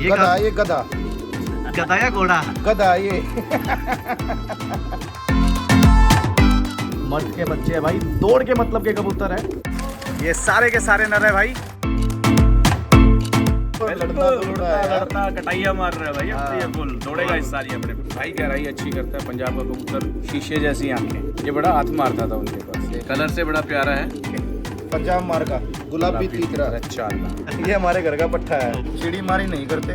गधा, ये गधा गधा या घोड़ा? गधा ये मर्द के बच्चे है भाई, दौड़ के मतलब के कबूतर है। ये सारे के सारे नर है भाई। लड़ता कटाइया मार रहा है भाई। अब तो ये फुल दौड़ेगा इस साल ये अपने भाई। गहराई अच्छी करता है पंजाब का कबूतर, शीशे जैसी आंखें। ये बड़ा हाथ मारता था उनके पास, कलर से बड़ा प्यारा है। पंजाब मार का गुलाबी तीतरा। अच्छा ये हमारे घर का पट्टा है। सीढ़ी मारी नहीं करते,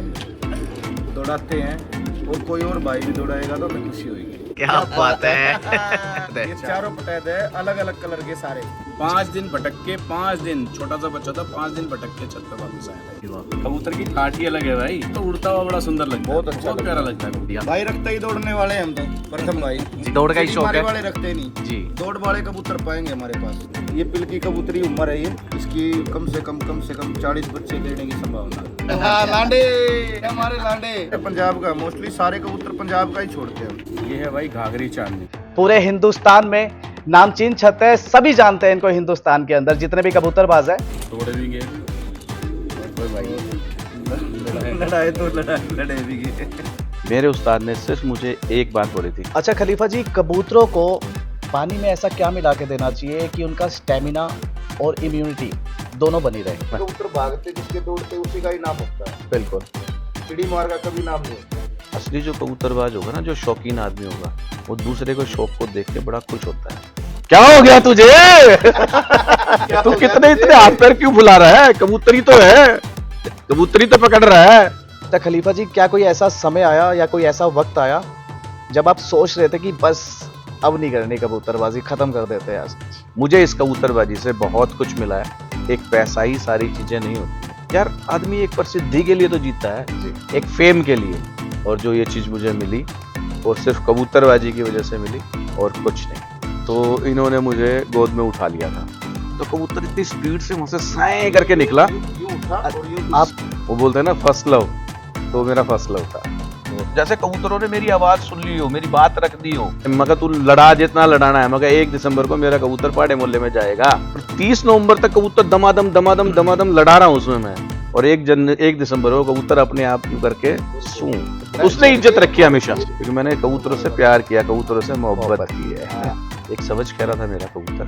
दौड़ाते हैं। और कोई और भाई भी दौड़ाएगा तो हमें खुशी होगी। क्या बात है। ये चारों पटैद है, अलग अलग कलर के सारे। 5 दिन भटक के, 5 दिन छोटा सा बच्चा था, 5 दिन भटक के छत पे वापस आया था। कबूतर की ठाठ ही अलग है भाई, तो उड़ता हुआ बड़ा सुंदर लगता है, बहुत अच्छा बहुत प्यारा लगता है। भाई रखते ही दौड़ने वाले हैं हम तो, प्रथम भाई दौड़ का ही शौक है वाले रखते नहीं जी। दौड़ वाले कबूतर पाएंगे हमारे पास। ये पिल की कबूतरी उम्र है ये, इसकी कम से कम 40 बच्चे देने की संभावना है। लांडे हमारे लांडे पंजाब का, मोस्टली सारे कबूतर पंजाब का ही छोड़ते हैं। ये है भाई घाघरी चांदनी। पूरे हिंदुस्तान में नामचीन छत है, सभी जानते हैं इनको। हिंदुस्तान के अंदर जितने भी कबूतरबाज हैं, दौड़े भी गए लड़ाए तो लड़े भी गए। मेरे उस्ताद ने सिर्फ मुझे एक बात बोली थी। अच्छा खलीफा जी, कबूतरों को पानी में ऐसा क्या मिला के देना चाहिए कि उनका स्टेमिना और इम्यूनिटी दोनों बनी रहे? कबूतर भागते जिसके दौड़ते उसी का ही नाम होता है। बिल्कुल, चिड़ी मार का कभी नाम नहीं होता। असली जो कबूतरबाज होगा ना, जो शौकीन आदमी होगा, वो दूसरे को शौक को देख के बड़ा खुश होता है। क्या हो गया तुझे? तू कितने इतने हाथ पैर क्यों फुला रहा है? कबूतरी तो है, कबूतरी तो पकड़ रहा है। तो खलीफा जी, क्या कोई ऐसा समय आया या कोई ऐसा वक्त आया जब आप सोच रहे थे कि बस अब नहीं करनी कबूतरबाजी, खत्म कर देते हैं आज? मुझे इस कबूतरबाजी से बहुत कुछ मिला है। एक पैसा ही सारी चीजें नहीं होती यार। आदमी एक प्रसिद्धि के लिए तो जीता है, एक फेम के लिए। और जो ये चीज मुझे मिली, और सिर्फ कबूतरबाजी की वजह से मिली और कुछ नहीं। तो इन्होंने मुझे गोद में उठा लिया था। तो कबूतर इतनी स्पीड से मुझसे साए करके निकला। आप वो बोलते हैं ना फर्स्ट लव, तो मेरा फर्स्ट लव था। जैसे कबूतरों ने मेरी आवाज सुन ली हो, मेरी बात रख दी हो, मगर तू लड़ा जितना लड़ाना है, मगर 1 दिसंबर को मेरा कबूतर पाड़े मोहल्ले में जाएगा। 30 नवंबर तक कबूतर दमादम लड़ा रहा हूँ उसमें मैं। और 1 दिसंबर को कबूतर अपने आप यूं करके सू। उसने इज्जत रखी हमेशा, क्योंकि मैंने कबूतरों से प्यार किया, कबूतरों से मोहब्बत की है। एक समझ कह रहा था मेरा कबूतर,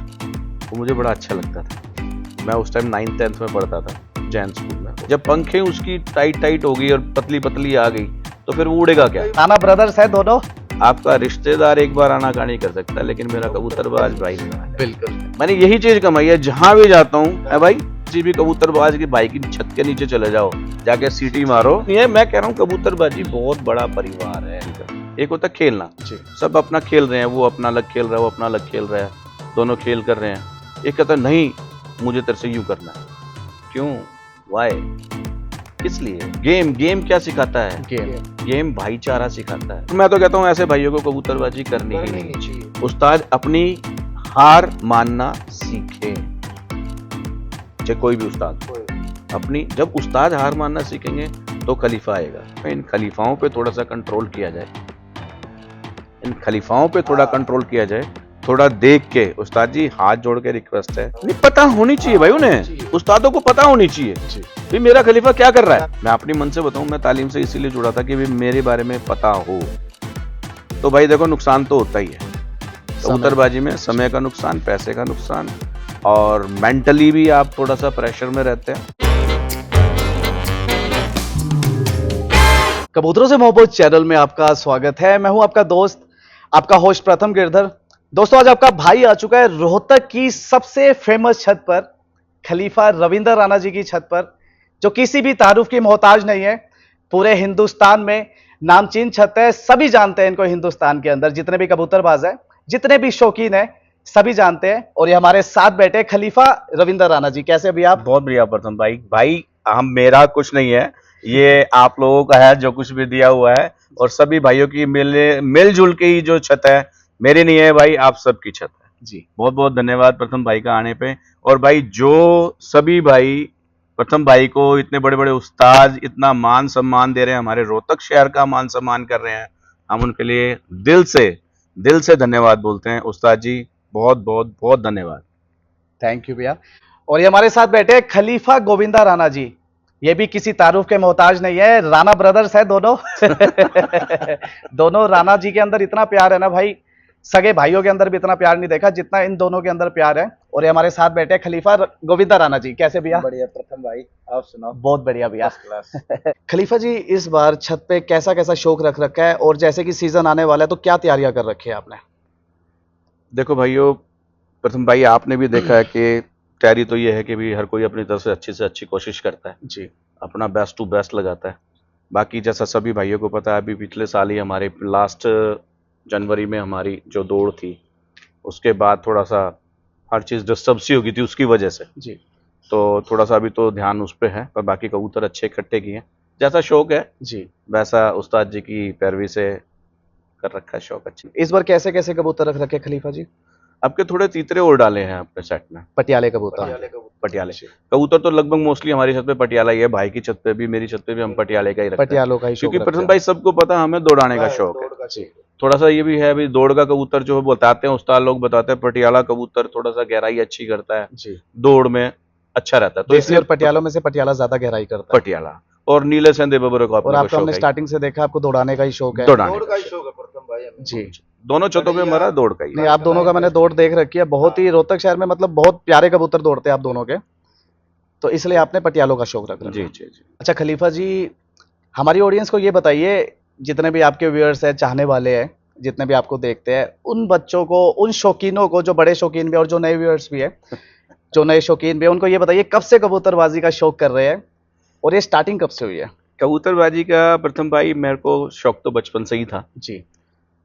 वो मुझे बड़ा अच्छा लगता था। मैं उस टाइम 9th-10th में पढ़ता था जैन स्कूल में। जब पंखें उसकी टाइट हो गई और पतली आ गई, तो फिर वो उड़ेगा क्या? नाना ब्रदर्स है दोनों। आपका रिश्तेदार एक बार आनाकानी कर सकता है, लेकिन मेरा कबूतरबाज भाई नहीं। बिल्कुल, मैंने यही चीज कमाई है। जहां भी जाता हूँ भाई, किसी भी कबूतरबाज की बाइक की छत के नीचे चले जाओ, जाके सीटी मारो। ये मैं कह रहा हूँ, कबूतरबाजी बहुत बड़ा परिवार है। एक होता है खेलना, सब अपना खेल रहे हैं, वो अपना अलग खेल रहा है, वो अपना अलग खेल रहा है, दोनों खेल कर रहे हैं। एक कहता है नहीं, मुझे तेरे से यूं करना है। क्यों? वाई? किस लिए? गेम क्या सिखाता है? गेम भाईचारा सिखाता है। मैं तो कहता हूँ ऐसे भाइयों को कबूतरबाजी करनी ही नहीं चाहिए। उस्ताद अपनी हार मानना सीखे, चाहे कोई भी उस्ताद अपनी। जब उस्ताद हार मानना सीखेंगे तो खलीफा आएगा। इन खलीफाओं पे थोड़ा सा कंट्रोल किया जाए, इन खलीफाओं पे थोड़ा कंट्रोल किया जाए, थोड़ा देख के। उस्ताद जी हाथ जोड़ के रिक्वेस्ट है, नहीं पता होनी चाहिए भाई, उन्हें उस्तादों को पता होनी चाहिए भी मेरा खलीफा क्या कर रहा है। मैं अपनी मन से बताऊं, मैं तालीम से इसीलिए जुड़ा था कि भी मेरे बारे में पता हो। तो भाई देखो, नुकसान तो होता ही है कबूतरबाजी में, समय का नुकसान, पैसे का नुकसान, और मेंटली भी आप थोड़ा सा प्रेशर में रहते हैं। कबूतरों से मोहब्बत चैनल में आपका स्वागत है। मैं हूं आपका दोस्त, आपका होस्ट प्रथम गिरधर। दोस्तों, आज आपका भाई आ चुका है रोहतक की सबसे फेमस छत पर, खलीफा रविंदर राणा जी की छत पर, जो किसी भी तारुफ की मोहताज नहीं है। पूरे हिंदुस्तान में नामचीन छत है, सभी जानते हैं इनको। हिंदुस्तान के अंदर जितने भी कबूतरबाज हैं, जितने भी शौकीन हैं, सभी जानते हैं। और ये हमारे साथ बैठे खलीफा रविंदर राणा जी। कैसे अभी आप? बहुत बढ़िया प्रथम भाई हम, मेरा कुछ नहीं है, ये आप लोगों का है जो कुछ भी दिया हुआ है। और सभी भाइयों की मिलजुल के ही जो छत है, मेरी नहीं है भाई, आप सबकी छत है जी। बहुत बहुत धन्यवाद प्रथम भाई का आने पे। और भाई जो सभी भाई प्रथम भाई को इतने बड़े बड़े उस्ताद इतना मान सम्मान दे रहे हैं, हमारे रोहतक शहर का मान सम्मान कर रहे हैं, हम उनके लिए दिल से धन्यवाद बोलते हैं। उस्ताद जी बहुत बहुत बहुत धन्यवाद। थैंक यू भैया। और ये हमारे साथ बैठे खलीफा गोविंदा राणा जी, ये भी किसी तारुफ के मोहताज नहीं है, राणा ब्रदर्स है दोनों। दोनों राणा जी के अंदर इतना प्यार है ना भाई, सगे भाइयों के अंदर भी इतना प्यार नहीं देखा जितना इन दोनों के अंदर प्यार है। और ये हमारे साथ बैठे हैं खलीफा गोविंदा राणा जी। कैसे भैया? बढ़िया प्रथम भाई, आप सुनाओ। बहुत बढ़िया भैया। क्लास। खलीफा जी, इस बार छत पे कैसा कैसा शौक रख रखा है, और जैसे कि सीजन आने वाला है तो क्या तैयारियां कर रखी है आपने? देखो भाइयों, प्रथम भाई आपने भी देखा है कि तैयारी तो ये है कि भी हर कोई अपनी तरफ से अच्छी कोशिश करता है जी, अपना बेस्ट टू बेस्ट लगाता है। बाकी जैसा सभी भाइयों को पता है, अभी पिछले साल ही हमारे लास्ट जनवरी में हमारी जो दौड़ थी, उसके बाद थोड़ा सा हर चीज़ डिस्टर्ब सी हो गई थी उसकी वजह से। जी, तो थोड़ा सा अभी तो ध्यान उस पर है, पर बाकी कबूतर अच्छे इकट्ठे किए हैं। जैसा शौक है जी। वैसा उस्ताद जी की पैरवी से कर रखा है शौक अच्छी। इस बार कैसे कैसे कबूतर रख रखे हैं खलीफा जी? आपके थोड़े तीतरे और डाले हैं अपने सेट में। पटियाले कबूतर। पटियाले कबूतर तो लगभग मोस्टली हमारी छत पे पटियाला ही है, भाई की छत पे भी, मेरी छत पे भी हम पटियाले का ही रखते हैं, पटियालों का ही शौक क्योंकि रखते प्रथम हैं। भाई सबको पता है हमें दौड़ाने का शौक है। जी, थोड़ा सा ये भी है भी, दौड़ का कबूतर जो बताते हैं उस्ताद लोग बताते हैं, पटियाला कबूतर थोड़ा सा गहराई अच्छी करता है, जी। दौड़ में अच्छा रहता है, तो देसी इसलिए और पटियालों में से पटियाला ज्यादा गहराई करता है। पटियाला और नीले संदे बबरों का और अपने को आपको हमने शौक है स्टार्टिंग से देखा, आपको दौड़ाने का ही शौक है। दौड़ाने दौड़ का का ही शौक है प्रथम भाई हमें। जी। दोनों छतों पे हमारा दौड़ का ही नहीं, आप दोनों का मैंने दौड़ देख रखी है, बहुत ही रोहतक शहर में मतलब बहुत प्यारे कबूतर दौड़ते हैं आप दोनों के, तो इसलिए आपने पटियालों का शौक रख रखा जी है। जी जी। अच्छा खलीफा जी, हमारी ऑडियंस को ये बताइए, जितने भी आपके व्यूअर्स हैं, चाहने वाले हैं, जितने भी आपको देखते हैं, उन बच्चों को, उन शौकीनों को, जो बड़े शौकीन भी और जो नए व्यूअर्स भी है, जो नए शौकीन भी है, उनको ये बताइए कब से कबूतरबाजी का शौक कर रहे हैं और ये स्टार्टिंग कब से हुई है? कबूतरबाजी का प्रथम भाई मेरे को शौक तो बचपन से ही था। जी,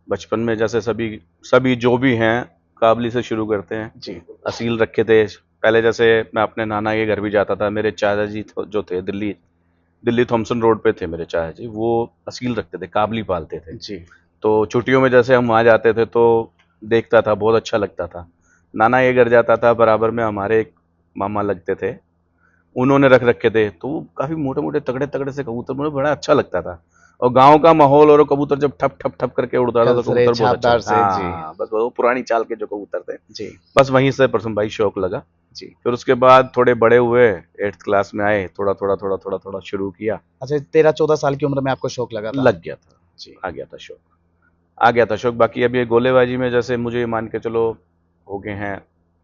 बचपन में जैसे सभी जो भी हैं काबली से शुरू करते हैं। जी, असील रखे थे पहले, जैसे मैं अपने नाना के घर भी जाता था, मेरे चाचा जी जो थे दिल्ली थॉमसन रोड पे थे मेरे चाचा जी, वो असील रखते थे, काबली पालते थे। जी, तो छुट्टियों में जैसे हम वहाँ जाते थे तो देखता था, बहुत अच्छा लगता था। नाना ये घर जाता था, बराबर में हमारे एक मामा लगते थे, उन्होंने रख रखे थे, तो काफी मोटे मोटे तगड़े तगड़े से कबूतर, मुझे बड़ा अच्छा लगता था। और गांव का माहौल, और कबूतर जब ठप ठप ठप करके उड़ता था तो कलसरे, कबूतर बहुत अच्छा छापदार से, हाँ, जी। बस वो पुरानी चाल के जो कबूतर थे, जी, बस वहीं से प्रथम भाई शौक लगा। जी। फिर उसके बाद थोड़े बड़े हुए, 8th क्लास में आए, थोड़ा शुरू किया, अच्छा, 13-14 साल की उम्र में आपको शौक लगा था? लग गया था, जी, आ गया था शौक। बाकी अभी ये गोलेबाजी में जैसे मुझे मान के चलो हो गए हैं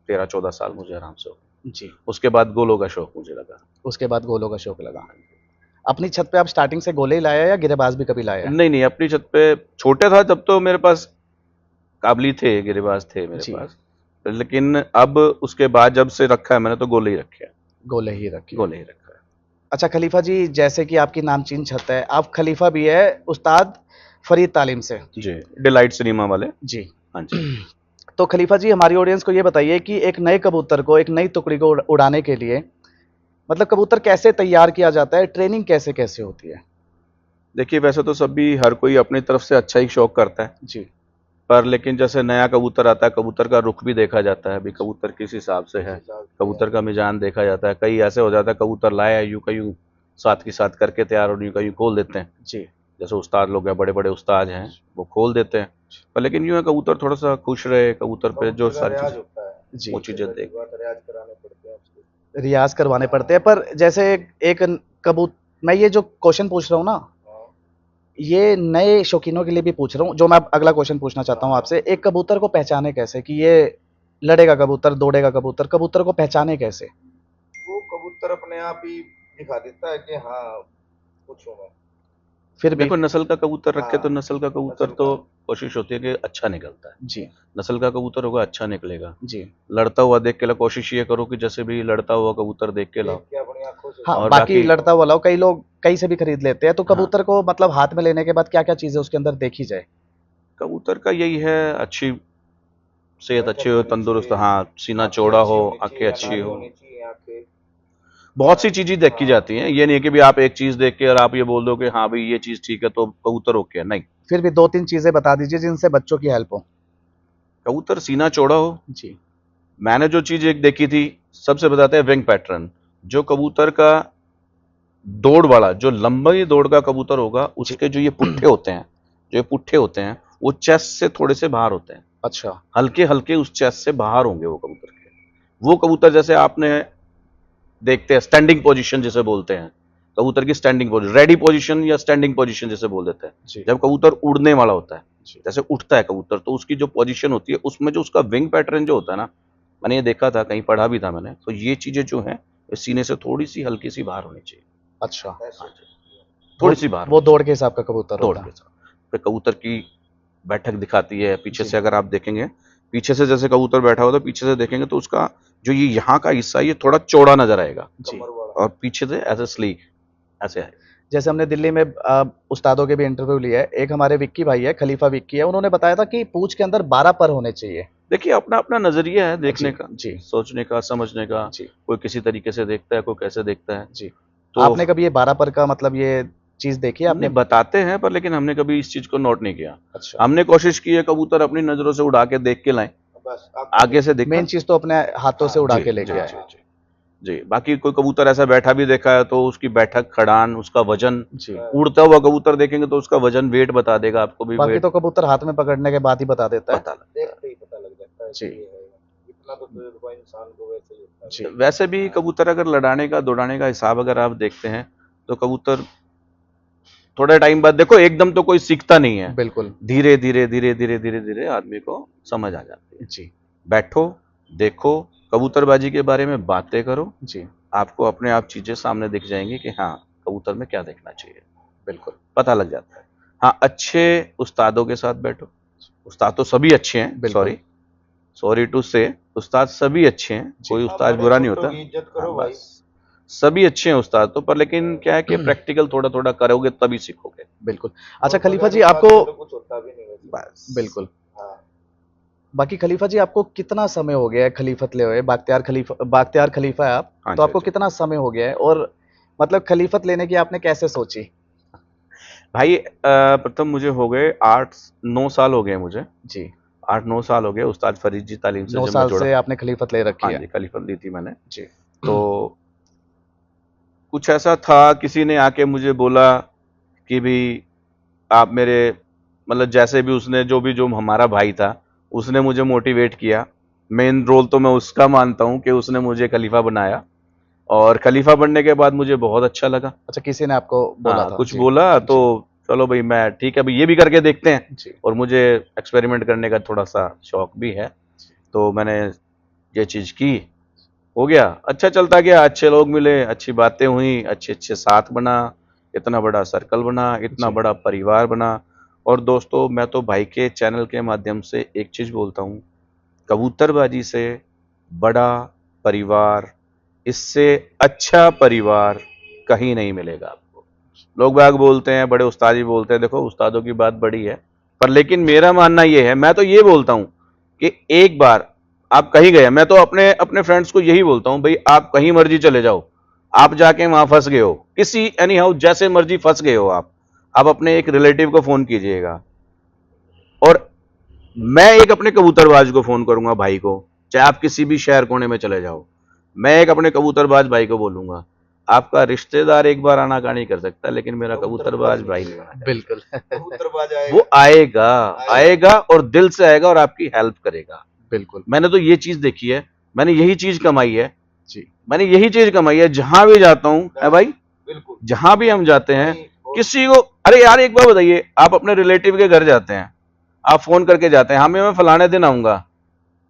13-14 साल मुझे आराम से हो गए। जी। उसके बाद गोलों का शौक मुझे लगा। उसके बाद गोलों का शौक लगा। अपनी छत पे आप स्टार्टिंग से गोले ही लाया या गिरेबाज भी कभी लाया? नहीं नहीं, अपनी छत पे छोटे था तब तो मेरे पास काबली थे, गिरेबाज थे मेरे जी। पास, लेकिन अब उसके बाद जब से रखा है मैंने तो गोले ही रखे हैं, गोले ही रखे। गोले ही रखा है। अच्छा खलीफा जी, जैसे कि आपकी नामचीन छत है, आप खलीफा भी है उस्ताद फरीद तालीम से। जी, डिलाइट सिनेमा वाले। जी। हाँ जी। तो खलीफा जी, हमारी ऑडियंस को ये बताइए कि एक नए कबूतर को, एक नई टुकड़ी को उड़ाने के लिए मतलब कबूतर कैसे तैयार किया जाता है, ट्रेनिंग कैसे कैसे होती है? देखिए वैसे तो सभी हर कोई अपनी तरफ से अच्छा ही शौक करता है, जी, पर लेकिन जैसे नया कबूतर आता है, कबूतर का रुख भी देखा जाता है, अभी कबूतर किस हिसाब से है, कबूतर का मिजान देखा जाता है। कई ऐसे हो जाता है कबूतर लाया यूं का यूं साथ की साथ करके तैयार, और यूं का यूं खोल देते हैं, जी, जैसे उस्ताद लोग हैं, बड़े बड़े उस्ताद हैं, वो खोल देते हैं। पर लेकिन यूं है कबूतर थोड़ा सा खुश रहे, कबूतर पे जो सारी रियाज चीज़ होता है, जी। वो चीज़ें देख। रियाज कराने पड़ते हैं उसको। रियाज करवाने पड़ते हैं, पर जैसे एक कबूतर, मैं ये जो क्वेश्चन पूछ रहा हूँ ना, ये नए शौकीनों के लिए भी पूछ रहा हूँ, जो मैं अगला क्वेश्चन पूछना चाहता हूँ आपसे, एक कबूतर को पहचाने कैसे कि ये लड़ेगा कबूतर, दौड़ेगा कबूतर, कबूतर को पहचाने कैसे? वो कबूतर अपने आप ही दिखा देता है कि हाँ कुछ हूँ मैं। फिर भी देखो नस्ल का कबूतर रखे तो हाँ, नस्ल का कबूतर नस्ल तो का। कोशिश होती है कि अच्छा निकलता है, जी, नस्ल का कबूतर होगा अच्छा निकलेगा। जी। लड़ता हुआ देख के ला, कोशिश ये करो कि जैसे भी लड़ता हुआ कबूतर देख के लाओ। देख के अपनी आंखों से। हाँ, और बाकी बाकी- लड़ता हुआ लाओ, कई लोग कहीं से भी खरीद लेते हैं, तो हाँ। कबूतर को मतलब हाथ में लेने के बाद क्या क्या चीजें उसके अंदर देखी जाए? कबूतर का यही है, अच्छी सेहत अच्छी हो, होनी तंदुरुस्त, चाहिए, हाँ, सीना आंखें चौड़ा अच्छी हो, होनी आंखें चाहिए, अच्छी अनाड़ी हो, होनी चाहिए आंखें। बहुत सी चीजें देखी जाती हैं। ये नहीं कि भी आप एक चीज देख के और आप ये बोल दो कि हाँ भाई ये चीज ठीक है तो कबूतर ओके है, नहीं। फिर भी 2-3 चीजें बता दीजिए जिनसे बच्चों की हेल्प हो। कबूतर सीना चौड़ा हो। जी, मैंने जो चीज एक देखी थी, सबसे बताते हैं विंग पैटर्न, जो कबूतर का दौड़ वाला, जो लंबी दौड़ का कबूतर होगा, उसके जो ये पुट्ठे होते हैं, वो चेस्ट से थोड़े से बाहर होते हैं, अच्छा, हल्के हल्के उस चेस्ट से बाहर होंगे वो कबूतर के। वो कबूतर जैसे आपने देखते हैं स्टैंडिंग पोजीशन जिसे बोलते हैं, कबूतर की स्टैंडिंग पोजीशन, रेडी पोजीशन या स्टैंडिंग पोजीशन जैसे बोल देते हैं। जी जब कबूतर उड़ने वाला होता है, जी जैसे उठता है कबूतर, तो उसकी जो पोजीशन होती है उसमें जो उसका विंग पैटर्न जो होता है ना, मैंने ये देखा था, कहीं पढ़ा भी था मैंने, तो ये चीजें जो है सीने से थोड़ी सी हल्की सी बाहर होनी चाहिए, अच्छा, थोड़ी सी बाहर, वो दौड़ के हिसाब का कबूतर दौड़ होता के है। साथ। फिर कबूतर की बैठक दिखाती है पीछे जी। से, अगर आप देखेंगे पीछे से जैसे कबूतर बैठा हुआ, तो पीछे से देखेंगे तो उसका जो ये यहाँ का हिस्सा है, ये थोड़ा चौड़ा नजर आएगा, जी और पीछे से ऐसे स्लीक ऐसे है। जैसे हमने दिल्ली में उस्तादों के भी इंटरव्यू लिया है, एक हमारे विक्की भाई है, खलीफा विक्की है, उन्होंने बताया था कि पूंछ के अंदर 12 पर होने चाहिए। देखिए अपना अपना नजरिया है देखने जी, का, जी। सोचने का, समझने का। जी कोई किसी तरीके से देखता है, कोई कैसे देखता है। जी तो आपने कभी ये 12 पर का मतलब ये चीज देखी है हमने आपने? बताते हैं, पर लेकिन हमने कभी इस चीज को नोट नहीं किया। अच्छा, हमने कोशिश की है कबूतर अपनी नजरों से उड़ा के देख के लाएं, बस आगे से देखा। मेन चीज तो अपने हाथों से उड़ा जी, के लेके जी, आए। जी, जी। जी, बाकी कोई कबूतर ऐसा बैठा भी देखा है तो उसकी बैठक, खड़ान, उसका वजन, जी उड़ता हुआ कबूतर देखेंगे तो उसका वजन, वेट बता देगा आपको भी, बाकी वेट तो कबूतर हाथ में पकड़ने के बाद ही बता देता है। पता लगता देखते ही पता लग जाता है जी। कि ये है। इतना तो तजुर्बा इंसान को वैसे ही होता है। जी है। वैसे भी कबूतर अगर लड़ाने का, दौड़ाने का हिसाब अगर आप देखते हैं, तो कबूतर थोड़े टाइम बाद, देखो एकदम तो कोई सीखता नहीं है, बिल्कुल। धीरे धीरे धीरे धीरे धीरे धीरे आदमी को समझ आ जाती है। जी बैठो, देखो, कबूतरबाजी के बारे में बातें करो, जी आपको अपने आप चीजें सामने दिख जाएंगी कि हाँ कबूतर में क्या देखना चाहिए, बिल्कुल। पता लग जाता है। हाँ, अच्छे उस्तादों के साथ बैठो, उस्ताद तो सभी अच्छे हैं, बिल्कुल। सॉरी टू से, उस्ताद सभी अच्छे हैं, कोई उस्ताद बुरा नहीं होता। इज्जत करो हाँ, भाई। बस सभी अच्छे हैं उस्ताद तो, पर लेकिन क्या है कि प्रैक्टिकल थोड़ा थोड़ा करोगे तभी सीखोगे। बिल्कुल। अच्छा खलीफा जी, बगैर आपको उस्ताद के तो कुछ होता भी नहीं वैसे। बस बिल्कुल। हाँ। बाकी खलीफा जी, आपको कितना समय हो गया है खलीफत ले हुए? बाख्तियार खलीफा है आप, हाँ तो जी, आपको हाँ जी। कितना समय हो गया है, और मतलब खलीफत लेने की आपने कैसे सोची? भाई प्रथम मुझे हो गए 8-9 साल हो गए मुझे, जी 8-9 साल हो गए उस्ताद फरीद जी तालीम से 9 जब मैं साल जुड़ा। से आपने खलीफत ले रखी हाँ है। जी, खलीफत ली थी मैंने। जी तो कुछ ऐसा था, किसी ने आके मुझे बोला कि भी आप मेरे, मतलब जैसे भी उसने, जो हमारा भाई था, उसने मुझे मोटिवेट किया। मेन रोल तो मैं उसका मानता हूँ कि उसने मुझे खलीफा बनाया, और खलीफा बनने के बाद मुझे बहुत अच्छा लगा। अच्छा, किसी ने आपको बोला हाँ, था? कुछ जी बोला तो चलो भाई, मैं ठीक है भाई, ये भी करके देखते हैं। जी और मुझे एक्सपेरिमेंट करने का थोड़ा सा शौक भी है, तो मैंने ये चीज की, हो गया, अच्छा चलता गया, अच्छे लोग मिले, अच्छी बातें हुई, अच्छे अच्छे साथ बना, इतना बड़ा सर्कल बना, इतना जी। बड़ा परिवार बना। और दोस्तों, मैं तो भाई के चैनल के माध्यम से एक चीज बोलता हूँ, कबूतरबाजी से बड़ा परिवार, इससे अच्छा परिवार कहीं नहीं मिलेगा आपको। लोग बाग बोलते हैं, बड़े उस्ताद ही बोलते हैं, देखो उस्तादों की बात बड़ी है, पर लेकिन मेरा मानना ये है, मैं तो ये बोलता हूं कि एक बार आप कहीं गए, मैं तो अपने अपने फ्रेंड्स को यही बोलता हूं, भाई आप कहीं मर्जी चले जाओ, आप जाके वहां फंस गए हो, किसी एनी हाउ जैसे मर्जी फंस गए हो, आप अपने एक रिलेटिव को फोन कीजिएगा, और मैं एक अपने कबूतरबाज को फोन करूंगा, भाई को, चाहे आप किसी भी शहर कोने में चले जाओ, मैं एक अपने कबूतरबाज भाई को बोलूंगा, आपका रिश्तेदार एक बार आनाकानी कर सकता है, लेकिन मेरा कबूतरबाज भाई नहीं आना। बिल्कुल कबूतरबाज आएगा। वो आएगा और दिल से आएगा और आपकी हेल्प करेगा। बिल्कुल मैंने तो ये चीज देखी है, मैंने यही चीज कमाई है, जी मैंने यही चीज कमाई है, जहां भी जाता हूं, है भाई, बिल्कुल। जहां भी हम जाते हैं, नहीं, और किसी को, अरे यार एक बार बताइए, आप अपने रिलेटिव के घर जाते हैं, आप फोन करके जाते हैं, हाँ मैं फलाने दिन आऊंगा,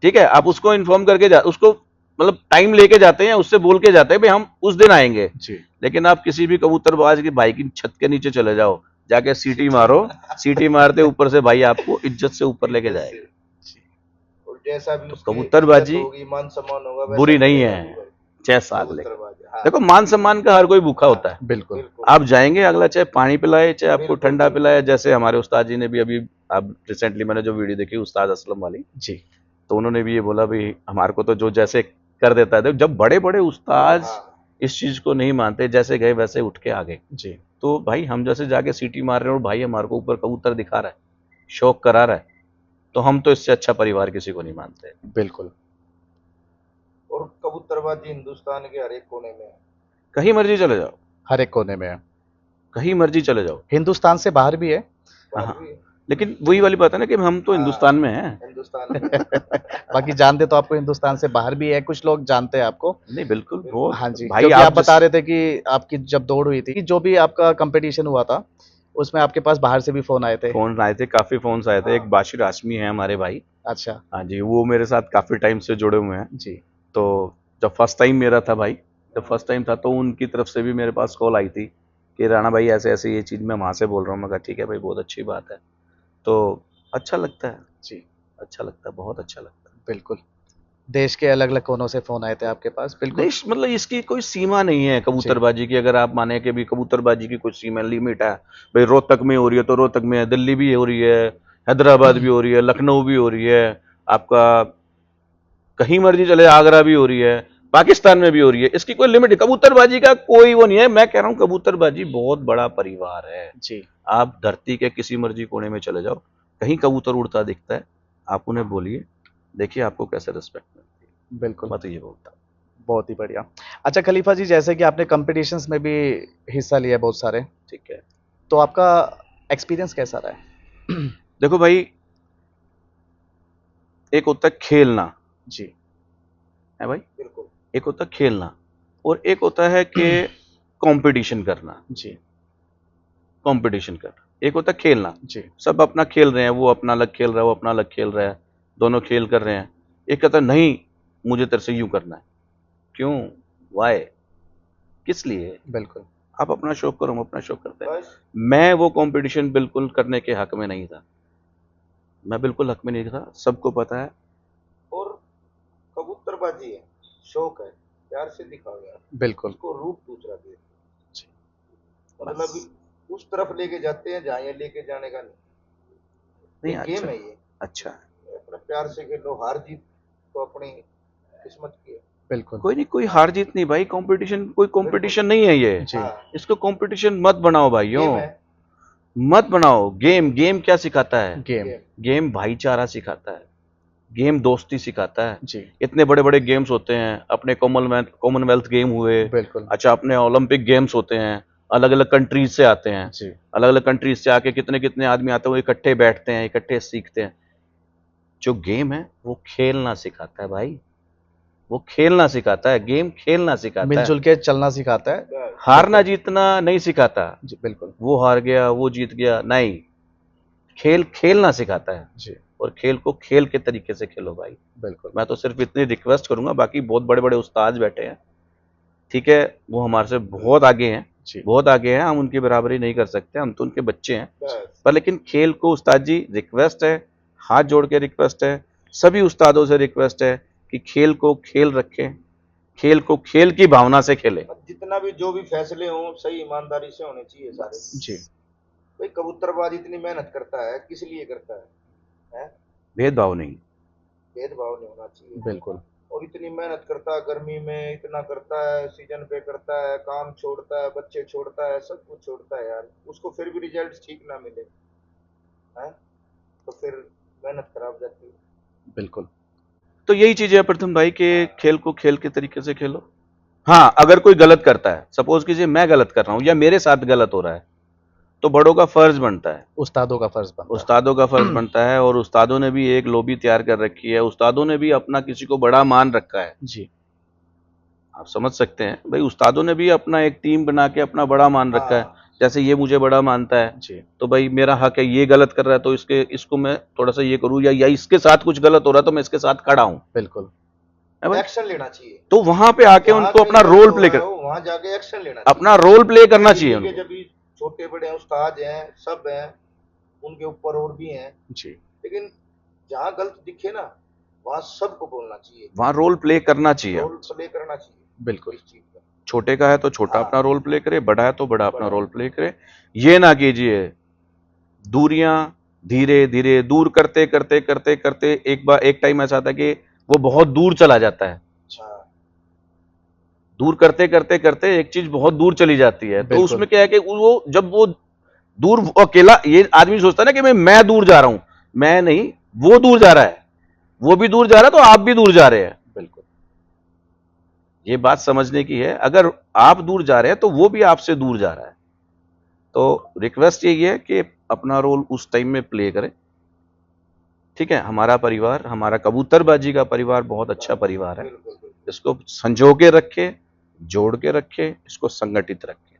ठीक है, आप उसको इन्फॉर्म करके उसको मतलब टाइम लेके जाते हैं, उससे बोल के जाते हैं भाई हम उस दिन आएंगे। जी लेकिन आप किसी भी कबूतरबाज की भाई की छत के नीचे चले जाओ, जाके सीटी मारो, सीटी मारते ऊपर से भाई आपको इज्जत से ऊपर लेके जाएगा। और जैसा भी तो उसकी कबूतरबाजी इज्जत होगी, मान सम्मान होगा, वैसा बुरी नहीं मिलेगा है, भी भाई। 6 साल लेके। कबूतरबाज, हाँ। देखो मान सम्मान का हर कोई भूखा होता है, बिल्कुल बिल्कुल। आप जाएंगे, अगला चाहे पानी पिलाए, चाहे आपको बिल्कुल, ठंडा बिल्कुल। पिलाए, जैसे हमारे उस्ताद जी ने भी अभी, अब रिसेंटली मैंने जो वीडियो देखी उस्ताद असलम वाली, जी तो उन्होंने भी ये बोला भाई हमारे को तो जो जैसे कर देता है, जब बड़े बड़े उस्ताद हाँ। इस चीज को नहीं मानते, जैसे गए वैसे उठ के आ गए, जी तो भाई हम जैसे जाके सीटी मार रहे हैं और भाई हमारे को ऊपर कबूतर दिखा रहा है, शौक करा रहा है, तो हम तो इससे अच्छा परिवार किसी को नहीं मानते। बिल्कुल और कबूतरबाजी हिंदुस्तान के हर एक कोने में है। कहीं मर्जी चले जाओ, हर एक कोने में है। कहीं मर्जी चले जाओ। हिंदुस्तान से बाहर भी है। बाहर हाँ। भी है। लेकिन वही वाली बात है ना कि हम तो हिंदुस्तान में हैं। हिंदुस्तान में बाकी जानते तो आपको हिंदुस्तान से बाहर भी है, कुछ लोग जानते हैं आपको। नहीं बिल्कुल वो हाँ जी, भाई क्योंकि आप जिस- बता रहे थे कि आपकी जब दौड़ हुई थी, जो भी आपका कंपटीशन हुआ था, उसमें आपके पास बाहर से भी फोन आए थे। फोन आए थे, काफी फोन आए थे। एक बाशिर आशमी है हमारे भाई, अच्छा हाँ जी, वो मेरे साथ काफी टाइम से जुड़े हुए हैं। जी। तो जब फर्स्ट टाइम मेरा था भाई, जब फर्स्ट टाइम था तो उनकी तरफ से भी मेरे पास कॉल आई थी कि राणा भाई ऐसे ऐसे ये चीज़ मैं वहाँ से बोल रहा हूँ। मैं कहा ठीक है भाई, बहुत अच्छी बात है। तो अच्छा लगता है जी अच्छा लगता है, बहुत अच्छा लगता है। बिल्कुल। देश के अलग अलग कोनों से फोन आए थे आपके पास। बिल्कुल देश मतलब इसकी कोई सीमा नहीं है कबूतरबाजी की। अगर आप माने कि भी कबूतरबाजी की कुछ सीमा लिमिट है, भाई रोहतक में हो रही है तो रोहतक में है, दिल्ली भी हो रही है, हैदराबाद भी हो रही है, लखनऊ भी हो रही है, आपका कहीं मर्जी चले, आगरा भी हो रही है, पाकिस्तान में भी हो रही है। इसकी कोई लिमिट, कबूतरबाजी का कोई वो नहीं है। मैं कह रहा हूँ कबूतरबाजी बहुत बड़ा परिवार है। जी आप धरती के किसी मर्जी कोने में चले जाओ, कहीं कबूतर उड़ता दिखता है, आप उन्हें बोलिए, देखिए आपको कैसे रिस्पेक्ट मिलती है। बिल्कुल, मैं तो ये बोलता हूँ। बहुत ही बढ़िया। अच्छा खलीफा जी, जैसे कि आपने कॉम्पिटिशन्स में भी हिस्सा लिया बहुत सारे, ठीक है, तो आपका एक्सपीरियंस कैसा रहा है? देखो भाई, एक होता है खेलना, जी है भाई, बिल्कुल एक होता है खेलना, और एक होता है कि कंपटीशन करना। जी कंपटीशन करना एक होता है खेलना। जी सब अपना खेल रहे हैं, वो अपना अलग खेल रहा है, वो अपना अलग खेल रहा है, दोनों खेल कर रहे हैं। एक कहता है नहीं, मुझे तेरे से यूं करना है। क्यों? वाई? किस लिए? बिल्कुल आप अपना शौक करो, हम अपना शौक करते हैं। बस मैं वो कंपटीशन बिल्कुल करने के हक में नहीं था, मैं बिल्कुल हक में नहीं था, सबको पता है। और कबूतरबाजी है, शौक है, प्यार से दिखाओ यार, बिल्कुल उसको रूप दूसरा दे। जी, मतलब उस तरफ लेके जाते हैं जहाँ ये लेके जाने का नहीं। नहीं ये गेम अच्छा, है, ये अच्छा, अपने प्यार से खेलो, हार जीत तो अपनी किस्मत की है। बिल्कुल कोई नहीं, कोई हार जीत नहीं भाई, कंपटीशन कोई कंपटीशन नहीं है ये। जी हाँ, इसको कंपटीशन मत बनाओ भाइयों, गेम है, मत बनाओ। गेम गेम क्या सिखाता है? Game game. गेम भाईचारा सिखाता है, गेम दोस्ती सिखाता है। जी इतने बड़े बड़े गेम्स होते हैं, अपने कॉमनवेल्थ गेम हुए, बिल्कुल अच्छा अपने ओलंपिक गेम्स होते हैं, अलग अलग कंट्रीज से आते हैं, जी अलग अलग कंट्रीज से आके कितने कितने आदमी आते हैं, वो इकट्ठे बैठते हैं, इकट्ठे सीखते हैं। जो गेम है वो खेलना सिखाता है भाई, वो खेलना सिखाता है, गेम खेलना सिखाता है। मिलजुल के चलना सिखाता है। बस हारना जीतना नहीं सिखाता। जी बिल्कुल वो हार गया, वो जीत गया, नहीं। खेल खेलना सिखाता है, जी और खेल को खेल के तरीके से खेलो भाई। बिल्कुल मैं तो सिर्फ इतनी रिक्वेस्ट करूंगा, बाकी बहुत बड़े बड़े उस्ताद बैठे हैं, ठीक है, वो हमारे से बहुत आगे हैं, जी बहुत आगे हैं, हम उनकी बराबरी नहीं कर सकते, हम तो उनके बच्चे हैं। बस पर लेकिन खेल को उस्ताद जी, रिक्वेस्ट है, हाथ जोड़ के रिक्वेस्ट है, सभी उस्तादों से रिक्वेस्ट है कि खेल को खेल रखें, खेल को खेल की भावना से खेलें। जितना भी जो भी फैसले हों सही ईमानदारी से होने चाहिए सारे। जी भाई कबूतरबाज इतनी मेहनत करता है, किस लिए करता है? भेदभाव नहीं। भेदभाव नहीं होना चाहिए। बिल्कुल और इतनी मेहनत करता है, गर्मी में इतना करता है, सीजन पे करता है, काम छोड़ता है, बच्चे छोड़ता है, सब कुछ छोड़ता है यार, उसको फिर भी रिजल्ट ठीक ना मिले है तो फिर मेहनत खराब जाती है। बिल्कुल तो यही चीज है प्रथम भाई कि खेल को खेल के तरीके से खेलो। हाँ, अगर कोई गलत करता है, सपोज कीजिए मैं गलत कर रहा हूं या मेरे साथ गलत हो रहा है, तो बड़ों का फर्ज बनता है, उस्तादों का फर्ज बनता है। उस्तादों का फर्ज बनता है, और उस्तादों ने भी एक लॉबी तैयार कर रखी है, उस्तादों ने भी अपना किसी को बड़ा मान रखा है। जी आप समझ सकते हैं भाई, उस्तादों ने भी अपना एक टीम बना के अपना बड़ा मान रखा है। जैसे ये मुझे बड़ा मानता है, जी तो भाई मेरा हक है, ये गलत कर रहा है तो इसको मैं थोड़ा सा ये करूँ, या इसके साथ कुछ गलत हो रहा है तो मैं इसके साथ खड़ा हूँ, बिल्कुल है भाई। एक्शन लेना चाहिए, तो वहां पे आके जहाँ उनको कहीं अपना गलत रोल हो प्ले रहा कर, है, वहाँ जाके एक्शन लेना चाहिए। अपना रोल प्ले करना चाहिए ठीक है, उनको। जब भी छोटे बड़े उस्ताद हैं, सब हैं, उनके ऊपर और भी हैं, जी लेकिन जहाँ गलत दिखे ना वहाँ सबको बोलना चाहिए, वहां रोल प्ले करना चाहिए। रोल प्ले करना चाहिए बिल्कुल इस चीज का। छोटे का है तो छोटा हाँ। अपना रोल प्ले करे, बड़ा है तो बड़ा अपना बड़ा। रोल प्ले करे। ये ना कीजिए, दूरियां धीरे धीरे दूर करते करते करते करते एक बार एक टाइम ऐसा आता कि वो बहुत दूर चला जाता है। हाँ, दूर करते करते करते एक चीज बहुत दूर चली जाती है, तो बिल्कुल। उसमें क्या है कि वो जब वो दूर, वो अकेला, ये आदमी सोचता है ना कि मैं दूर जा रहा हूं, मैं नहीं, वो दूर जा रहा है, वो भी दूर जा रहा है तो आप भी दूर जा रहे हैं। बिल्कुल ये बात समझने की है, अगर आप दूर जा रहे हैं तो वो भी आपसे दूर जा रहा है। तो रिक्वेस्ट यही है कि अपना रोल उस टाइम में प्ले करें। ठीक है, हमारा परिवार, हमारा कबूतरबाजी का परिवार बहुत अच्छा परिवार है। इसको संजो के रखे, जोड़ के रखे, इसको संगठित रखे।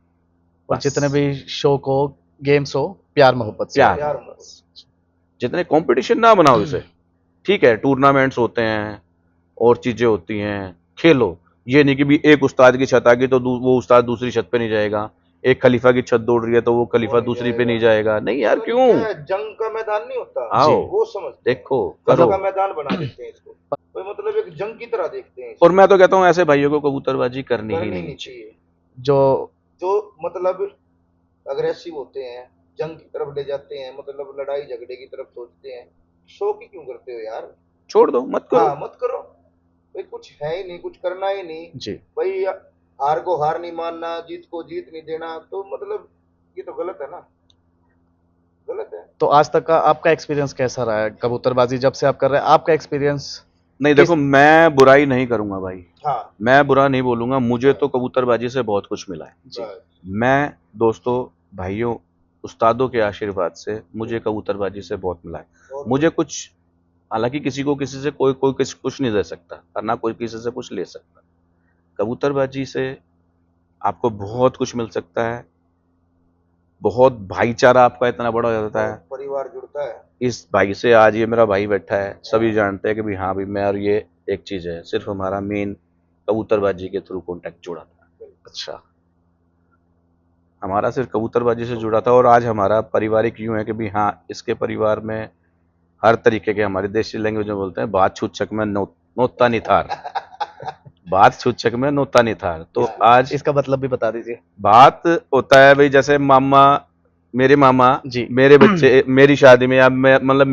और बस। जितने भी शौक हो, गेम्स हो, प्यार मोहब्बत से। प्यार। जितने कंपटीशन ना बनाओ इसे। ठीक है, टूर्नामेंट्स होते हैं और चीजें होती हैं, खेलो। ये नहीं कि भी एक उस्ताद की छत आ गई तो वो उस्ताद दूसरी छत पे नहीं जाएगा, एक खलीफा की छत दौड़ रही है तो वो खलीफा दूसरी पे नहीं जाएगा। नहीं यार, क्यों? जंग का मैदान नहीं होता, आओ, वो समझ देखो, जंग करो। का मैदान बना देते हैं इसको, कोई मतलब एक जंग की तरह देखते हैं और मैं तो कहता हूँ ऐसे भाइयों को कबूतरबाजी करनी ही करनी नहीं नहीं चाहिए। चाहिए। जो जो मतलब अग्रेसिव होते हैं, जंग की तरफ ले जाते हैं, मतलब लड़ाई झगड़े की तरफ सोचते हैं, शौक ही क्यों करते हो यार? छोड़ दो, मत करो। हाँ, मत करो भाई, कुछ है ही नहीं, कुछ करना ही नहीं जी। भाई। हार को हार नहीं मानना, जीत को जीत नहीं देना, तो मतलब ये तो गलत है ना, गलत है। तो आज तक का आपका एक्सपीरियंस कैसा रहा है कबूतरबाजी जब से आप कर रहे हैं? आपका एक्सपीरियंस? नहीं देखो, मैं बुराई नहीं करूंगा भाई, हाँ मैं बुरा नहीं बोलूंगा। मुझे तो कबूतरबाजी से बहुत कुछ मिला है। जी। बस। मैं दोस्तों, भाइयों, उस्तादों के आशीर्वाद से मुझे कबूतरबाजी से बहुत मिला है। बहुत मुझे कुछ, हालांकि किसी को किसी से कोई कोई कुछ नहीं दे सकता और ना कोई किसी से कुछ ले सकता। कबूतरबाजी से आपको बहुत कुछ मिल सकता है। बहुत भाईचारा आपका इतना बड़ा हो जाता है। परिवार जुड़ता है। इस भाई से आज ये मेरा भाई बैठा है, सभी जानते हैं कि भाई हाँ भाई मैं और ये एक चीज है। सिर्फ हमारा मेन कबूतरबाजी के थ्रू कांटेक्ट जुड़ा था। अच्छा। हमारा सिर्फ कबूतरबाजी से जुड़ा था और आज हमारा पारिवारिक यूं है कि भाई हाँ, इसके परिवार में हर तरीके के, हमारी देसी लैंग्वेज में बोलते हैं, बात छूछक में नोता निथार। बात छूछक में नोता निथार। तो आज इसका मतलब भी बता दीजिए। बात होता है भाई, जैसे मामा, मेरे मामा जी। मेरे बच्चे, मेरी शादी में, या मतलब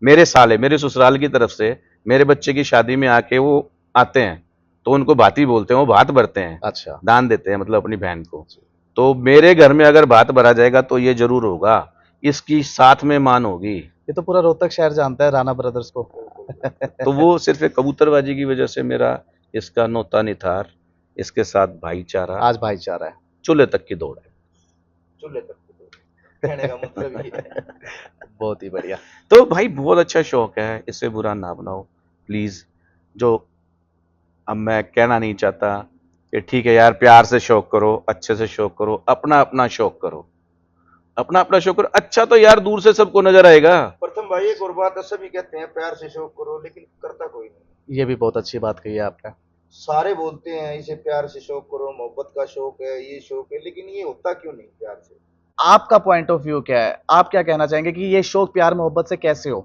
मेरे साले, मेरे ससुराल की तरफ से मेरे बच्चे की शादी में आके वो आते हैं तो उनको भाती बोलते हैं, वो भात भरते हैं। अच्छा। दान देते हैं, मतलब अपनी बहन को। तो मेरे घर में अगर भात भरा जाएगा तो ये जरूर होगा, इसकी साथ में मान होगी। ये तो पूरा रोहतक शहर जानता है राणा ब्रदर्स को। तो वो सिर्फ एक कबूतरबाजी की वजह से मेरा इसका नोता निथार, इसके साथ भाईचारा, आज भाईचारा है। चूल्हे तक की दौड़ है। चूल्हे तक कहने का मतलब ये है। बहुत ही बढ़िया। तो भाई बहुत अच्छा शौक है, इससे बुरा ना बनाओ प्लीज। जो अब मैं कहना नहीं चाहता कि ठीक है यार, प्यार से शौक करो, अच्छे से शौक करो, अपना अपना शौक करो, अपना अपना शौक करो। अच्छा तो यार दूर से सबको नजर आएगा। प्रथम भाई एक और बात है, सभी कहते हैं प्यार से शौक करो, लेकिन करता कोई नहीं। ये भी बहुत अच्छी बात कही है आपने। सारे बोलते हैं इसे प्यार से शौक करो, मोहब्बत का शौक है, ये शौक है, लेकिन ये होता क्यों नहीं प्यार से? आपका पॉइंट ऑफ व्यू क्या है? आप क्या कहना चाहेंगे कि ये शौक प्यार मोहब्बत से कैसे हो?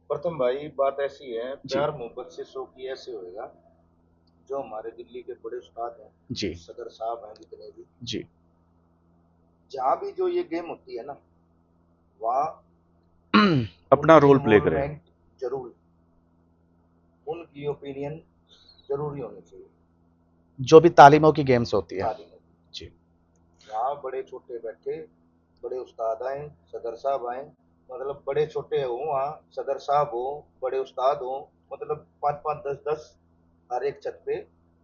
प्रथम भाई बात ऐसी है, प्यार मोहब्बत से शौक ये ऐसे होएगा, जो हमारे दिल्ली के बड़े उस्ताद हैं, जी। सदर साहब हैं जितने भी, जी। जहाँ भी जो ये गेम होती है ना, वहाँ अपना उनकी रोल प्ले करें। involvement जरूर, उनकी ओपिनियन जरूरी होनी चाहिए। जो भी तालीमों की गेम्स होती है। तालीम जी। वहाँ बड़े छोटे बैठे, बड़े उस्ताद आए, सदर साहब आए, मतलब बड़े छोटे हो वहाँ सदर साहब हो, बड़े उस्ताद हो, मतलब 5-5, 10-10 हर एक छत पे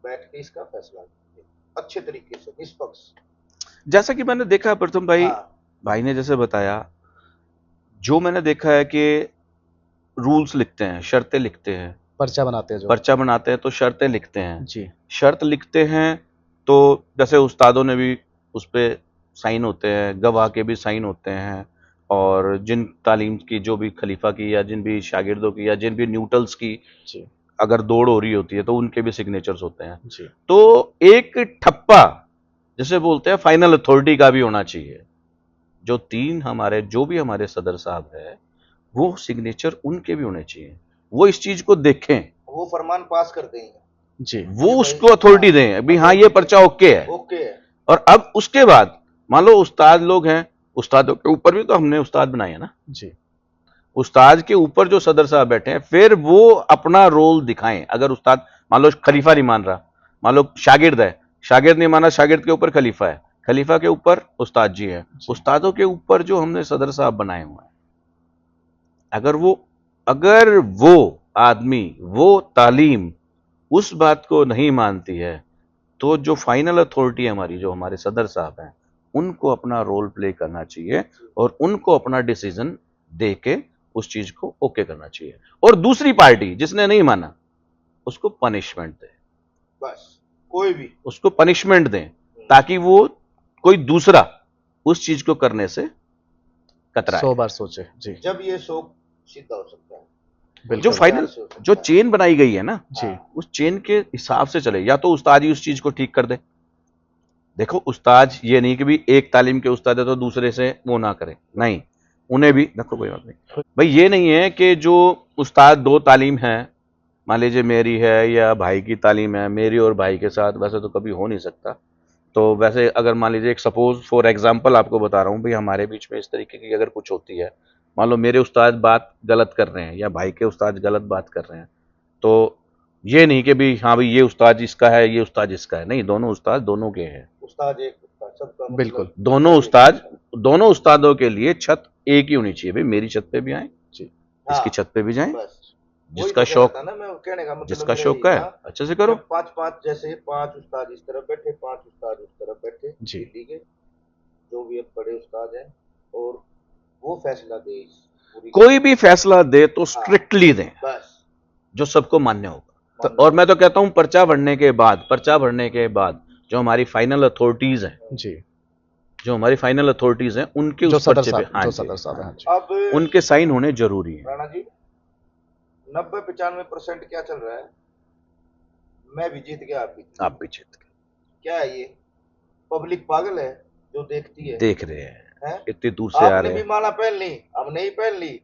बैठ के इसका फैसला करते हैं, अच्छे तरीके से, निष्पक्ष। जैसा कि मैंने देखा प्रथम भाई, हाँ, भाई ने जैसे बताया, जो मैंने देखा है कि रूल्स लिखते हैं, शर्तें लिखते हैं, पर्चा बनाते हैं जो। पर्चा बनाते हैं तो शर्तें लिखते हैं। जी। शर्त लिखते हैं तो जैसे उस्तादों ने भी उस पे साइन होते हैं, गवाह के भी साइन होते हैं, और जिन तालीम की, जो भी खलीफा की या जिन भी शागिर्दों की या जिन भी न्यूट्रल्स की जी। अगर दौड़ हो रही होती है तो उनके भी सिग्नेचर्स होते हैं। जी। तो एक ठप्पा जिसे बोलते हैं फाइनल अथॉरिटी का भी होना चाहिए। जो तीन हमारे, जो भी हमारे सदर साहब है, वो सिग्नेचर उनके भी होने चाहिए। वो इस चीज को देखें, वो फरमान पास कर देंगे जी। वो उसको अथॉरिटी दें, अभी हाँ ये पर्चा ओके है। ओके है। और अब उसके बाद मान लो उस्ताद लोग हैं, उस्तादों के ऊपर भी तो हमने उस्ताद बनाए हैं ना। जी। उस्ताद के ऊपर जो सदर साहब बैठे हैं, फिर वो अपना रोल दिखाएं। अगर उस्ताद मान लो खलीफा नहीं मान रहा, मान लो शागिर्द है, शागिर्द नहीं माना, शागिर्द के ऊपर खलीफा है, खलीफा के ऊपर उस्ताद जी है, उस्तादों के ऊपर जो हमने सदर साहब बनाए हुए हैं, अगर वो आदमी, वो तालीम उस बात को नहीं मानती है, तो जो फाइनल अथॉरिटी हमारी, जो हमारे सदर साहब हैं, उनको अपना रोल प्ले करना चाहिए और उनको अपना डिसीजन दे के उस चीज को ओके करना चाहिए। और दूसरी पार्टी जिसने नहीं माना उसको पनिशमेंट दे, बस कोई भी उसको पनिशमेंट दें ताकि वो कोई दूसरा उस चीज को करने से कतराए। 100 बार सोचे जी। जब ये शौक सीधा हो सकता है। जो बिल्कुल फाइनल जो चेन बनाई गई है ना जी। उस चेन के हिसाब से चले, या तो उस्ताद ही उस चीज को ठीक कर दे। देखो उस्ताद ये नहीं कि भी एक तालीम के उस्ताद है तो दूसरे से वो ना करे, नहीं, उन्हें भी देखो कोई बात नहीं भाई। ये नहीं है कि जो उस्ताद 2 तालीम है, मान लीजिए मेरी है या भाई की तालीम है, मेरी और भाई के साथ वैसे तो कभी हो नहीं सकता। तो वैसे अगर मान लीजिए एक सपोज फॉर एग्जांपल आपको बता रहा हूँ भाई, हमारे बीच में इस तरीके की अगर कुछ होती है, मान लो मेरे उस्ताद बात गलत कर रहे हैं या भाई के उस्ताद गलत बात कर रहे हैं, तो ये नहीं कि भी हाँ भाई ये उस्ताद इसका है ये उस्ताद इसका है, नहीं, दोनों उस्ताद दोनों के हैं। उस्ताद एक उस्ताद सबका मतलब बिल्कुल। दोनों उस्तादों के लिए छत एक ही होनी चाहिए भाई। मेरी छत पे भी आए जी, हाँ, इसकी छत पे भी जाएं, बस जिसका वही तो शौक कहता ना, मैं कहने का मतलब जिसका मेरा शौक यही है था। अच्छे से करो। 5 जैसे 5 उस्ताद इस तरफ बैठे, 5 उस्ताद उस तरफ बैठे जी। ठीक है, जो भी अब बड़े उस्ताद हैं, और वो फैसला दे इस पूरी कोई भी फैसला दे तो स्ट्रिक्टली दें बस जो सबको मान्य होगा। तो और मैं तो कहता हूं पर्चा भरने के बाद जो हमारी फाइनल अथॉरिटीज हैं जी, जो हमारी फाइनल अथॉरिटीज हैं उनके जो उस सदर पर्चे पे साहब हाँ जो जी, सदर साहब हैं जी। अब उनके साइन होने जरूरी है। राणा जी 90-95% क्या चल रहा है, मैं भी जीत गया आप भी जीत गए, क्या है ये, पब्लिक पागल है जो देखती है, देख रहे हैं हैं? इतनी दूर से आ आपने रहे भी हैं। माला पहन ली, हमने ही पहन ली,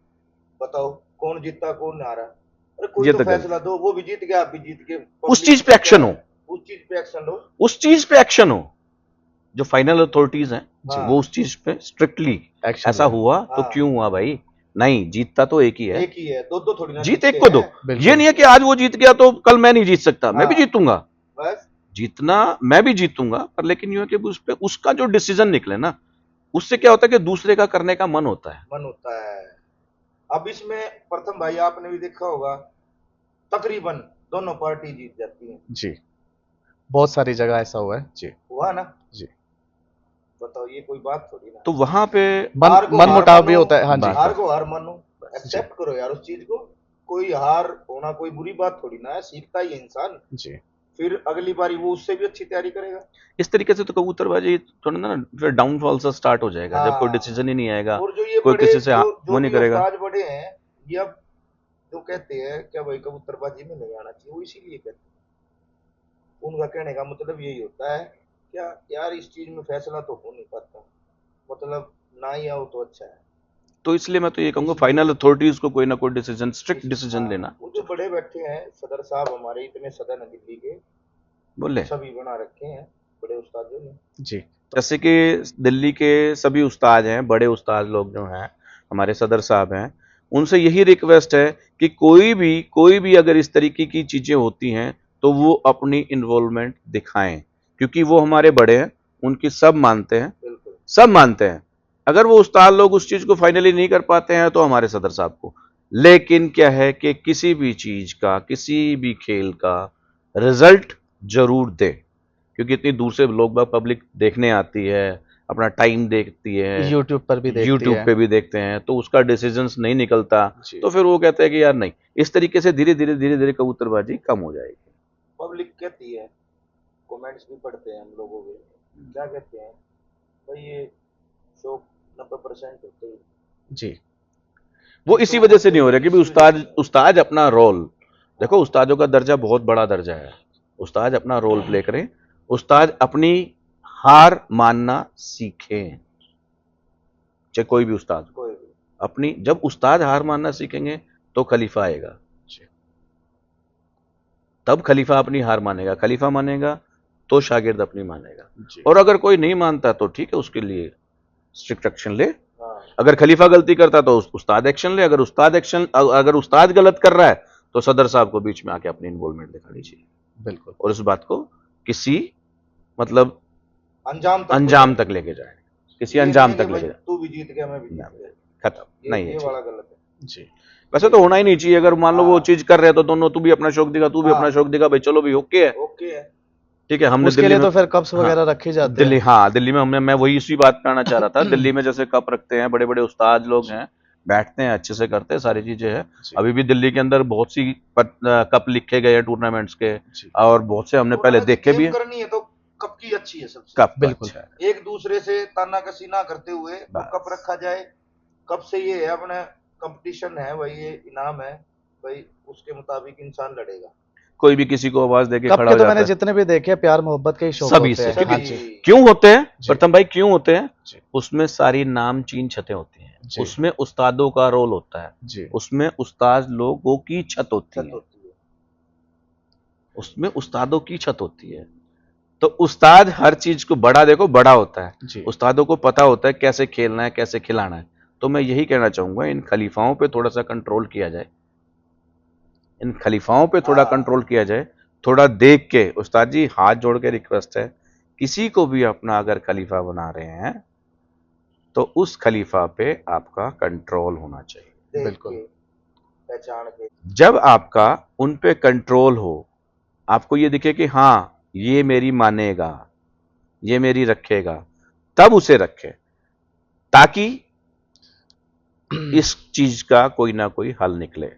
बताओ कौन जीता कौन हारा। अरे कोई ये तो तो गलत फैसला दो, वो भी जीत गया आप भी जीत गए, उस चीज पे एक्शन हो, उस चीज पे एक्शन लो। उस चीज पे एक्शन हो। जो फाइनल अथॉरिटीज हैं हाँ। वो उस चीज पे स्ट्रिक्टली Action ऐसा लें। हुआ तो हाँ। क्यों हुआ भाई, नहीं जीतता तो एक ही है, एक ही है, दो थोड़ी ना जीत जीतते एक को दो। हैं। बिल्कुल। ये नहीं है कि आज वो जीत गया तो कल मैं नहीं जीत सकता, मैं भी हाँ। जीतूंगा, बस जीतना मैं भी जीतूंगा, पर लेकिन यूं है कि उस पे उसका जो डिसीजन निकले ना उससे क्या होता है कि दूसरे का करने का मन होता है। मन होता है। अब इसमें प्रथम भाई आपने भी देखा होगा, तकरीबन दोनों पार्टी जीत जाती है, जी, बहुत सारी जगह ऐसा हुआ है जी। हुआ ना, जी, बताओ ये कोई बात थोड़ी ना। तो वहां पे हार को मन हार मुटाव भी मानो, होता है हाँ जी। बात- हार को हार मानो, एक्सेप्ट करो यार उस चीज को, कोई हार होना कोई बुरी बात थोड़ी ना है, सीखता ही है इंसान, जी, फिर अगली बारी वो उससे भी अच्छी तैयारी करेगा। इस तरीके से तो कबूतरबाजी थोड़ा ना फिर डाउनफॉल सा स्टार्ट हो जाएगा जब कोई हाँ। डिसीजन ही नहीं आएगा, और जो ये कोई बड़े किसी से जो वो नहीं भी करेगा। उस्ताद बड़े हैं, ये अब जो कहते हैं क्या भाई कबूतरबाजी में नहीं आना चाहिए, वो इसीलिए कहते हैं, उनका कहने का मतलब यही होता है क्या यार इस चीज में फैसला तो हो नहीं पाता, मतलब ना ही आओ तो अच्छा है। तो इसलिए मैं तो ये कहूंगा फाइनल अथॉरिटीज को कोई ना कोई डिसीजन, स्ट्रिक्ट डिसीजन हाँ, लेना। वो जो बड़े बैठे हैं सदर साहब हमारे, इतने सदर हैं दिल्ली के, बोले सभी बना रखे हैं बड़े उस्तादों ने। जी, जैसे कि दिल्ली के सभी उस्ताद हैं, बड़े उस्ताद लोग जो हैं हमारे सदर साहब हैं, उनसे यही रिक्वेस्ट है कि कोई भी अगर इस तरीके की चीजें होती हैं तो वो अपनी इन्वॉल्वमेंट दिखाएं, क्योंकि वो हमारे बड़े हैं, उनकी सब मानते हैं, बिल्कुल सब मानते हैं। अगर वो उस्ताद लोग उस चीज को फाइनली नहीं कर पाते हैं तो हमारे सदर साहब को, लेकिन क्या है कि किसी भी चीज का किसी भी खेल का रिजल्ट जरूर दे, क्योंकि इतनी दूर से लोग बाग पब्लिक देखने आती है, अपना टाइम देखती है, यूट्यूब पर भी देखती यूट्यूब है। पे भी देखते हैं, तो उसका डिसीजंस नहीं निकलता, जी। तो फिर वो कहते हैं कि यार नहीं, इस तरीके से धीरे धीरे कबूतरबाजी कम हो जाएगी। पब्लिक कहती है, कमेंट्स भी पढ़ते हैं हम लोगों के, क्या कहते हैं भाई ये शौक 90% होते ही, जी, वो इसी वजह से नहीं हो रहा कि भी उस्ताद अपना रोल, देखो उस्तादों का दर्जा बहुत बड़ा दर्जा है, उस्ताद अपना रोल प्ले करें, उस्ताद अपनी हार मानना सीखें, चाहे कोई भी उस्ताद कोई भी अपनी, जब उस्ताद हार मानना सीखेंगे तो खलीफा आएगा, तब खलीफा अपनी हार मानेगा, खलीफा मानेगा तो शागिर्द अपनी मानेगा। जी। और अगर कोई नहीं मानता तो ठीक है, उसके लिए स्ट्रिक्ट एक्शन ले। हाँ अगर खलीफा गलती करता तो उस्ताद एक्शन ले, अगर उस्ताद गलत कर रहा है तो सदर साहब को बीच में आके अपनी इन्वॉल्वमेंट दिखानी चाहिए, बिल्कुल। और इस बात को किसी मतलब अंजाम तक लेके जाए, किसी ये अंजाम नहीं तक कि लेके भाई जाए, तू भी जीत गया मैं भी जीत गया, खत्म नहीं है ये चीज़। वाला गलत है। जी, वैसे तो होना ही नहीं चाहिए, अगर मान लो वो हाँ। चीज कर रहे हैं तो दोनों, तू भी अपना शौक दिखा, तू भी हाँ। अपना शौक दिखा, भाई चलो भी ओके है, ओके है, ठीक है, हमने उसके दिल्ली लिए में तो फिर कप्स हाँ, वगैरह रखे जाते दिल्ली, हैं। हाँ दिल्ली में हमने, मैं वही इसी बात करना चाह रहा था। दिल्ली में जैसे कप रखते हैं, बड़े बड़े उस्ताद लोग हैं, बैठते हैं, अच्छे से करते हैं, सारी चीजें हैं। जी। अभी भी दिल्ली के अंदर बहुत सी कप लिखे गए हैं टूर्नामेंट्स के, जी। और बहुत से हमने पहले देखे भी गेम हैं। करनी है तो कप की अच्छी है सबसे। कप बिल्कुल। अच्छा है। एक दूसरे से तानाकसी ना करते हुए तो बस। कप रखा जाए। कप से ये है अपने कंपटीशन है भाई, ये इनाम है भाई, उसके मुताबिक इंसान लड़ेगा। कोई भी किसी को आवाज देके कप खड़ा के हो तो जाता मैंने है, जितने भी देखे प्यार मोहब्बत के ही शौक सभी होते से। हैं। हाँ सभी। जी। क्यों होते हैं जी। प्रथम भाई, क्यों होते हैं? जी। उसमें सारी नामचीन छतें होती हैं, जी। उसमें उस्तादों का रोल होता है, जी। उसमें उस्ताद लोगों की छत होती छत है, होती है। उसमें उस्तादों की छत होती है। तो उस्ताद हर चीज को बड़ा, देखो बड़ा होता है, जी। उस्तादों को पता होता है कैसे खेलना है, कैसे खिलाना है। तो मैं यही कहना चाहूंगा, इन खलीफाओं पे थोड़ा सा कंट्रोल किया जाए, इन खलीफाओं पे थोड़ा हाँ। कंट्रोल किया जाए, थोड़ा देख के। उस्ताद जी हाथ जोड़ के रिक्वेस्ट है, किसी को भी अपना अगर खलीफा बना रहे हैं तो उस खलीफा पे आपका कंट्रोल होना चाहिए। देख बिल्कुल। के, पहचान के। जब आपका उन पे कंट्रोल हो, आपको ये दिखे कि हाँ ये मेरी मानेगा, ये मेरी रखेगा, तब उसे रखे, ताकि इस चीज का कोई ना कोई हल निकले।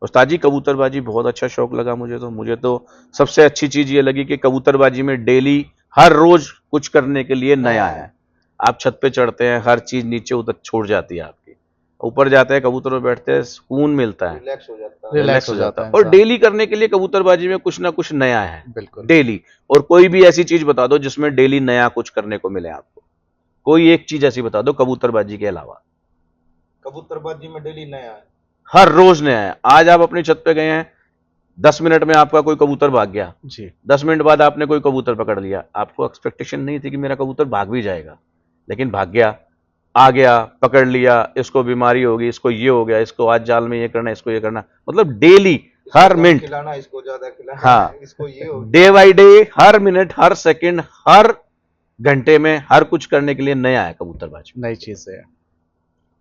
उस्ताद जी कबूतरबाजी बहुत अच्छा शौक लगा मुझे तो सबसे अच्छी चीज ये लगी कि कबूतरबाजी में डेली हर रोज कुछ करने के लिए नया है। आप छत पे चढ़ते हैं, हर चीज नीचे उतर छोड़ जाती है आपकी, ऊपर जाते हैं, कबूतर में बैठते हैं, सुकून मिलता है, रिलैक्स हो जाता है। रिलैक्स हो जाता है और इंसान। डेली करने के लिए कबूतरबाजी में कुछ ना कुछ नया है, बिल्कुल। डेली। और कोई भी ऐसी चीज बता दो जिसमें डेली नया कुछ करने को मिले आपको, कोई एक चीज ऐसी बता दो कबूतरबाजी के अलावा। कबूतरबाजी में डेली नया है। हर रोज नया है। आज आप अपनी छत पे गए हैं, 10 मिनट में आपका कोई कबूतर भाग गया, जी। 10 मिनट बाद आपने कोई कबूतर पकड़ लिया, आपको एक्सपेक्टेशन नहीं थी कि मेरा कबूतर भाग भी जाएगा, लेकिन भाग गया, आ गया, पकड़ लिया, इसको बीमारी होगी, इसको ये हो गया, इसको आज जाल में ये करना, इसको ये करना, मतलब डेली हर इसको मिनट, खिलाना, इसको ज्यादा खिलाना, हाँ, इसको ये हो। डे बाई डे, हर मिनट, हर सेकंड, हर घंटे में हर कुछ करने के लिए नया है कबूतरबाजी। नई चीज है।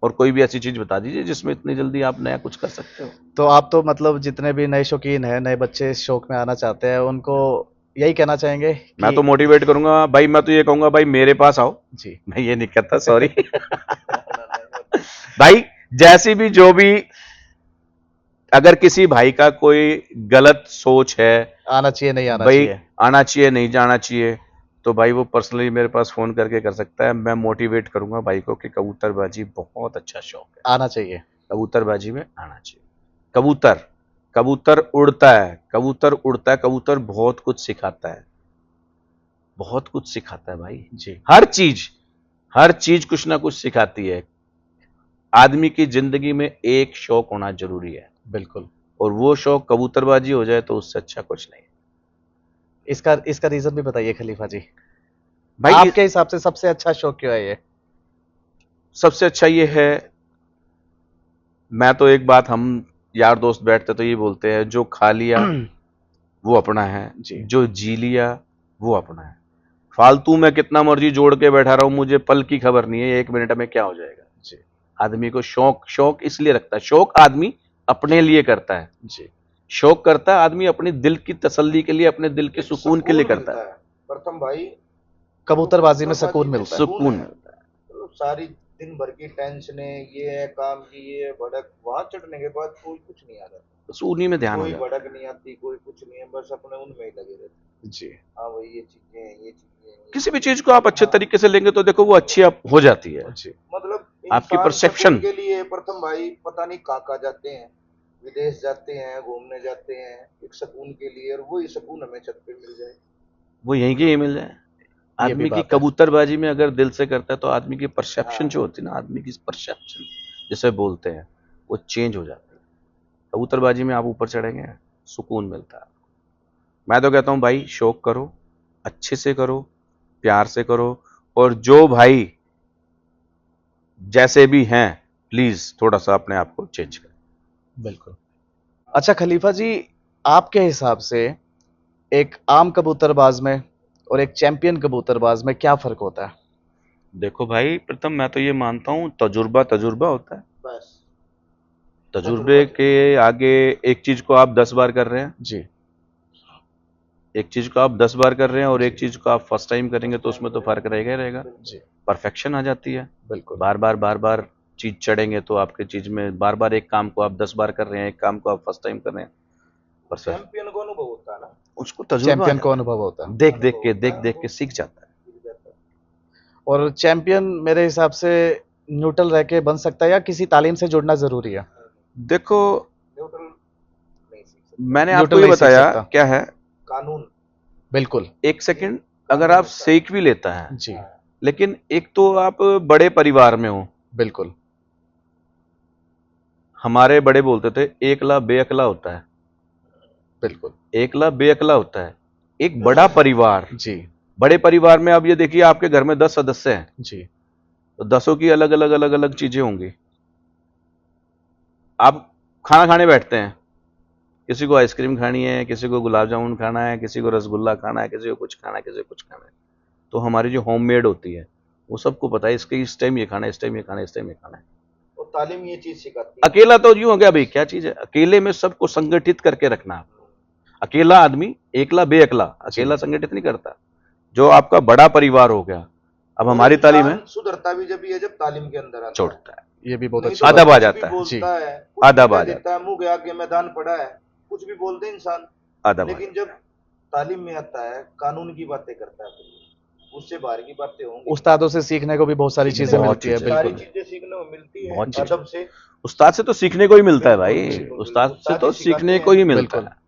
और कोई भी ऐसी चीज बता दीजिए जिसमें इतनी जल्दी आप नया कुछ कर सकते हो। तो आप तो मतलब जितने भी नए शौकीन हैं, नए बच्चे इस शौक में आना चाहते हैं, उनको यही कहना चाहेंगे मैं कि तो मोटिवेट करूंगा भाई, मैं तो ये कहूंगा भाई मेरे पास आओ। जी। मैं ये नहीं कहता, सॉरी भाई, जैसी भी जो भी, अगर किसी भाई का कोई गलत सोच है, आना चाहिए नहीं आना भाई चाहिए। आना चाहिए नहीं जाना चाहिए, तो भाई वो पर्सनली मेरे पास फोन करके कर सकता है। मैं मोटिवेट करूंगा भाई को कि कबूतरबाजी बहुत अच्छा शौक है, आना चाहिए। कबूतरबाजी में आना चाहिए। कबूतर कबूतर उड़ता है, कबूतर उड़ता है, कबूतर बहुत कुछ सिखाता है, बहुत कुछ सिखाता है भाई जी। हर चीज कुछ ना कुछ सिखाती है। आदमी की जिंदगी में एक शौक होना जरूरी है, बिल्कुल। और वो शौक कबूतरबाजी हो जाए तो उससे अच्छा कुछ नहीं। इसका रीजन भी बताइए खलीफा जी, भाई आपके हिसाब से सबसे अच्छा शौक क्यों है ये? सबसे अच्छा ये है, मैं तो एक बात, हम यार दोस्त बैठते तो ये बोलते हैं, जो खा लिया वो अपना है, जी। जो जी लिया वो अपना है। फालतू में कितना मर्जी जोड़ के बैठा रहा हूं, मुझे पल की खबर नहीं है 1 मिनट में क्या हो जाएगा। जी। आदमी को शौक इसलिए रखता है, शौक आदमी अपने लिए करता है, जी। शौक करता है आदमी अपनी दिल की तसल्ली के लिए, अपने दिल के सुकून के लिए करता है। प्रथम भाई, कबूतरबाजी में सुकून मिलता है। सुकून मिलता है। तो सारी दिन भर की टेंशन, ये है काम की, ये है भड़क, वहां चढ़ने के बाद कोई कुछ नहीं आता, बस उन्हीं में ध्यान हो कोई जाता है। भड़क नहीं आती, कोई कुछ नहीं है, बस अपने उनमें ही लगे रहते। जी। हाँ भाई, ये चीजें हैं, ये चीजें हैं, किसी भी चीज को आप अच्छे तरीके से लेंगे तो देखो वो अच्छी आप हो जाती है। जी। मतलब आपकी इंसान perception। सुकून के लिए प्रथम भाई पता नहीं कहाँ जाते हैं, विदेश जाते हैं, घूमने जाते हैं एक सुकून के लिए, और वही सुकून हमें छत पे मिल जाए। वो यहीं के ही मिल जाए। ये भी आदमी की बात है। कबूतरबाजी में अगर दिल से करता है तो आदमी की परसेप्शन हाँ। जो होती है ना, आदमी की परसेप्शन जिसे बोलते हैं, वो चेंज हो जाती है। कबूतरबाजी में आप ऊपर चढ़ेंगे, सुकून मिलता है। मैं तो कहता हूं भाई, शौक करो, अच्छे से करो, प्यार से करो, और जो भाई जैसे भी हैं प्लीज थोड़ा सा अपने आप को चेंज करें। बिल्कुल। अच्छा खलीफा जी, आपके हिसाब से एक आम कबूतरबाज में और एक चैंपियन कबूतरबाज में क्या फर्क होता है? देखो भाई, प्रथम मैं तो ये मानता हूं, तजुर्बा होता है। बस तजुर्बे के आगे एक चीज को आप 10 बार कर रहे हैं, जी। एक चीज को आप 10 बार कर रहे हैं और एक चीज को आप फर्स्ट टाइम करेंगे तो उसमें तो फर्क रहेगा ही रहेगा। जी परफेक्शन आ जाती है। बिल्कुल। बार बार चीज चढ़ेंगे तो आपके चीज में बार बार एक काम को आप 10 बार कर रहे हैं, एक काम को आप फर्स्ट टाइम कर रहे हैं, परफेक्ट चैंपियन को अनुभव होता है ना, उसको तजुर्बा चैंपियन आ को जाता अनुभव होता है। है। देख के सीख जाता है। और चैंपियन मेरे हिसाब से न्यूट्रल रह के बन सकता है या किसी तालीम से जुड़ना जरूरी है? देखो न्यूट्रल नहीं सीख सकते। मैंने न्यूट्रल आपको ये नहीं सीख बताया सकता। क्या है, कानून बिल्कुल। एक सेकंड, अगर आप सीख भी लेता है जी लेकिन एक तो आप बड़े परिवार में हो। बिल्कुल। हमारे बड़े बोलते थे एकला बेअकला होता है, बिल्कुल एकला बेअकला होता है। एक बड़ा परिवार, जी बड़े परिवार में अब ये देखिए आपके घर में 10 सदस्य हैं जी तो 10 की अलग अलग चीजें होंगी। आप खाना खाने बैठते हैं, किसी को आइसक्रीम खानी है, किसी को गुलाब जामुन खाना है, किसी को रसगुल्ला खाना है, किसी को कुछ खाना है, किसी को कुछ खाना है। तो हमारी जो होममेड होती है वो सबको पता है इसके इस टाइम ये खाना है, इस टाइम ये खाना है, इस टाइम ये खाना है। और तालीम ये चीज सिखाती है। अकेला तो यूं हो गया भाई, क्या चीज है अकेले में सबको संगठित करके रखना। अकेला आदमी एकला बेअकला, अकेला संगठित नहीं करता। जो आपका बड़ा परिवार हो गया, अब हमारी तालीम है, इंसान सुधरता भी जब ये जब तालीम के अंदर आता है। छोड़ता है, ये भी बहुत नहीं अच्छी तो अदब आ कुछ जाता भी है। जी। बोलता है, कुछ अदब भी आ कह जाता देता है, मुंह के आगे मैदान पड़ा है, कुछ भी बोलते हैं इंसान। अदब आ लेकिन जब तालीम में आता है, कानून की बातें करता है, उससे बाहर की बातें होंगी। उस्तादों से सीखने को भी बहुत सारी चीजें बहुत मिलती है। चीजें। सारी बिल्कुल चीजें सीखने को मिलती है बहुत चीजें। अदब से। उस्ताद से तो सीखने को ही मिलता है भाई, बिल्कुल, उस्ताद से उस्ताद तो ही सिखाते सीखने हैं। को ही मिलता बिल्कुल। है।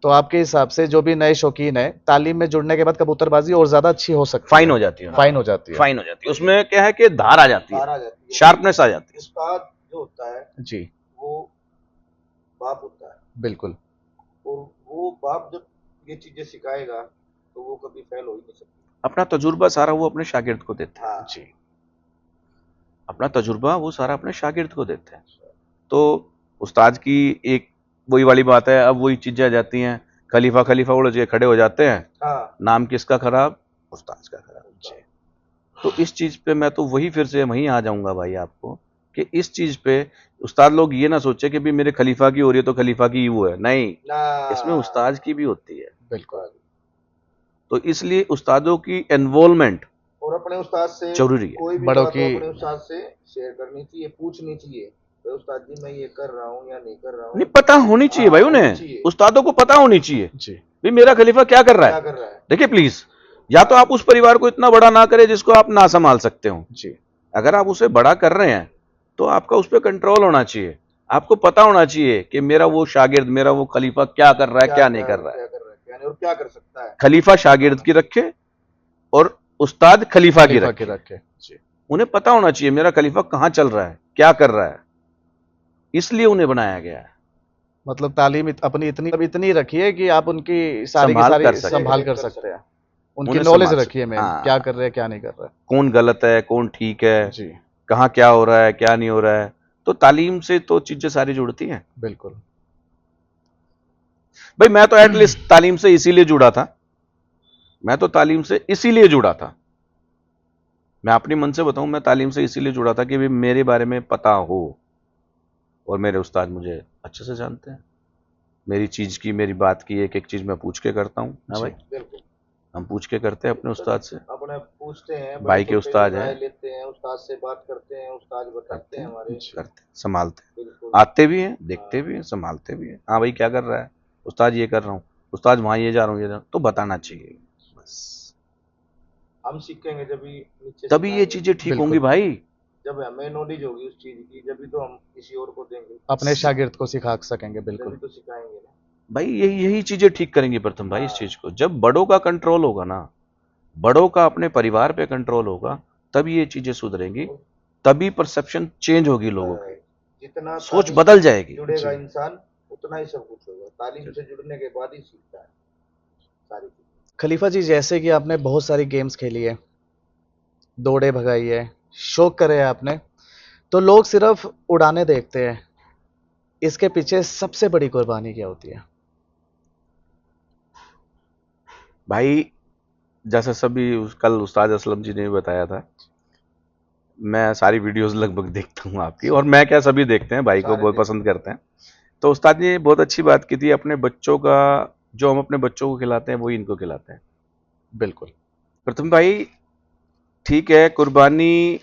तो आपके हिसाब से जो भी नए शौकीन है तालीम में जुड़ने के बाद कबूतरबाजी और ज्यादा अच्छी हो सकती फाइन है? हो जाती है, फाइन हो जाती है। फाइन हो जाती है। उसमें क्या है कि धार आ जाती धार है, आ जाती है, शार्पनेस आ जाती है। उस्ताद जो होता है जी वो बाप होता है, बिल्कुल। और वो बाप जब ये चीजें सिखाएगा तो वो कभी फेल हो ही नहीं सकती। अपना तजुर्बा सारा वो अपने शागिर्द को देते हैं। हाँ जी अपना तजुर्बा वो सारा अपने शागिर्द को देते हैं। तो उस्ताद की एक वही वाली बात है, अब वही चीजें आ जाती हैं, खलीफा खलीफा उड़ के खड़े हो जाते हैं, हाँ नाम किसका खराब, उस्ताद का खराब। तो इस चीज पे मैं तो वही फिर से वहीं आ जाऊंगा भाई आपको कि इस चीज पे उस्ताद लोग ये ना सोचे कि भी मेरे खलीफा की हो रही है तो खलीफा की वो है, नहीं, ना, इसमें उस्ताद की भी होती है। बिल्कुल। तो इसलिए उस्तादों की इन्वॉल्वमेंट और अपने उस्ताद से जरूरी है। कोई भी बड़ों बात हो की- अपने उस्ताद से शेयर करनी चाहिए, पूछनी चाहिए, तो उस्ताद जी मैं ये कर रहा हूँ या नहीं कर रहा हूँ। नहीं, पता होनी चाहिए भाई, हाँ, होनी उन्हें चाहिए। उस्तादों को पता होनी चाहिए जी भी मेरा खलीफा क्या कर रहा क्या है। कर रहा है। देखिए प्लीज, या तो आप उस परिवार को इतना बड़ा ना करें जिसको आप ना संभाल सकते हो। जी अगर आप उसे बड़ा कर रहे हैं तो आपका उस पर कंट्रोल होना चाहिए। आपको पता होना चाहिए कि मेरा वो शागिर्द, मेरा वो खलीफा क्या कर रहा है, क्या नहीं कर रहा है। क्या कर रहा है, क्या नहीं, और क्या कर सकता है। खलीफा शागिर्द की रखे और उस्ताद खलीफा की खलीफा रखे। के रखे। जी उन्हें पता होना चाहिए मेरा खलीफा कहाँ चल रहा है, क्या कर रहा है, इसलिए उन्हें बनाया गया है। मतलब तालीम अपनी इतनी रखिए कि आप उनकी सारी की संभाल सारी कर सकें। संभाल कर सकते हैं। उनकी उन्हें नॉलेज संभाल रखिए मैं हाँ। क्या कर रहे हैं क्या नहीं कर रहे कौन गलत है, कौन ठीक है, हैं। जी कहाँ क्या हो रहा है, क्या नहीं हो रहा है। तो तालीम से तो चीजें सारी जुड़ती हैं बिल्कुल। भाई। मैं तो एटलीस्ट तालीम से इसीलिए जुड़ा था, मैं तो तालीम से इसीलिए जुड़ा था। मैं अपनी मन से बताऊं, मैं तालीम से इसीलिए जुड़ा था कि भी मेरे बारे में पता हो, और मेरे उस्ताद मुझे अच्छे से जानते हैं। मेरी चीज की, मेरी बात की एक एक चीज मैं पूछ के करता हूँ ना भाई। बिल्कुल हम पूछ के करते हैं अपने उस्ताद से। अपने पूछते हैं, भाई के बड़े उस्ताद छोटे हैं। राय लेते हैं, उस्ताद से बात करते हैं, उस्ताद बताते हैं हमारे। करते हैं, संभालते हैं, बिल्कुल आते भी हैं, देखते भी हैं, संभालते भी हैं। हाँ भाई क्या कर रहा है उस्ताद, ये कर रहा हूँ उस्ताद, वहां ये जा रहा हूँ, ये जा रहा हूँ, तो बताना चाहिए बस। हम सीखेंगे जब भी नीचे तभी ये सिखाएंगे। चीजें ठीक बिल्कुल। होंगी भाई। जब हमें नॉलेज होगी उस चीज की, जब भी तो हम किसी और को देंगे, अपने शागिर्द को सिखा सकेंगे। जब भी बिल्कुल तो सिखाएंगे ना। भाई यही चीजें ठीक करेंगी प्रथम भाई इस हाँ। चीज को। जब बड़ों का कंट्रोल होगा ना, बड़ों का अपने परिवार पे कंट्रोल होगा, तभी ये चीजें सुधरेंगी, तभी परसेप्शन चेंज होगी लोगों की, जितना सोच तालीम बदल से जाएगी। जुड़ेगा इंसान उतना ही सब कुछ होगा। तालीम से जुड़ने के बाद ही सीखता है सारी चीजें। खलीफा जी, जैसे कि आपने बहुत सारी गेम्स खेली है, दौड़े भगाई है, शौक करे है आपने, तो लोग सिर्फ उड़ाने देखते हैं, इसके पीछे सबसे बड़ी कुर्बानी क्या होती है? भाई जैसे सभी कल उस्ताद असलम जी ने भी बताया था, मैं सारी वीडियोस लगभग देखता हूँ आपकी, और मैं क्या सभी देखते हैं, भाई को सारे बहुत देखते पसंद करते हैं। तो उस्ताद ने बहुत अच्छी बात की थी, अपने बच्चों का जो हम अपने बच्चों को खिलाते हैं वही इनको खिलाते हैं। बिल्कुल। प्रथम भाई, ठीक है, कुर्बानी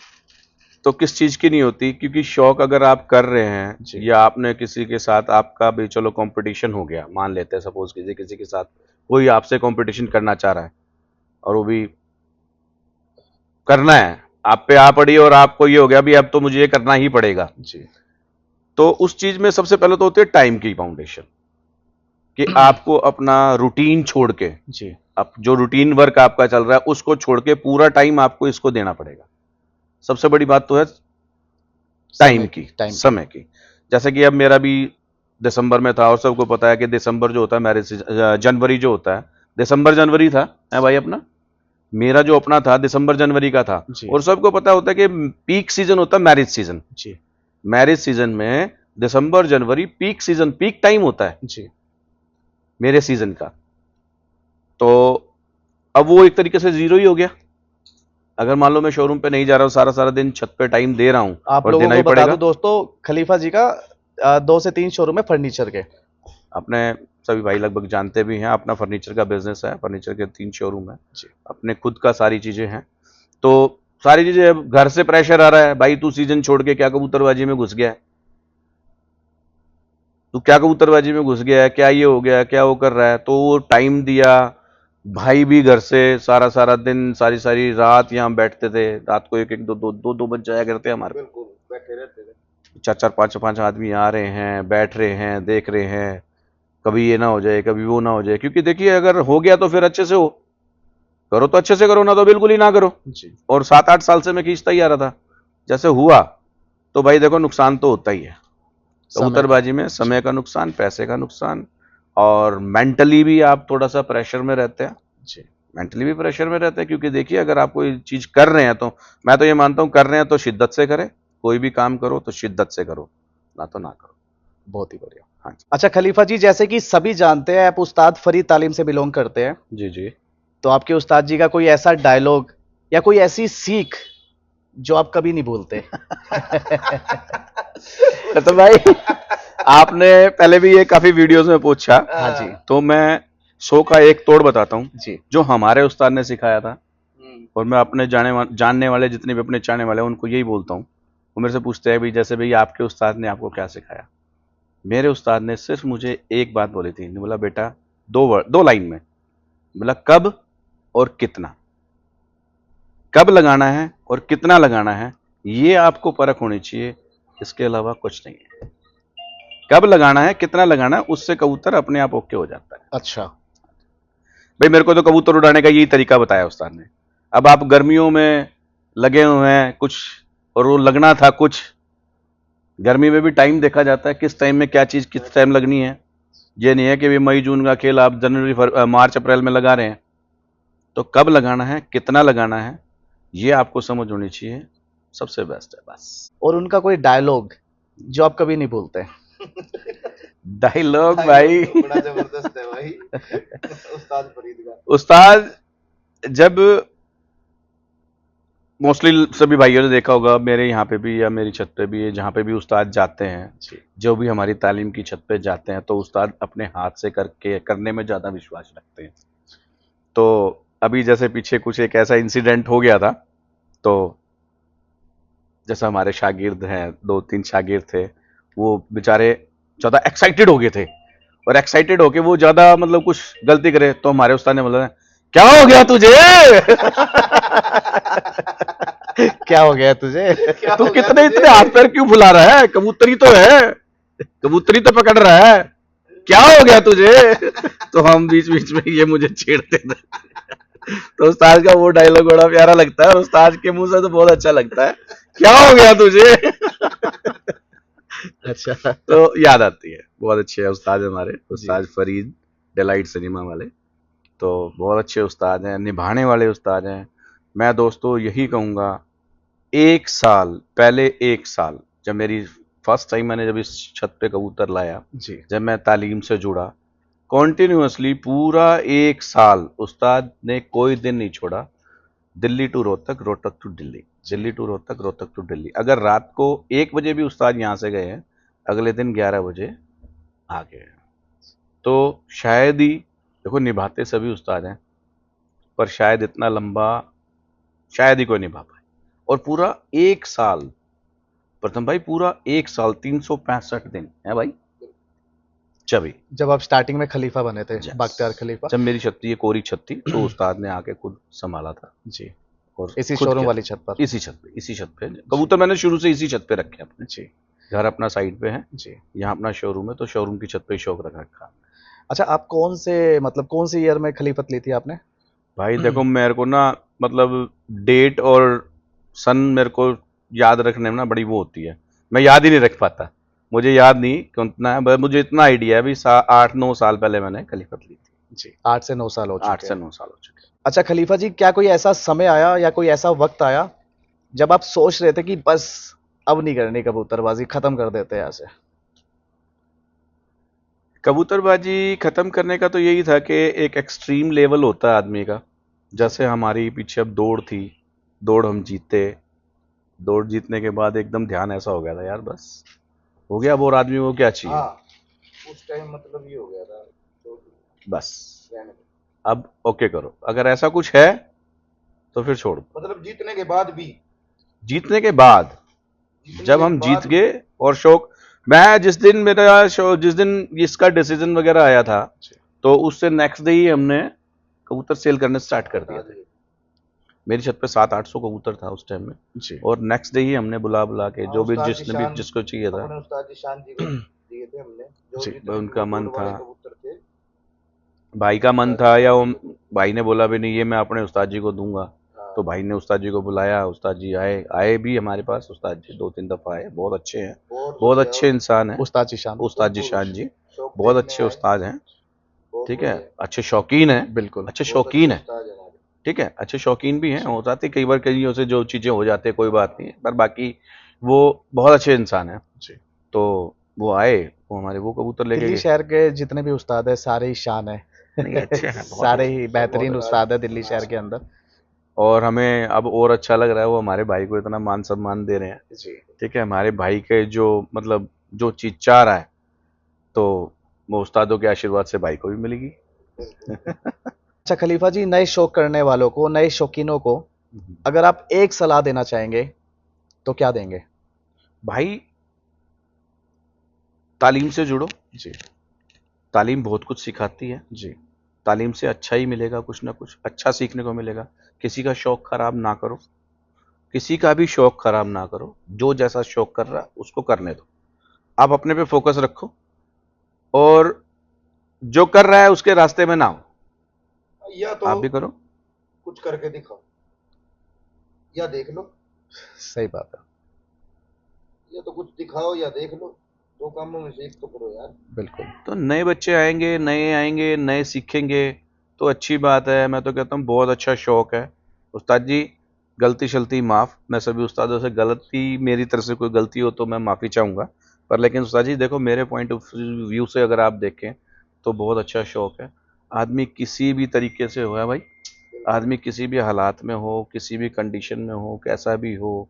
तो किस चीज की नहीं होती, क्योंकि शौक अगर आप कर रहे हैं जी। या आपने किसी के साथ आपका भी चलो कंपटीशन हो गया, मान लेते हैं सपोज कीजिए किसी के साथ कोई आपसे कंपटीशन करना चाह रहा है और वो भी करना है, आप पे आ पड़ी और आपको ये हो गया भी अब तो मुझे ये करना ही पड़ेगा, जी तो उस चीज में सबसे पहले तो होती है टाइम की फाउंडेशन, कि आपको अपना रूटीन छोड़ के, जी अब जो रूटीन वर्क आपका चल रहा है उसको छोड़ के पूरा टाइम आपको इसको देना पड़ेगा। सबसे बड़ी बात तो है टाइम की, समय की। जैसे कि अब मेरा भी दिसंबर में था और सबको पता है कि दिसंबर जो होता है मैरिज, जनवरी जो होता है, दिसंबर जनवरी था है भाई अपना, मेरा जो अपना था दिसंबर जनवरी का था। जी। और सबको पता होता है कि पीक सीजन होता है मैरिज सीजन। जी मैरिज सीजन में दिसंबर जनवरी पीक सीजन, पीक टाइम होता है जी मेरे सीजन का। तो अब वो एक तरीके से जीरो ही हो गया। अगर मान लो मैं शोरूम पे नहीं जा रहा हूँ, सारा सारा दिन छत पे टाइम दे रहा हूँ आप और लोगों देना को ही बता पड़ेगा। दूं दोस्तों, खलीफा जी का 2 से 3 शोरूम है फर्नीचर के। अपने सभी भाई लगभग जानते भी हैं, अपना फर्नीचर का बिजनेस है, फर्नीचर के 3 शोरूम है, जी। अपने खुद का सारी चीजें हैं। तो सारी चीजें, अब घर से प्रेशर आ रहा है, भाई तू सीजन छोड़ के क्या कबूतरबाजी में घुस गया है, तू क्या कबूतरबाजी में घुस गया है, क्या ये हो गया, क्या वो कर रहा है। तो वो टाइम दिया, भाई भी घर से सारा सारा दिन सारी सारी रात यहाँ बैठते थे, रात को एक एक दो बज जाया करते हमारे, बिल्कुल बैठे रहते थे। चार चार पांच पांच आदमी आ रहे हैं, बैठ रहे हैं, देख रहे हैं, कभी ये ना हो जाए कभी वो ना हो जाए। क्योंकि देखिए अगर हो गया तो फिर अच्छे से हो, करो तो अच्छे से करो, ना तो बिल्कुल ही ना करो। जी और 7-8 साल से मैं खींचता ही आ रहा था, जैसे हुआ तो भाई देखो नुकसान तो होता ही है कबूतरबाजी में, समय का नुकसान, पैसे का नुकसान, और मेंटली भी आप थोड़ा सा प्रेशर में रहते हैं। जी मेंटली भी प्रेशर में रहते हैं, क्योंकि देखिए अगर आप कोई चीज कर रहे हैं तो मैं तो ये मानता हूं कर रहे हैं तो शिद्दत से करें, कोई भी काम करो तो शिद्दत से करो, ना तो ना करो। बहुत ही बढ़िया। हाँ जी। अच्छा खलीफा जी, जैसे कि सभी जानते हैं आप उस्ताद फरीद तालीम से बिलोंग करते हैं, जी जी। तो आपके उस्ताद जी का कोई ऐसा डायलॉग या कोई ऐसी सीख जो आप कभी नहीं भूलते? तो भाई आपने पहले भी ये काफी वीडियोस में पूछा, हाँ जी तो मैं 100 का एक तोड़ बताता हूँ जी जो हमारे उस्ताद ने सिखाया था। और मैं अपने जानने वाले जितने भी अपने चाहने वाले हैं उनको यही बोलता हूँ। वो मेरे से पूछते हैं भी जैसे भाई आपके उस्ताद ने आपको क्या सिखाया। मेरे उस्ताद ने सिर्फ मुझे एक बात बोली थी, बोला बेटा 2 लाइन में, बोला कब और कितना, कब लगाना है और कितना लगाना है ये आपको परख होनी चाहिए, इसके अलावा कुछ नहीं है। कब लगाना है कितना लगाना है उससे कबूतर अपने आप ओके हो जाता है। अच्छा भाई मेरे को तो कबूतर उड़ाने का यही तरीका बताया उस्ताद ने। अब आप गर्मियों में लगे हुए हैं कुछ और वो लगना था कुछ, गर्मी में भी टाइम देखा जाता है किस टाइम में क्या चीज किस टाइम लगनी है। ये नहीं है कि भी मई जून का खेल आप जनवरी मार्च अप्रैल में लगा रहे हैं। तो कब लगाना है कितना लगाना है ये आपको समझ होनी चाहिए, सबसे बेस्ट है बस। और उनका कोई डायलॉग जो आप कभी नहीं भूलते? डायलॉग भाई बड़ा जबरदस्त है भाई उस्ताद फरीद का। उस्ताद जब मोस्टली सभी भाइयों ने देखा होगा मेरे यहाँ पे भी या मेरी छत पे भी, जहाँ पे भी उस्ताद जाते हैं, जो भी हमारी तालीम की छत पे जाते हैं, तो उस्ताद अपने हाथ से करके करने में ज़्यादा विश्वास रखते हैं। तो अभी जैसे पीछे कुछ एक ऐसा इंसिडेंट हो गया था, तो जैसा हमारे शागिर्द हैं 2-3 शागिर्द थे, वो बेचारे ज़्यादा एक्साइटेड हो गए थे और एक्साइटेड होके वो ज़्यादा मतलब कुछ गलती करे, तो हमारे उस्ताद ने बोला क्या हो गया तुझे क्या हो गया तुझे? तू कितने इतने हाथ पैर क्यों फुला रहा है, कबूतरी तो है, कबूतरी तो पकड़ रहा है, क्या हो गया तुझे। तो हम बीच बीच में ये मुझे छेड़ते थे। तो उस्ताद का वो डायलॉग बड़ा प्यारा लगता है, उस्ताद के मुंह से तो बहुत अच्छा लगता है, क्या हो गया तुझे। अच्छा तो याद आती है, बहुत अच्छे है उस्ताद हमारे, उस्ताद फरीद डिलाइट सिनेमा वाले, तो बहुत अच्छे उस्ताद हैं, निभाने वाले उस्ताद हैं। मैं दोस्तों यही कहूँगा, 1 साल पहले, 1 साल जब मेरी फर्स्ट टाइम मैंने जब इस छत पे कबूतर लाया, जी जब मैं तालीम से जुड़ा, कॉन्टिन्यूसली पूरा 1 साल उस्ताद ने कोई दिन नहीं छोड़ा। Delhi to Rohtak, Rohtak to Delhi, Delhi to Rohtak, Rohtak to Delhi. अगर रात को 1 बजे भी उस्ताद यहाँ से गए हैं, अगले दिन 11 बजे आ गए। तो शायद ही देखो निभाते सभी उस्ताद हैं, पर शायद इतना लंबा शायद ही कोई निभा पाए। और पूरा 1 साल, प्रथम भाई पूरा 1 साल 365 दिन है भाई। जब जब आप स्टार्टिंग में खलीफा बने थे, Yes. बाख्तियार खलीफा। जब मेरी छत थी, ये कोरी छत थी, तो उस्ताद ने आके खुद संभाला था जी, और इसी खुद शोरूम किया। वाली छत पर। इसी छत पे कबूतर मैंने शुरू से इसी छत पे रखे हैं अपने। जी घर अपना साइड पे है, जी। यहाँ अपना शोरूम है, तो शोरूम की छत पे ही शौक रख रखा। अच्छा, आप कौन से ईयर में खलीफत ली थी आपने? भाई देखो मेरे को ना मतलब डेट और सन मेरे को याद रखने में ना बड़ी वो होती है, मैं याद ही नहीं रख पाता। मुझे याद नहीं कितना है, बस मुझे इतना आइडिया है भी 8-9 साल पहले मैंने खलीफत ली थी। जी, 8 से 9 साल हो 8 चुके से हैं। 9 साल हो चुके हैं। अच्छा खलीफा जी, क्या कोई ऐसा समय आया या कोई ऐसा वक्त आया जब आप सोच रहे थे कि बस अब नहीं करनी कबूतरबाजी, खत्म कर देते हैं यहाँ से? कबूतरबाजी खत्म करने का तो यही था कि एक एक्सट्रीम लेवल होता है आदमी का। जैसे हमारी पीछे अब दौड़ थी, दौड़ हम जीते, दौड़ जीतने के बाद एकदम ध्यान ऐसा हो गया था यार बस हो गया, अब और आदमी को क्या चाहिए। उस टाइम मतलब ये हो गया था तो बस रहने दो। अब ओके करो, अगर ऐसा कुछ है तो फिर छोड़ दो। मतलब जीतने के बाद भी जीतने के बाद जब हम जीत भी। गए और शौक, मैं जिस दिन मेरा शो जिस दिन इसका डिसीजन वगैरह आया था, तो उससे नेक्स्ट डे ही हमने कबूतर सेल करने स्टार्ट कर दिए थे। मेरी छत पे 700-800 कबूतर था उस टाइम में जी। और नेक्स्ट डे ही हमने बुला बुला के जो भी उस्ताद जिसने भी ईशान- जिसको चाहिए था, अपने उस्ताद ईशान जी को दिए थे हमने, जो जी, जितने उनका भी मन दौड़ वाले था। कबूतर थे। भाई का मन था या भाई ने बोला भी नहीं ये मैं अपने उस्ताद जी को दूंगा, तो भाई ने उस्ताद जी को बुलाया, उस्ताद जी आए आए भी हमारे पास। उस्ताद जी 2-3 दफा आए, बहुत अच्छे हैं, बहुत अच्छे इंसान हैं उस्ताद ईशान। उस्ताद जी शान जी, शौक बहुत देखने अच्छे आए, उस्ताद हैं। बहुत ठीक है, बढ़िया। अच्छे शौकीन हैं, बिल्कुल। अच्छे बहुत शौकीन अच्छे हैं। उस्ताद हैं हमारे। ठीक है, अच्छे शौकीन भी हैं, हो जाते कई बार कईयों से जो चीजें हो जाती है कोई बात नहीं है, पर बाकी वो बहुत अच्छे इंसान हैं। जी। तो वो आए, वो हमारे वो कबूतर लेके दिल्ली गए। शहर के जितने भी उस्ताद है सारे ही शान है। नहीं अच्छे हैं, बहुत सारे अच्छे, ही बहुत बेहतरीन अच्छे। उस्ताद है दिल्ली शहर के अंदर। और हमें अब और अच्छा लग रहा है, वो हमारे भाई को इतना मान सम्मान दे रहे हैं। जी। ठीक है, हमारे भाई के जो मतलब जो चीज चाह रहा है, तो वो उस्तादों के आशीर्वाद से भाई को भी मिलेगी। अच्छा खलीफा जी, नए शौक करने वालों को, नए शौकीनों को अगर आप एक सलाह देना चाहेंगे तो क्या देंगे? भाई तालीम से जुड़ो, जी तालीम बहुत कुछ सिखाती है। जी तालीम से अच्छा ही मिलेगा, कुछ ना कुछ अच्छा सीखने को मिलेगा। किसी का शौक खराब ना करो, किसी का भी शौक खराब ना करो, जो जैसा शौक कर रहा है उसको करने दो। आप अपने पे फोकस रखो और जो कर रहा है उसके रास्ते में ना हो, या तो आप भी करो। कुछ करके दिखाओ, या देख लो, सही बात है। या तो कुछ दिखाओ या देख लो, दो कामों में से एक तो करो यार। बिल्कुल। तो नए बच्चे आएंगे, नए सीखेंगे तो अच्छी बात है। मैं तो कहता हूँ बहुत अच्छा शौक है। उस्ताद जी गलती शलती माफ, मैं सभी उस्तादों से गलती, मेरी तरफ से कोई गलती हो तो मैं माफ़ी चाहूँगा, पर लेकिन उस्ताद जी देखो मेरे पॉइंट ऑफ व्यू से अगर आप देखें तो बहुत अच्छा शौक है। आदमी किसी भी तरीके से हो है भाई, आदमी किसी भी हालात में हो, किसी भी कंडीशन में हो, कैसा भी हो,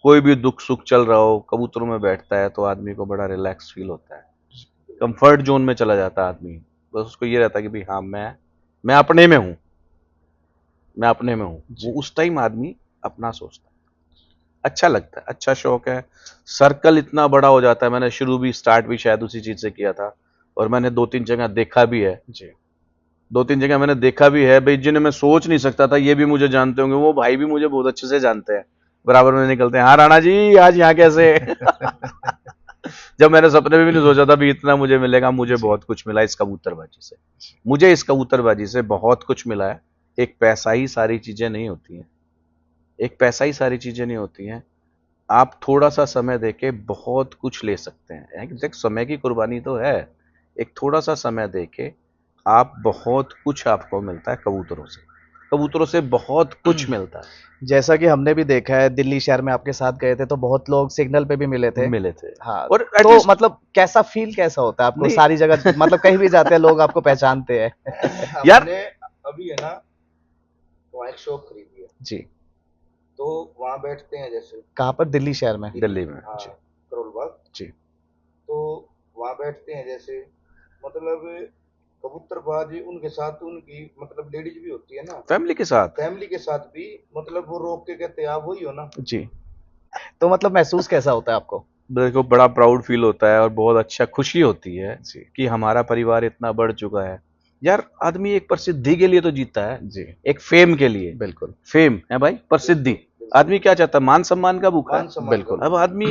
कोई भी दुख सुख चल रहा हो, कबूतरों में बैठता है तो आदमी को बड़ा रिलैक्स फील होता है, कंफर्ट जोन में चला जाता है आदमी। बस उसको ये रहता है कि भाई हाँ मैं अपने में हूँ, मैं अपने में हूँ। वो उस टाइम आदमी अपना सोचता है, अच्छा लगता है, अच्छा शौक है। सर्कल इतना बड़ा हो जाता है। मैंने शुरू भी स्टार्ट भी शायद उसी चीज से किया था और मैंने 2-3 जगह देखा भी है। जी 2-3 जगह मैंने देखा भी है भाई, जिन्हें मैं सोच नहीं सकता था ये भी मुझे जानते होंगे, वो भाई भी मुझे बहुत अच्छे से जानते हैं, बराबर में निकलते हैं। हाँ राणा जी आज यहाँ कैसे जब मैंने सपने में भी नहीं सोचा था भी इतना मुझे मिलेगा। मुझे बहुत कुछ मिला इस कबूतरबाजी से, मुझे इस कबूतरबाजी से बहुत कुछ मिला है। एक पैसा ही सारी चीजें नहीं होती हैं, एक पैसा ही सारी चीजें नहीं होती हैं। आप थोड़ा सा समय देके बहुत कुछ ले सकते हैं। देख समय की कुर्बानी तो है, एक थोड़ा सा समय देके आप बहुत कुछ आपको मिलता है। कबूतरों से बहुत कुछ मिलता है। जैसा कि हमने भी देखा है, दिल्ली शहर में आपके साथ गए थे तो बहुत लोग सिग्नल पे भी मिले थे। हाँ, और तो एटलीस्ट मतलब कैसा फील कैसा होता है आपको? नहीं। सारी जगह मतलब कहीं भी जाते हैं लोग आपको पहचानते हैं। यार हमने अभी है ना वहाँ एक शॉप खरीदी है, जी। तो वहाँ बैठते हैं जैसे कहाँ पर? दिल्ली शहर में? दिल्ली में हाँ करोल बाग। जी तो वहाँ बैठते हैं जैसे, मतलब कबूतरबाजी उनके साथ उनकी मतलब लेडीज भी होती है ना, फैमिली के साथ। फैमिली के साथ भी, मतलब वो रोक के कहते हैं आप वही हो ना। जी। तो मतलब महसूस कैसा होता है आपको? देखो बड़ा प्राउड फील होता है और बहुत अच्छा खुशी होती है जी। कि हमारा परिवार इतना बढ़ चुका है। यार आदमी एक प्रसिद्धि के लिए तो जीता है, जी, एक फेम के लिए। बिल्कुल। फेम है भाई, प्रसिद्धि। आदमी क्या चाहता है? मान सम्मान का भूखा मान है। सम्मान बिल्कुल। का। अब आदमी,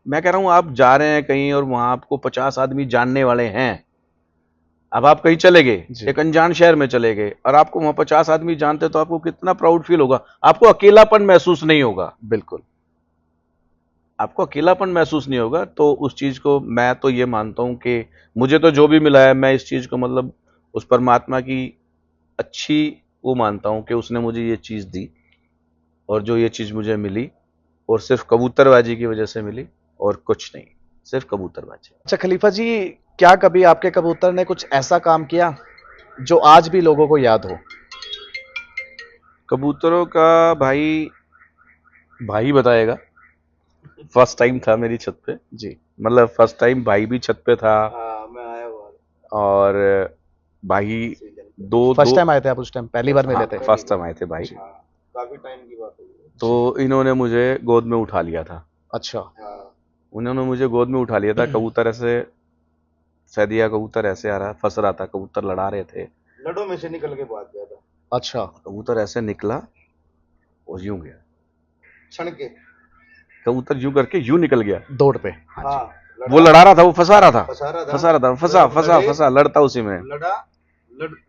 मैं कह रहा हूं आप जा रहे हैं कहीं और वहां आपको 50 आदमी जानने वाले हैं। अब आप कहीं चले गए, जी। एक अनजान शहर में चले गए और आपको वहां 50 आदमी जानते, तो आपको कितना प्राउड फील होगा। आपको अकेलापन महसूस नहीं होगा। बिल्कुल। आपको अकेलापन महसूस नहीं होगा। तो उस चीज को मैं तो ये मानता हूं कि मुझे तो जो भी मिला है, मैं इस चीज को मतलब उस परमात्मा की अच्छी वो मानता हूं कि उसने मुझे ये चीज दी, और जो ये चीज मुझे मिली और सिर्फ कबूतरबाजी की वजह से मिली और कुछ नहीं, सिर्फ कबूतरबाजी। अच्छा खलीफा जी, क्या कभी आपके कबूतर ने कुछ ऐसा काम किया जो आज भी लोगों को याद हो? कबूतरों का भाई भाई बताएगा। फर्स्ट टाइम था मेरी छत पे, जी। मतलब फर्स्ट टाइम भाई भी छत पे था। हाँ मैं आया हुआ और भाई दो फर्स्ट दो टाइम आए थे आप उस टाइम? पहली बार मिले थे? फर्स्ट टाइम आए थे भाई। हाँ, काफी टाइम की बात हुई है। तो इन्होंने मुझे गोद में उठा लिया था। अच्छा। हाँ उन्होंने मुझे गोद में उठा लिया था। कबूतर ऐसे सैदिया कबूतर ऐसे आ रहा फंस रहा था, कबूतर लड़ा रहे थे। लड़ों में से निकल के भाग गया था, अच्छा। कबूतर ऐसे निकला और यूं गया। क्षण के। कबूतर यूं करके यूं निकल गया। दौड़ पे? हाँ वो लड़ा रहा था, वो फंसा रहा था, फंसा रहा था, फंसा रहा था, फंसा फंसा लड़े, फंसा लड़ता उसी में। लड़ा,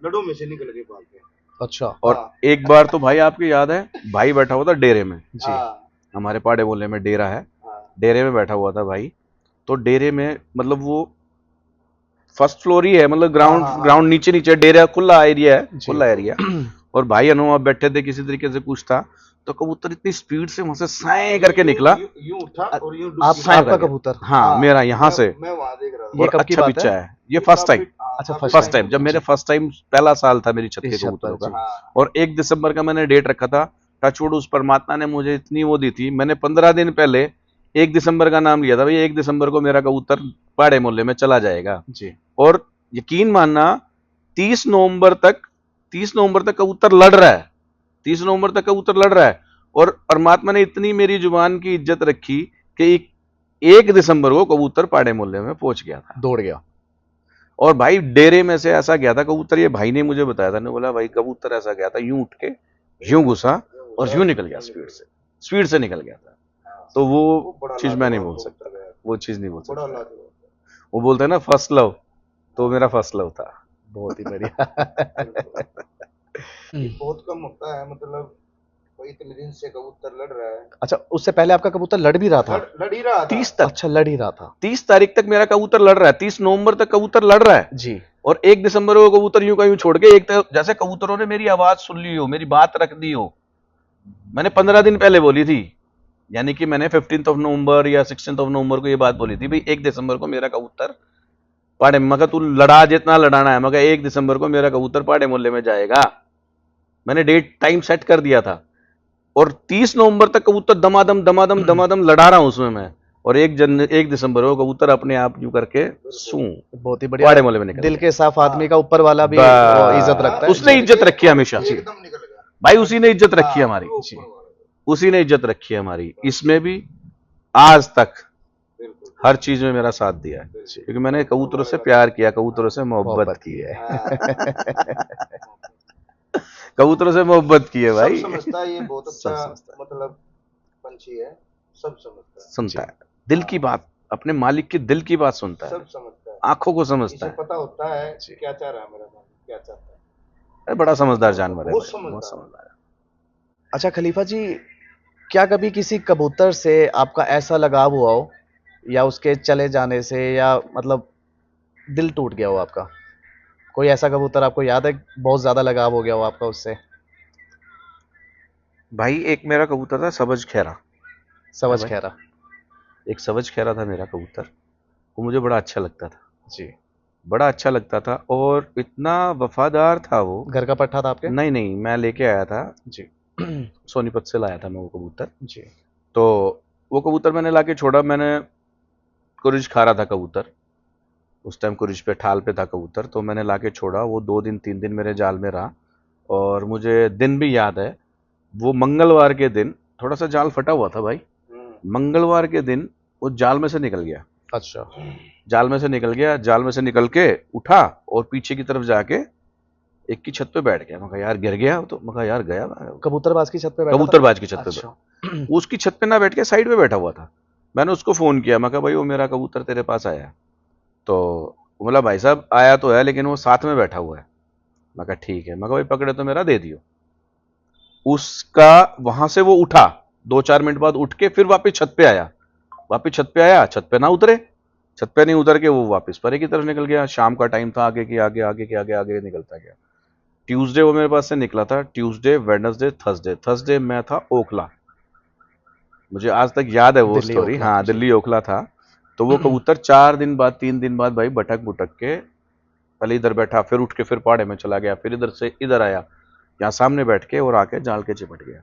लड़ों में से निकल के भाग गया। अच्छा। और हाँ एक बार तो भाई आपको याद है, भाई बैठा हुआ था डेरे में। जी। हाँ हमारे पाड़े मोहल्ले में डेरा है, हाँ डेरे में बैठा हुआ था भाई। तो डेरे में मतलब वो फर्स्ट फ्लोर ही है, मतलब ग्राउंड हाँ, हाँ, ग्राउंड नीचे नीचे, डेरा खुला एरिया है, जी। खुला एरिया। और भाई अनुमा बैठे थे, किसी तरीके से कुछ था, तो कबूतर इतनी स्पीड से वहां से साए करके निकला। यूं उठा और यूं आप डुबकी साए आपका करके। कबूतर? हाँ मेरा यहाँ से। मैं वहां देख रहा था। ये और कब की अच्छा बात पिच्चा है? है ये, फर्स्ट टाइम। अच्छा, काफी first फर्स्ट टाइम जब मेरे फर्स्ट टाइम पहला साल था मेरी छत के इस छत कबूतरों पर, का। जी। हाँ और 1 दिसंबर का मैंने डेट रखा था। टचवुड उस परमात्मा ने मुझे इतनी वो दी थी, मैंने 15 दिन पहले 1 दिसंबर का नाम लिया था, भाई 1 दिसंबर को मेरा कबूतर पाड़े मोहल्ले में चला जाएगा। जी। और यकीन मानना 30 नवंबर तक 30 नवंबर तक कबूतर लड़ रहा है। 30 नवंबर तक कबूतर लड़ रहा है। और परमात्मा ने इतनी मेरी जुबान की इज्जत रखी कि 1 दिसंबर को कबूतर पाड़े मोहल्ले में पहुंच गया था। दौड़ गया? और भाई डेरे में से ऐसा गया था कबूतर, ये भाई ने मुझे बताया था, ने बोला भाई कबूतर ऐसा गया था, यूं उठ के यूं घुसा और यूं निकल गया, स्पीड से निकल गया था। तो वो बड़ा चीज मैं नहीं बोल लाजवाब सकता, कबूतर है, वो चीज नहीं बोल बड़ा सकता। लाजवाब। वो बोलते हैं ना फर्स्ट लव, तो मेरा फर्स्ट लव था। बहुत ही बढ़िया। ये बहुत कम होता है, मतलब कोई इतने दिन से कबूतर लड़ रहा है। अच्छा, उससे पहले आपका कबूतर लड़ भी रहा था? लड़ ही रहा था। 30 तक, अच्छा, लड़ ही रहा था। 30 तारीख तक मेरा कबूतर लड़ रहा है, 30 नवंबर तक कबूतर लड़ रहा है। जी। और 1 दिसंबर को कबूतर यूं का यूं छोड़ के, एक तो जैसे कबूतरों ने मेरी आवाज सुन ली हो, मेरी बात रख दी हो। मैंने 15 दिन पहले बोली थी, यानी कि मैंने 15th ऑफ नवंबर या 16th ऑफ नवंबर को ये बात बोली थी, भाई 1 दिसंबर को मेरा कबूतर पाड़े, मगर तू लड़ा जितना लड़ाना है, मगर 1 दिसंबर को मेरा कबूतर पाड़े मोहल्ले में जाएगा। मैंने डेट टाइम सेट कर दिया था। और 30 नवंबर तक कबूतर दमादम दमादम दमादम लड़ा रहा हूं उसमें मैं। और 1 दिसंबर को कबूतर अपने आप यूं करके सू बहुत ही बढ़िया। पाड़े मोहल्ले में निकल दिल गया। के साफ आदमी का ऊपर वाला भी बस। वो इज्जत रखता है। उसने इज्जत रखी है हमेशा। एकदम निकल गया भाई उसी ने इज्जत रखी है हमारी, जी। उसी ने इज्जत रखी है हमारी, इसमें भी आज तक बिल्कुल। हर चीज में मेरा साथ दिया है, क्योंकि मैंने कबूतरों से प्यार किया, कबूतरों से मोहब्बत की है। कबूतरों से मोहब्बत की है भाई। सब समझता है, ये बहुत सब अच्छा समझता है। मतलब पंछी है, सब समझता है, सुनता है दिल की बात, अपने मालिक की दिल की बात सुनता है, सब समझता है। आंखों को समझता इसे है। पता होता है क्या चाह रहा है मेरा मन, क्या चाहता है। अरे बड़ा समझदार जानवर है बहुत भाई, समझदार बहुत है। समझदार है। अच्छा खलीफा जी, क्या कभी किसी कबूतर से आपका ऐसा लगाव हुआ हो, या उसके चले जाने से, या मतलब दिल टूट गया हो आपका? कोई ऐसा कबूतर आपको याद है, बहुत ज्यादा लगाव हो गया हो आपका उससे? भाई एक मेरा कबूतर था सबज खैरा, समझ भाई? खैरा? एक सबज खैरा था मेरा कबूतर, वो मुझे बड़ा अच्छा लगता था, जी। बड़ा अच्छा लगता था। और इतना वफादार था वो। घर का पट्टा था आपके? नहीं नहीं, मैं लेके आया था, जी। सोनीपत से लाया था मैं वो कबूतर। जी। तो वो कबूतर मैंने लाके छोड़ा, मैंने कुरिज खा रहा था कबूतर, उस टाइम कुरिश पे ठाल पे था कबूतर, तो मैंने लाके छोड़ा। वो 2 दिन 3 दिन मेरे जाल में रहा और मुझे दिन भी याद है। वो मंगलवार के दिन थोड़ा सा जाल फटा हुआ था भाई। मंगलवार के दिन वो जाल में से निकल गया। अच्छा, जाल में से निकल गया, जाल में से निकल के उठा और पीछे की तरफ जाके एक की छत पे बैठ गया। मैं कहा यार गिर गया, तो मैं कहा यार गया। कबूतरबाज की छत पे बैठा था? कबूतरबाज की छत पे अच्छा। उसकी छत पे ना बैठ के साइड पे बैठा हुआ था। मैंने उसको फोन किया, मैं कहा भाई वो मेरा कबूतर तेरे पास आया है। तो वो बोला भाई साहब आया तो है लेकिन वो साथ में बैठा हुआ है। मैं कहा ठीक है। मैं कहा भाई पकड़े तो मेरा दे दियो। उसका वहां से वो उठा, 2-4 मिनट बाद उठ के फिर वापस छत पे आया। वापस छत पे आया, छत पे ना उतरे, छत पे नहीं उतर के वो वापस परे की तरफ निकल गया। शाम का टाइम था, आगे की आगे आगे के आगे आगे निकलता गया। ट्यूसडे वो मेरे पास से निकला था। Tuesday, Wednesday, Thursday. थर्सडे मैं था ओखला, मुझे आज तक याद है वो दिल्ली स्टोरी। ओखला, हाँ, जी। दिल्ली ओखला था। तो वो कबूतर 4 दिन बाद 3 दिन बाद भाई भटक भुटक के पहले इधर बैठा, फिर उठ के फिर पहाड़े में चला गया, फिर इधर से इधर आया, यहाँ सामने बैठ के और आके जाल के चिपट गया।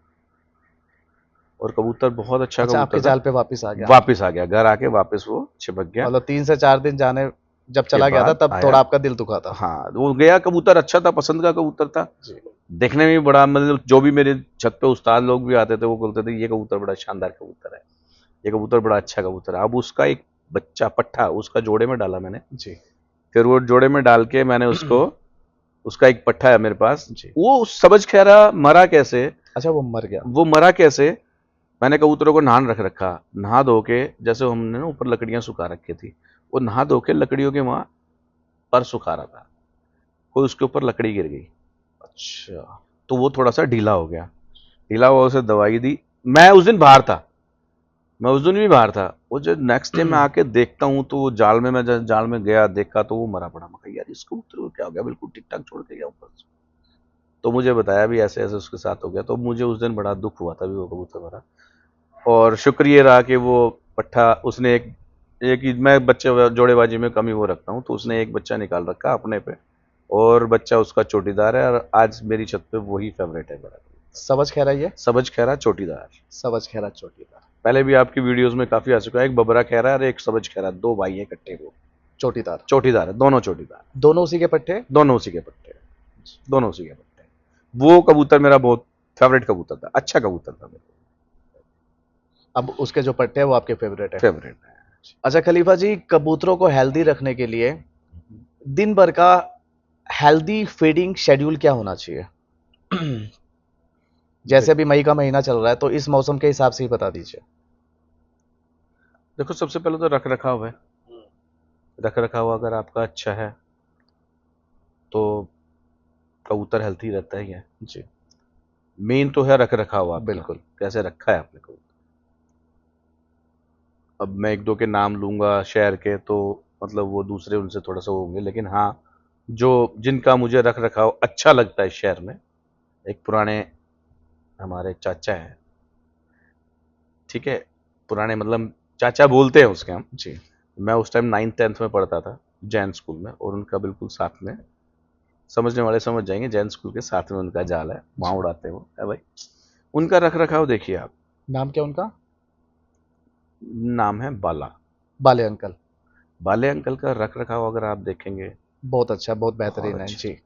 और कबूतर बहुत अच्छा अच्छा, आपके कबूतर जाल था। पे वापस आ गया? वापस आ गया, घर आके वापस वो चिपक गया। मतलब 3 से 4 दिन जाने जब चला गया था बाद तब आया। थोड़ा आपका दिल दुखा था? हाँ, वो गया। कबूतर अच्छा था, पसंद का कबूतर था जी। देखने में भी बड़ा, मतलब जो भी मेरे छत पे उस्ताद लोग भी आते थे वो बोलते थे ये कबूतर बड़ा शानदार कबूतर है, ये कबूतर बड़ा अच्छा कबूतर है। अब उसका एक बच्चा पट्ठा उसका जोड़े में डाला मैंने। जी। फिर वो जोड़े में डाल के मैंने उसको, उसका एक पट्ठा है मेरे पास। जी। वो समझ खैरा मरा कैसे, अच्छा, वो मर गया? वो मरा कैसे, मैंने कबूतरों को नहान रख रखा, नहा धो के, जैसे हमने ना ऊपर लकड़ियां सुखा रखी थी, वो नहा धो के लकड़ियों के वहां पर सुखा रहा था, कोई उसके ऊपर लकड़ी गिर गई। अच्छा। तो वो थोड़ा सा ढीला हो गया। ढीला हुआ, उसे दवाई दी। मैं उस दिन बाहर था, मैं उस दिन भी बाहर था। वो जो नेक्स्ट डे मैं आके देखता हूँ तो वो जाल में, मैं जब जाल में गया देखा तो वो मरा पड़ा। मैं कहा यार इसको कबूतर क्या हो गया, बिल्कुल ठीक ठाक छोड़ के गया ऊपर से। तो मुझे बताया भी ऐसे ऐसे उसके साथ हो गया। तो मुझे उस दिन बड़ा दुख हुआ था भी वो कबूतर मरा। और शुक्र ये रहा कि वो पट्ठा उसने एक एक ही, मैं बच्चे जोड़ेबाजी में कमी वो रखता हूँ, तो उसने एक बच्चा निकाल रखा अपने पे, और बच्चा उसका चोटीदार है। और आज मेरी छत पे वही फेवरेट है बड़ा। सबज खैरा ये? सबज खैरा चोटीदार। सबज खैरा चोटीदार। पहले भी आपकी वीडियोस में काफी आ चुका है। एक बबरा खैरा और एक सबज खैरा, 2 भाई हैं इकट्ठे। वो चोटीदार? चोटीदार है, दोनों चोटीदार, दोनों उसी के पट्टे? दोनों उसी के पट्टे, दोनों उसी के पट्टे। वो कबूतर मेरा बहुत फेवरेट कबूतर था, अच्छा कबूतर था मेरा, अब उसके जो पट्टे हैं वो आपके फेवरेट है? फेवरेट है। अच्छा खलीफा जी, कबूतरों को हेल्दी रखने के लिए दिन भर का हेल्दी फीडिंग शेड्यूल क्या होना चाहिए? जैसे अभी मई का महीना चल रहा है तो इस मौसम के हिसाब से ही बता दीजिए। देखो सबसे पहले तो रख रखाव है। रख रखाव अगर आपका अच्छा है तो कबूतर हेल्थी रहता ही है जी। मेन तो है रख रखाव आपका, बिल्कुल। कैसे रखा है आपने कबूतर। अब मैं 1-2 के नाम लूंगा शहर के तो मतलब वो दूसरे उनसे थोड़ा सा होंगे, लेकिन हाँ जो जिनका मुझे रख रखाव अच्छा लगता है शहर में, एक पुराने हमारे चाचा हैं, ठीक है, पुराने मतलब चाचा बोलते हैं उसके हम जी। मैं उस टाइम 9th-10th में पढ़ता था जैन स्कूल में, और उनका बिल्कुल साथ में, समझने वाले समझ जाएंगे, जैन स्कूल के साथ में उनका जाल है, वहां उड़ाते हैं वो है भाई। उनका रख रखाव देखिए आप, नाम क्या उनका? नाम है बाला। बाले अंकल? बाले अंकल का रख रखाव अगर आप देखेंगे बहुत अच्छा, बहुत बेहतरीन बहुत है अच्छा। जी।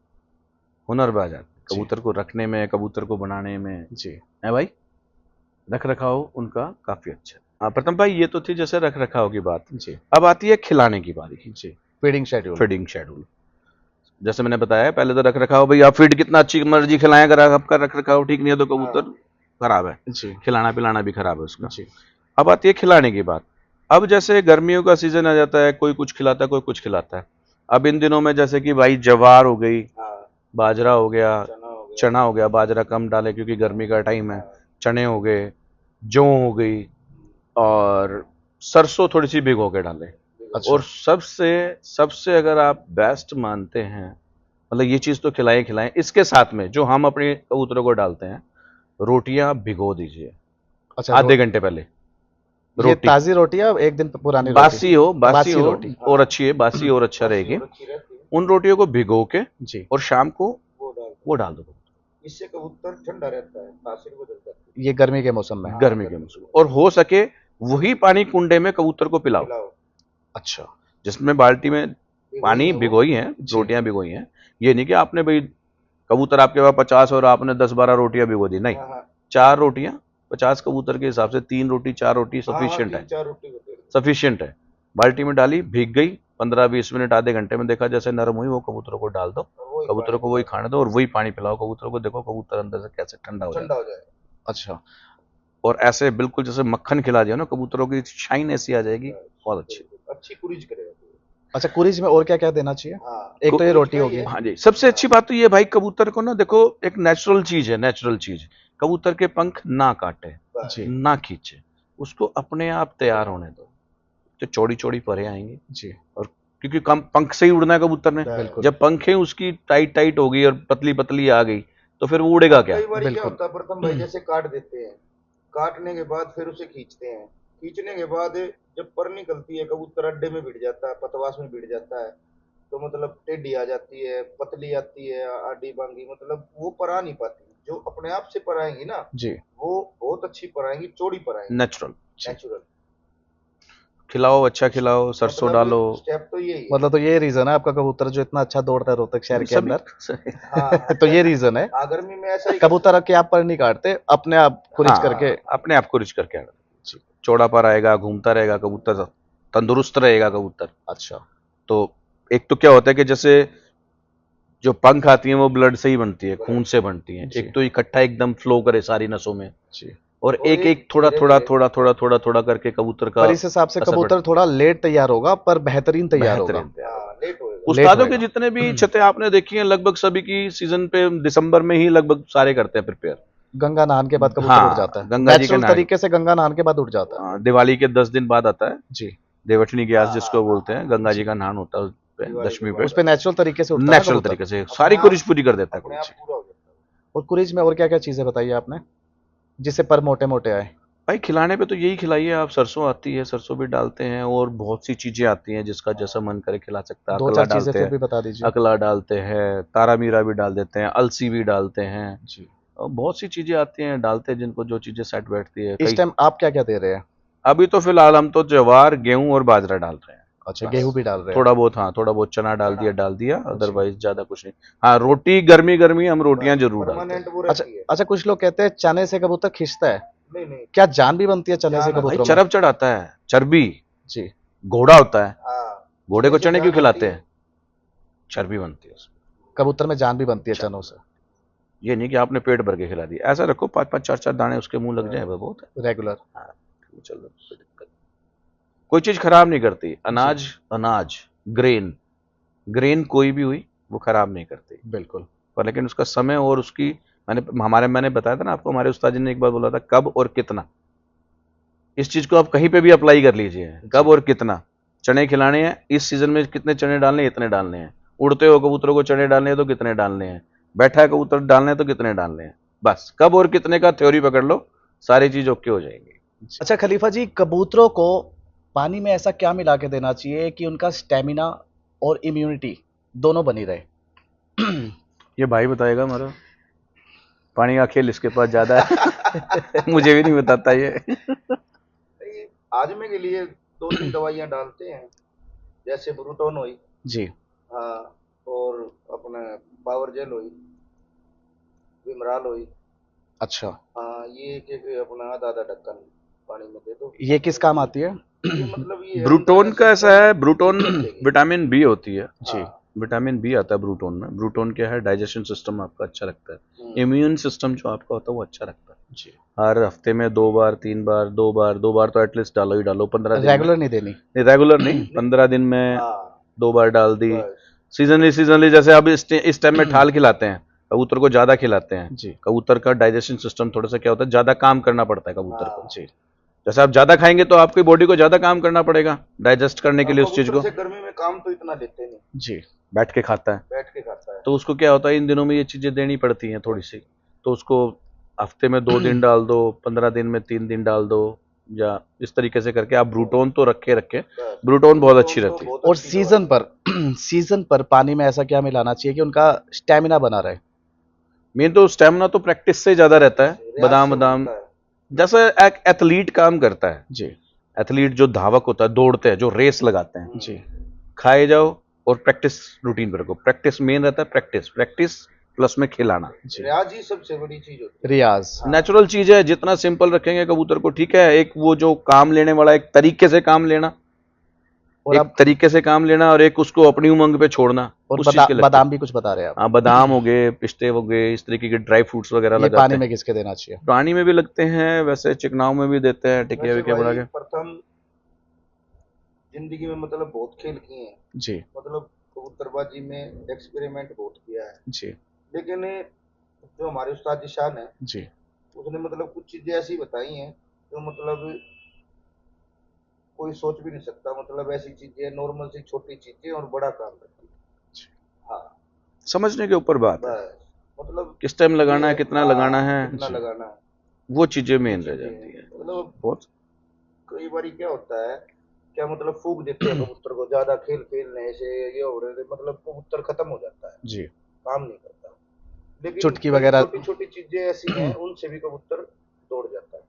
हुनरबाज आदमी, जी। कबूतर को रखने में, कबूतर को बनाने में जी। है भाई, रख रखाव उनका काफी अच्छा। हाँ प्रथम भाई, ये तो थी जैसे रख रखाव की बात। जी। अब आती है खिलाने की बारी। जी। Feeding schedule? फीडिंग शेड्यूल जैसे मैंने बताया, पहले तो रख रखाव भाई, आप फीड कितना अच्छी मर्जी खिलाएं, अगर आपका रख रखाव ठीक नहीं है तो कबूतर खराब है, जी। खिलाना पिलाना भी खराब है उसका। जी। अब आती है खिलाने की बात। अब जैसे गर्मियों का सीजन आ जाता है, कोई कुछ खिलाता है कोई कुछ खिलाता है। अब इन दिनों में जैसे कि भाई जवार हो गई, बाजरा हो गया, चना हो गया, बाजरा कम डाले क्योंकि गर्मी का टाइम है, चने हो गए, जौ हो गई, और सरसों थोड़ी सी भिगो के डाले। अच्छा। और सबसे सबसे अगर आप बेस्ट मानते हैं, मतलब ये चीज तो खिलाएं खिलाएं, इसके साथ में जो हम अपने कबूतरों को डालते हैं, रोटियां भिगो दीजिए अच्छा, आधे घंटे पहले। ये रोटी ताजी रोटी है एक दिन पुरानी बासी हो, बासी हो रोटी? और अच्छी है, बासी और अच्छा रहेगी। उन रोटियों को भिगो के जी। और शाम को वो डाल दो, इससे कबूतर ठंडा रहता है, तासीर बदल जाती है। ये गर्मी के मौसम में? गर्मी के मौसम। और हो सके वही पानी कुंडे में कबूतर को पिलाओ। अच्छा। जिसमें बाल्टी में पानी भिगोई है, रोटियां भिगोई हैं। ये नहीं कि आपने भाई कबूतर आपके पास 50 और आपने 10-12 रोटियां भिगो दी, नहीं। हाँ, हाँ, 4 रोटियां 50 कबूतर के हिसाब से 3 रोटी 4 रोटी हाँ, सफिशिएंट है, 4 रोटी होती है। सफिशिएंट है। बाल्टी में डाली, भीग गई, 15-20 मिनट आधे घंटे में देखा जैसे नरम हुई, वो कबूतरों को डाल दो, वही कबूतरों को वही खाने दो और वही पानी पिलाओ कबूतरों को, देखो कबूतर अंदर से कैसे ठंडा हो ठंडा जाए। हो जाए। अच्छा, और ऐसे बिल्कुल जैसे मक्खन खिला दिया ना कबूतरों की, शाइन ऐसी आ जाएगी, बहुत अच्छी। अच्छी कुरीज करेगा। अच्छा, कुरीज में और क्या क्या देना चाहिए? हाँ, एक तो ये कुरीज रोटी का होगी। ही है। हाँ जी, सबसे अच्छी बात तो ये भाई, कबूतर को ना देखो, एक नेचुरल चीज है, नेचुरल चीज। कबूतर के पंख ना काटे, जी ना खींचे, उसको अपने आप तैयार होने दो, तो चौड़ी चौड़ी परे आएंगे। जी, और क्योंकि कम पंख से ही उड़ना है कबूतर ने, बिल्कुल। जब पंखें उसकी टाइट टाइट हो गई और पतली पतली आ गई तो फिर वो उड़ेगा क्या? कई बार क्या बिल्कुल। होता है प्रथम भाई, जैसे काट देते हैं, काटने के बाद फिर उसे खींचते हैं, खींचने के बाद जब पर निकलती है कबूतर अड्डे में भिड़ जाता है, पतवास में भिड़ जाता है, तो मतलब टेढ़ी आ जाती है, पतली आती है, आडी बांगी, मतलब वो पर आ नहीं पाती। जो अपने आप से पर आएंगी ना, जी, वो बहुत अच्छी पर आएंगी, चौड़ी पर आएंगी, नेचुरल। नेचुरल। खिलाओ, अच्छा खिलाओ, सरसों डालो। स्टेप तो यही है। मतलब तो ये रीजन है आपका कबूतर जो इतना अच्छा दौड़ता है रोहतक शहर के सभी अंदर। हाँ, तो ये रीजन है। हाँ, गर्मी में ऐसा ही कबूतर के आप पर नहीं काटते, अपने आप कुरिच हाँ, करके। अपने आप को रिच करके आएगा, चौड़ा पर आएगा, घूमता रहेगा कबूतर, तंदुरुस्त रहेगा कबूतर। अच्छा, तो एक तो क्या होता है कि जैसे जो पंख आती हैं वो ब्लड से ही बनती है, खून से बनती हैं। जी। एक तो इकट्ठा एकदम फ्लो करे सारी नसों में, जी। और और एक एक एक थोड़ा धीरे थोड़ा धीरे। थोड़ा थोड़ा थोड़ा थोड़ा करके कबूतर का पर इस हिसाब से असर कबूतर थोड़ा लेट तैयार होगा, पर बेहतरीन तैयार होगा। बेहतरीन तैयार। हाँ, लेट होएगा। उस्तादों के होएगा। जितने भी छतें आपने देखी हैं, लगभग सभी की सीजन पे दिसंबर में ही लगभग सारे करते हैं प्रिपेयर। गंगा नहान के बाद कबूतर हाँ, उड़ जाता है, गंगा जी के नेचुरल नहान। तरीके से गंगा नहान के बाद उड़ जाता है। दिवाली के 10 दिन बाद आता है जी, देवठनी ग्यास, हाँ, जिसको हाँ, बोलते हैं, गंगा जी जी। का नहान होता है उस पे, दिवाली दशमी के पे उस पे नेचुरल तरीके से उड़ता है ना नेचुरल कबूतर। तरीके से सारी आप- कुरिश पूरी कर देता है अपने आप कबूतर। पूरा हो जाता है। और कुरिज में और क्या क्या चीजें बताई आपने जिससे पर मोटे मोटे आए? भाई खिलाने पे तो यही खिलाइए आप, सरसों आती है, सरसों भी डालते हैं, और बहुत सी चीजें आती हैं जिसका जैसा मन करे खिला सकता है। दो अकला चार चीजें डालते फिर हैं, भी बता दीजिए। अकला डालते हैं, तारा मीरा भी डाल देते हैं, अलसी भी डालते हैं, जी, और बहुत सी चीजें आती हैं डालते हैं, जिनको जो चीजें सेट बैठती है। इस टाइम आप क्या क्या दे रहे हैं? अभी तो फिलहाल हम तो ज्वार, गेहूं और बाजरा डाल रहे हैं। अच्छा, बस। गेहूं भी डाल रहे हैं। थोड़ा बहुत, हाँ थोड़ा बहुत चना डाल दिया, अदरवाइज ज्यादा कुछ नहीं। हाँ, रोटी गर्मी गर्मी हम रोटियां जरूर डालते हैं। परमानेंट वो अच्छा रहती है। अच्छा, कुछ लोग कहते हैं चने से कबूतर खिंचता है, नहीं नहीं। क्या जान भी बनती है चने से जान, कबूतरों भाई में? चरब चढ़ाता है, चर्बी, जी, घोड़ा होता है, हाँ, घोड़े को जैसे चने क्यों जान खिलाते होती हैं? चर्बी बनती है उसमें। कबूतर में जान भी बनती है चनों से ये नहीं कि आपने पेट भर के खिला दिया, ऐसा रखो 5-5 4-4 दाने उसके मुंह लग जाए, वह बहुत है। रेगुलर। हाँ, चलो, कोई दिक्कत नहीं। कोई चीज खराब नहीं करती, अनाज अनाज, ग्रेन ग्रेन कोई भी हुई वो खराब नहीं करती, बिल्कुल। पर लेकिन उसका समय और उसकी, मैंने बताया था ना आपको, हमारे उस्ताद जी ने एक बार बोला था, कब और कितना। इस चीज को आप कहीं पे भी अप्लाई कर लीजिए, कब और कितना। चने खिलाने हैं इस सीजन में, कितने चने डालने हैं, इतने डालने हैं। उड़ते हो कबूतरों को चने डालने हैं तो कितने डालने हैं, बैठा है कबूतर डालने हैं तो कितने डालने हैं, बस कब और कितने का थ्योरी पकड़ लो, सारी चीज ओके हो जाएंगी। अच्छा खलीफा जी, कबूतरों को पानी में ऐसा क्या मिला के देना चाहिए कि उनका स्टेमिना और इम्यूनिटी दोनों बनी रहे? ये भाई बताएगा हमारा, पानी का खेल इसके पास ज्यादा है। मुझे भी नहीं बताता ये। नहीं, आजमे के लिए 2-3 दवाइयां डालते हैं, जैसे ब्रूटोन हुई, जी, हाँ, और अपना पावर जेल हुई, विमराल हुई। अच्छा, हाँ, ये एक अपना आधा ढक्कन पानी में दे दो। ये किस काम आती है? ये मतलब ये ब्रूटोन का ऐसा है, ब्रूटोन देगी। विटामिन बी होती है, जी, विटामिन बी आता है ब्रूटोन में। ब्रूटोन क्या है, डाइजेशन सिस्टम आपका अच्छा रखता है, हम्म। इम्यून सिस्टम जो आपका होता है वो अच्छा रखता है। जी। हर हफ्ते में 2 बार 3 बार 2 बार तो एटलीस्ट डालो ही डालो, 15 दिन में। रेगुलर नहीं देनी? नहीं, रेगुलर नहीं, 15 दिन में हाँ, 2 बार डाल दी। बस। सीजनली जैसे अब इस टाइम में ठाल खिलाते हैं, कबूतर को ज्यादा खिलाते हैं। जी, कबूतर का डाइजेशन सिस्टम थोड़ा सा क्या होता है, ज्यादा काम करना पड़ता है कबूतर को। हाँ। जी, जैसे आप ज्यादा खाएंगे तो आपकी बॉडी को ज्यादा काम करना पड़ेगा डाइजेस्ट करने के लिए उस चीज को। कबूतर से गर्मी में काम तो इतना लेते नहीं, जी, बैठ के खाता है, बैठ के खाता है। तो उसको क्या होता है, इन दिनों में ये चीजें देनी पड़ती हैं थोड़ी सी, तो उसको हफ्ते में 2 दिन डाल दो, 15 दिन में 3 दिन डाल दो, या इस तरीके से करके आप ब्रूटोन तो रखे बस। ब्रूटोन बहुत अच्छी रहती है। बहुत और अच्छी सीजन दवाई पर सीजन पर पानी में ऐसा क्या मिलाना चाहिए कि उनका स्टेमिना बना रहे? मेन तो स्टेमिना तो प्रैक्टिस से ज्यादा रहता है, रियाज बादाम से बादाम, बनता है। जैसे एक एथलीट काम करता है। जी, एथलीट जो धावक होता है, दौड़ते हैं, जो रेस लगाते हैं, जी, खाए जाओ और प्रैक्टिस रूटीन पर रखो। प्रैक्टिस मेन रहता है, प्रैक्टिस प्रैक्टिस प्लस में खिलाना। रियाज ही सबसे बड़ी चीज होती है। रियाज नेचुरल चीज है, जितना सिंपल रखेंगे कबूतर को, ठीक है। एक वो जो काम लेने वाला, एक तरीके से काम लेना, और एक आप तरीके से काम लेना, और एक उसको अपनी उमंग पे छोड़ना। और उस चीज के लगते बादाम भी कुछ बता रहे हैं आप। हाँ, बादाम हो गए, पिस्ते हो गए, इस तरीके के ड्राई फ्रूट्स वगैरह ये लगाते पानी हैं। में किसके देना चाहिए? पानी में भी लगते हैं, वैसे चिकनाव में भी देते हैं, टिकिया वैसे विकिया बना भाई के। प्रथम जिंदगी में मतलब बहुत खेल किए हैं, जी मतलब कबूतरबाजी में एक्सपेरिमेंट बहुत किया है, जी लेकिन जो हमारे उस्ताद जिशान है जी उसने मतलब कुछ चीजें ऐसी बताई हैं जो मतलब कोई सोच भी नहीं सकता। मतलब ऐसी चीजें नॉर्मल सी छोटी चीजें और बड़ा काम करती है। हाँ समझने के ऊपर बात है, बस मतलब किस टाइम लगाना है, ये- कितना हाँ, लगाना है, कितना लगाना है, वो चीजें मेन ये रह चीजें जाती है। मतलब बहुत कई बार क्या होता है, क्या मतलब फूक देते हैं कबूतर को, ज्यादा खेल खेलने से ये हो रहे थे, मतलब कबूतर खत्म हो जाता है, जी काम नहीं करता। लेकिन चुटकी वगैरह छोटी छोटी चीजें ऐसी हैं उनसे भी कबूतर दौड़ जाता है।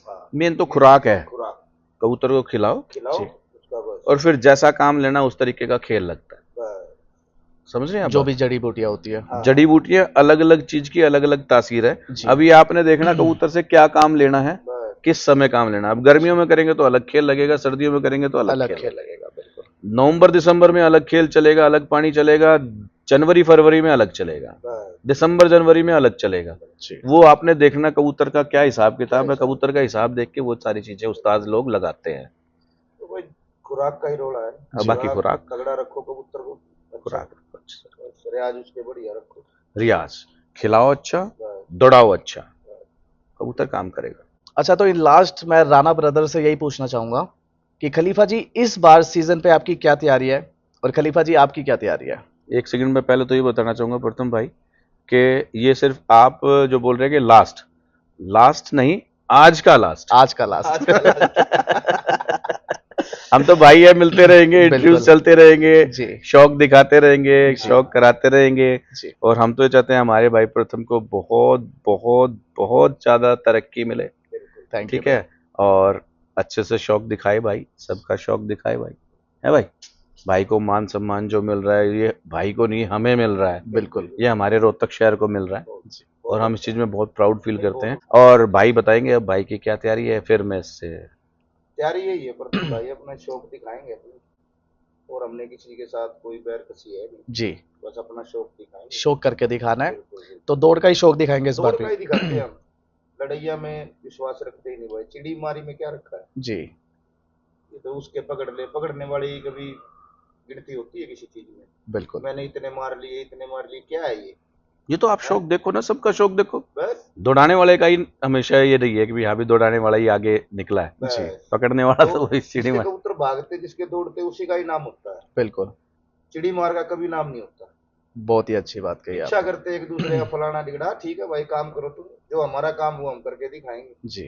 हाँ मेन तो खुराक है, खुराक कबूतर को खिलाओ खिलाओ जी। उसका बस और फिर जैसा काम लेना उस तरीके का खेल लगता है। बस समझ रहे हैं आप जो बात? भी जड़ी बूटियां होती है। हाँ जड़ी बूटियां अलग अलग चीज की अलग अलग तासीर है। जी। अभी आपने देखना कबूतर से क्या काम लेना है, बस किस समय काम लेना है। अब गर्मियों में करेंगे तो अलग खेल लगेगा, सर्दियों में करेंगे तो अलग अलग खेल खेल लगेगा बिल्कुल। नवंबर दिसंबर में अलग खेल चलेगा, अलग पानी चलेगा, जनवरी फरवरी में अलग चलेगा, बस दिसंबर जनवरी में अलग चलेगा। जी वो आपने देखना कबूतर का क्या हिसाब किताब है, कबूतर का हिसाब देख के वो सारी चीजें उस्ताद लोग लगाते हैं। तो भाई खुराक का ही रोला है। और बाकी खुराक तगड़ा रखो कबूतर को, अच्छा खुराक बस रियाज उसके बढ़िया रखो, रियाज, खिलाओ अच्छा, बस दौड़ाओ अच्छा, कबूतर काम करेगा। अच्छा, तो इन लास्ट मैं राणा ब्रदर से यही पूछना चाहूंगा कि खलीफा जी इस बार सीजन पे आपकी क्या तैयारी है, और खलीफा जी आपकी क्या तैयारी है? एक सेकंड में पहले तो ये बताना चाहूंगा प्रथम भाई कि ये सिर्फ आप जो बोल रहे हैं कि लास्ट लास्ट नहीं, आज का लास्ट। आज का लास्ट हम तो भाई है, मिलते रहेंगे, इंटरव्यूज बिल्कुल। चलते रहेंगे, जी शौक दिखाते रहेंगे, शौक कराते रहेंगे। जी और हम तो ये चाहते हैं हमारे भाई प्रथम को बहुत बहुत बहुत ज्यादा तरक्की मिले, थैंक यू। ठीक है। और अच्छे से शौक दिखाए भाई, सबका शौक दिखाए भाई, है भाई। भाई को मान सम्मान जो मिल रहा है, ये भाई को नहीं हमें मिल रहा है, बिल्कुल ये हमारे रोहतक शहर को मिल रहा है, जी। और हम इस चीज में बहुत प्राउड फील करते हैं। और भाई बताएंगे अब भाई की क्या तैयारी है, फिर मैं इससे तैयारी यही है प्रथम भाई, अपना शौक दिखाएंगे अपने, और हमने किसी के साथ कोई बैर कसी है नहीं, जी बस अपना शौक दिखाएंगे। शौक करके दिखाना है, बिल्कुल बिल्कुल। तो दौड़ का ही शौक दिखाएंगे इस दौड़ बार का भी। ही दिखाते हैं हम, लड़ैया में विश्वास रखते ही नहीं भाई, चिड़ी मारी में क्या रखा है, जी ये तो उसके पकड़ ले, पकड़ने वाली कभी गिनती होती है किसी चीज में, बिल्कुल मैंने इतने मार लिए इतने मार लिए, क्या है ये तो आप शौक देखो ना, सबका शौक देखो। बस दौड़ाने वाले का ही हमेशा ये रही है कि भाई हाँ भी दौड़ाने वाला ही आगे निकला है, बस पकड़ने वाला तो वही चिड़ी जिसके मार। कबूतर भागते जिसके दौड़ते उसी का ही नाम होता है, बिल्कुल, चिड़ी मार का कभी नाम नहीं होता। बहुत ही अच्छी बात कही इच्छा आपने। करते एक दूसरे का फलाना डिगड़ा, ठीक है भाई काम करो तुम, जो हमारा काम वो हम करके दिखाएंगे। जी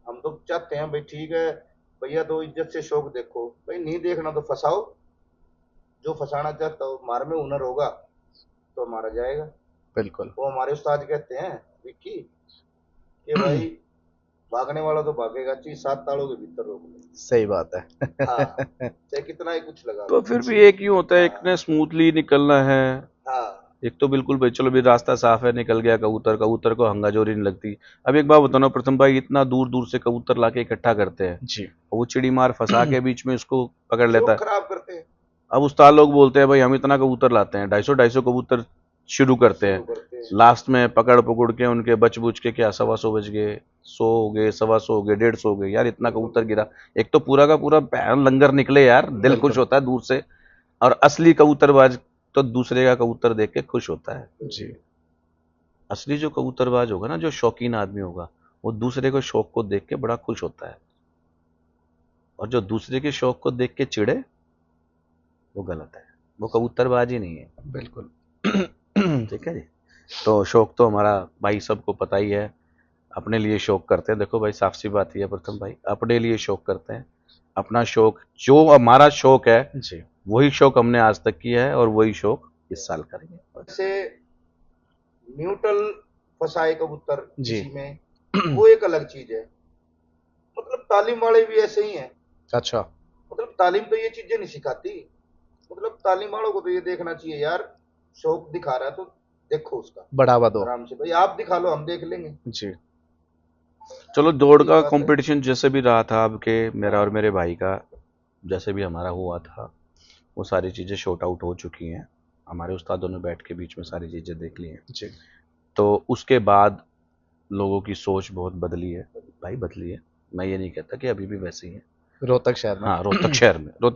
हम तो चाहते हैं भाई ठीक है भैया, तो इज्जत से शौक देखो भाई, नहीं देखना तो फंसाओ, जो फंसाना चाहता हो, मार में हुनर होगा तो मारा जाएगा। बिल्कुल वो हमारे उस्ताद कहते हैं विक्की कि भाई भागने वाला तो भागेगा, चीज 7 तालों के भीतर रोक ले। सही बात है। हाँ चाहे कितना ही कुछ लगा तो लो। फिर भी एक ही होता है, एक ने स्मूथली निकलना है, हाँ एक तो बिल्कुल भाई चलो भी रास्ता साफ है, निकल गया कबूतर, कबूतर को हंगाजोरी नहीं लगती। अब एक बात बताना प्रथम भाई, इतना दूर दूर से कबूतर लाके इकट्ठा करते हैं, जी और वो चिड़ी मार फंसा के बीच में इसको पकड़ लेता शौक है। खराब करते हैं, अब उस्ताद लोग बोलते हैं भाई हम इतना कबूतर लाते हैं, 250 कबूतर शुरू करते शुरू हैं, करते हैं। लास्ट में पकड़ पकड़ के उनके बच बुच के क्या 125 बज गए, 100 हो गए, 125 हो गए, 150 हो गए, यार इतना कबूतर गिरा। एक तो पूरा का पूरा लंगर निकले यार, दिल बिल्कुल। खुश होता है दूर से। और असली कबूतरबाज तो दूसरे का कबूतर देख के खुश होता है। जी असली जो कबूतरबाज होगा ना, जो शौकीन आदमी होगा, वो दूसरे को शौक को देख के बड़ा खुश होता है, और जो दूसरे के शौक को देख के चिढ़े वो गलत है, वो कबूतरबाज ही नहीं है। बिल्कुल ठीक है जी। तो शौक तो हमारा भाई सबको पता ही है, अपने लिए शौक करते हैं। देखो भाई साफ सी बात ही है प्रथम भाई, अपने लिए शौक करते हैं, अपना शौक जो हमारा शौक है जी वही शौक हमने आज तक किया है, और वही शौक इस साल करेंगे। जैसे न्यूट्रल फसाए कबूतर जी। किसी में, वो एक अलग चीज है। मतलब तालीम वाले भी ऐसे ही हैं, अच्छा मतलब तालीम तो ये चीजें नहीं सिखाती, मतलब तालीम वालों को तो ये देखना चाहिए यार, शौक दिखा रहा है तो देखो उसका, बढ़ावा दो। आराम से भाई आप दिखा लो, हम देख लेंगे। जी। चलो दौड़ ये का बात है। कंपटीशन जैसे भी रहा था, अब के मेरा और मेरे भाई का जैसे भी हमारा हुआ था, वो सारी चीज़ें शॉर्ट आउट हो चुकी हैं। हमारे उस्तादों ने बैठ के बीच में सारी चीज़ें देख ली हैं। जी। तो उसके बाद लोगों की सोच बहुत बदली है भाई, बदली है। मैं ये नहीं कहता कि अभी भी वैसी है। रोहतक शहर में। हाँ, रोहतक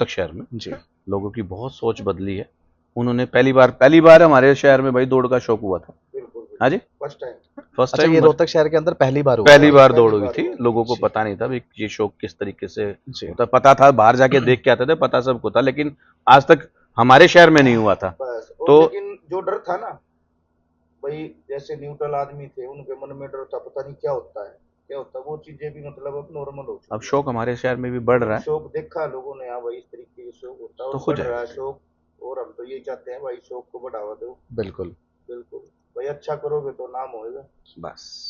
शहर में जी। लोगों की बहुत सोच बदली है। उन्होंने पहली बार हमारे शहर में भाई दौड़ का शौक हुआ था। बिल्कुल हाँ जी, फर्स्ट टाइम। फर्स्ट अच्छा, टाइम ये रोहतक शहर के अंदर पहली बार हुआ? पहली बार पहली दौड़ हुई बार थी। हुआ। लोगों को जी। पता नहीं था भाई ये शौक किस तरीके से जी। होता। पता था, बाहर जाके देख के आते थे, पता सबको था, लेकिन आज तक हमारे शहर में नहीं हुआ था। बस तो- लेकिन जो डर था ना भाई, जैसे न्यूट्रल आदमी थे उनके मन में डर था, पता नहीं क्या होता है क्या होता है, वो चीजें भी मतलब अब नॉर्मल हो चुकी अब शौक हमारे शहर में भी बढ़ रहा है। शौक देखा लोगों ने, हाँ भाई इस तरीके के शौक होता है तो और हो बढ़ जाए। रहा है शौक, और हम तो यही चाहते हैं भाई शौक को बढ़ावा दो। बिल्कुल। बिल्कुल भाई, अच्छा करोगे तो नाम होएगा। बस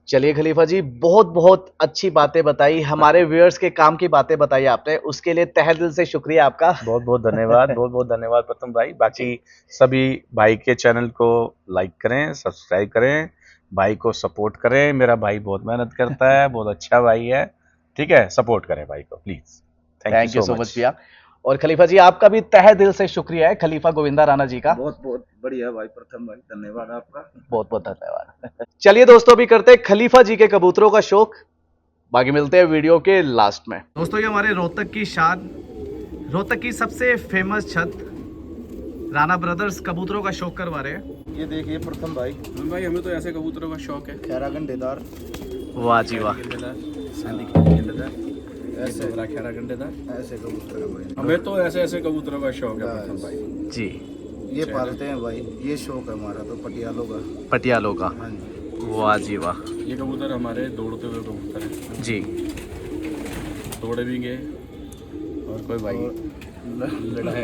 चलिए खलीफा जी, बहुत बहुत अच्छी बातें बताई, हमारे व्यूअर्स के काम की बातें बताई आपने, उसके लिए तहे दिल से शुक्रिया आपका। बहुत बहुत धन्यवाद, बहुत बहुत धन्यवाद प्रथम भाई। बाकी सभी भाई के चैनल को लाइक करें, सब्सक्राइब करें, भाई को सपोर्ट करें। मेरा भाई बहुत मेहनत करता है, बहुत अच्छा भाई है। ठीक है, सपोर्ट करें भाई को please. Thank you so much भैया। और खलीफा जी, आपका भी तहे दिल से शुक्रिया है, खलीफा गोविंदा राणा जी का। बहुत बहुत बढ़िया भाई प्रथम भाई, धन्यवाद आपका। बहुत बहुत धन्यवाद। चलिए दोस्तों, अभी करते हैं खलीफा जी के कबूतरों का शौक, बाकी मिलते हैं वीडियो के लास्ट में। दोस्तों, ये हमारे रोहतक की शान, रोहतक की सबसे फेमस छत, राणा ब्रदर्स कबूतरों का शौक करवा रहे हैं। ये देखिए प्रथम भाई, भाई हमें तो ऐसे कबूतरों का शौक है। खैरा गंडेदार, वाह जी वाह। गंडेदार, सांदी खैरी गंडेदार, ऐसे बड़ा खैरा गंडेदार। ऐसे कबूतर है भाई। हमें तो ऐसे ऐसे कबूतरों का शौक है प्रथम भाई। जी। ये पालते हैं भाई, ये शौक है हमारा तो पटियालों का। पटियालों का। हाँ जी। वाह जी वाह। ये कबूतर हमारे दौड़ते हुए कबूतर हैं। जी। दौड़े भी गए और कोई भाई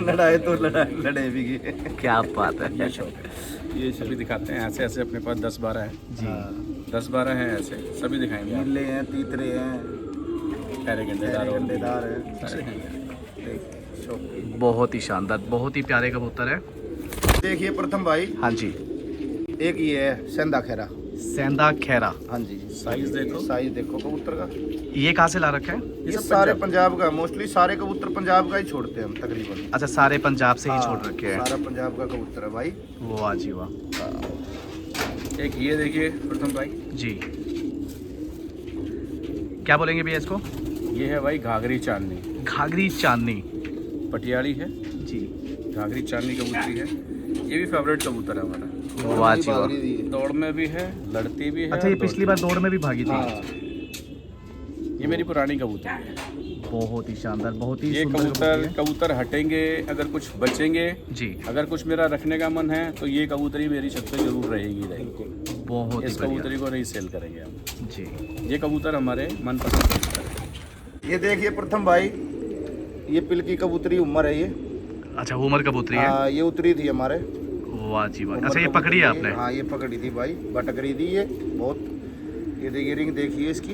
लड़ाई तो लड़े भी गए। क्या बात है। ये शौक है। ये सभी दिखाते हैं ऐसे ऐसे, अपने पास 10-12 हैं जी। 10-12 हैं ऐसे, सभी दिखाएंगे आप। नीले हैं, तीतरे हैं, खैरे गंडेदार और गंडेदार है। सारे हैं। देखिए, शौक की। बहुत ही शानदार, बहुत ही प्यारे कबूतर है। देखिए प्रथम भाई, हाँ जी। एक ये है सेंधा खैरा। सेंधा खैरा। हाँ जी। साइज देखो। साइज देखो कबूतर का। ये कहाँ से ला रखा है? ये सब सारे पंजाब का, मोस्टली सारे कबूतर पंजाब का ही छोड़ते हैं हम तकरीबन। अच्छा, सारे पंजाब से ही हाँ, छोड़ रखे हैं। सारा पंजाब का कबूतर है भाई। वाह जी वाह। एक ये देखिए प्रथम भाई, जी। क्या बोलेंगे भैया इसको? ये है भाई घाघरी चांदनी, घाघरी चांदनी। पटियाली है, जी। घाघरी चांदनी कबूतरी है। ये भी फेवरेट कबूतर है हमारा। वाह जी वाह। दौड़ में भी है, लड़ती भी है। अच्छा, ये और पिछली बार दौड़ में भी भागी थी। हाँ, ये मेरी पुरानी कबूतरी है। बहुत ही शानदार, बहुत ही ये सुंदर कबूतर कबूतरी कबूतर हटेंगे, अगर कुछ बचेंगे, है। जी। अगर कुछ मेरा रखने का मन है तो ये कबूतरी मेरी छत पे जरूर रहेगी। बहुत ही इस बढ़िया। कबूतरी को नहीं सेल करेंगे हम। जी। ये कबूतर हमारे मनपसंद कबूतर है। ये देखिए प्रथम भाई, ये पिल की कबूतरी उम्र है ये। अच्छा, उमर कबूतरी है। हाँ, ये उतरी थी हमारे। वाह जी वाह। उमर अच्छा, ये कबूतरी पकड़ी है आपने? हाँ, ये पकड़ी थी भाई, भटक रही थी ये बहुत। ये देखिए रिंग देखिए इसकी,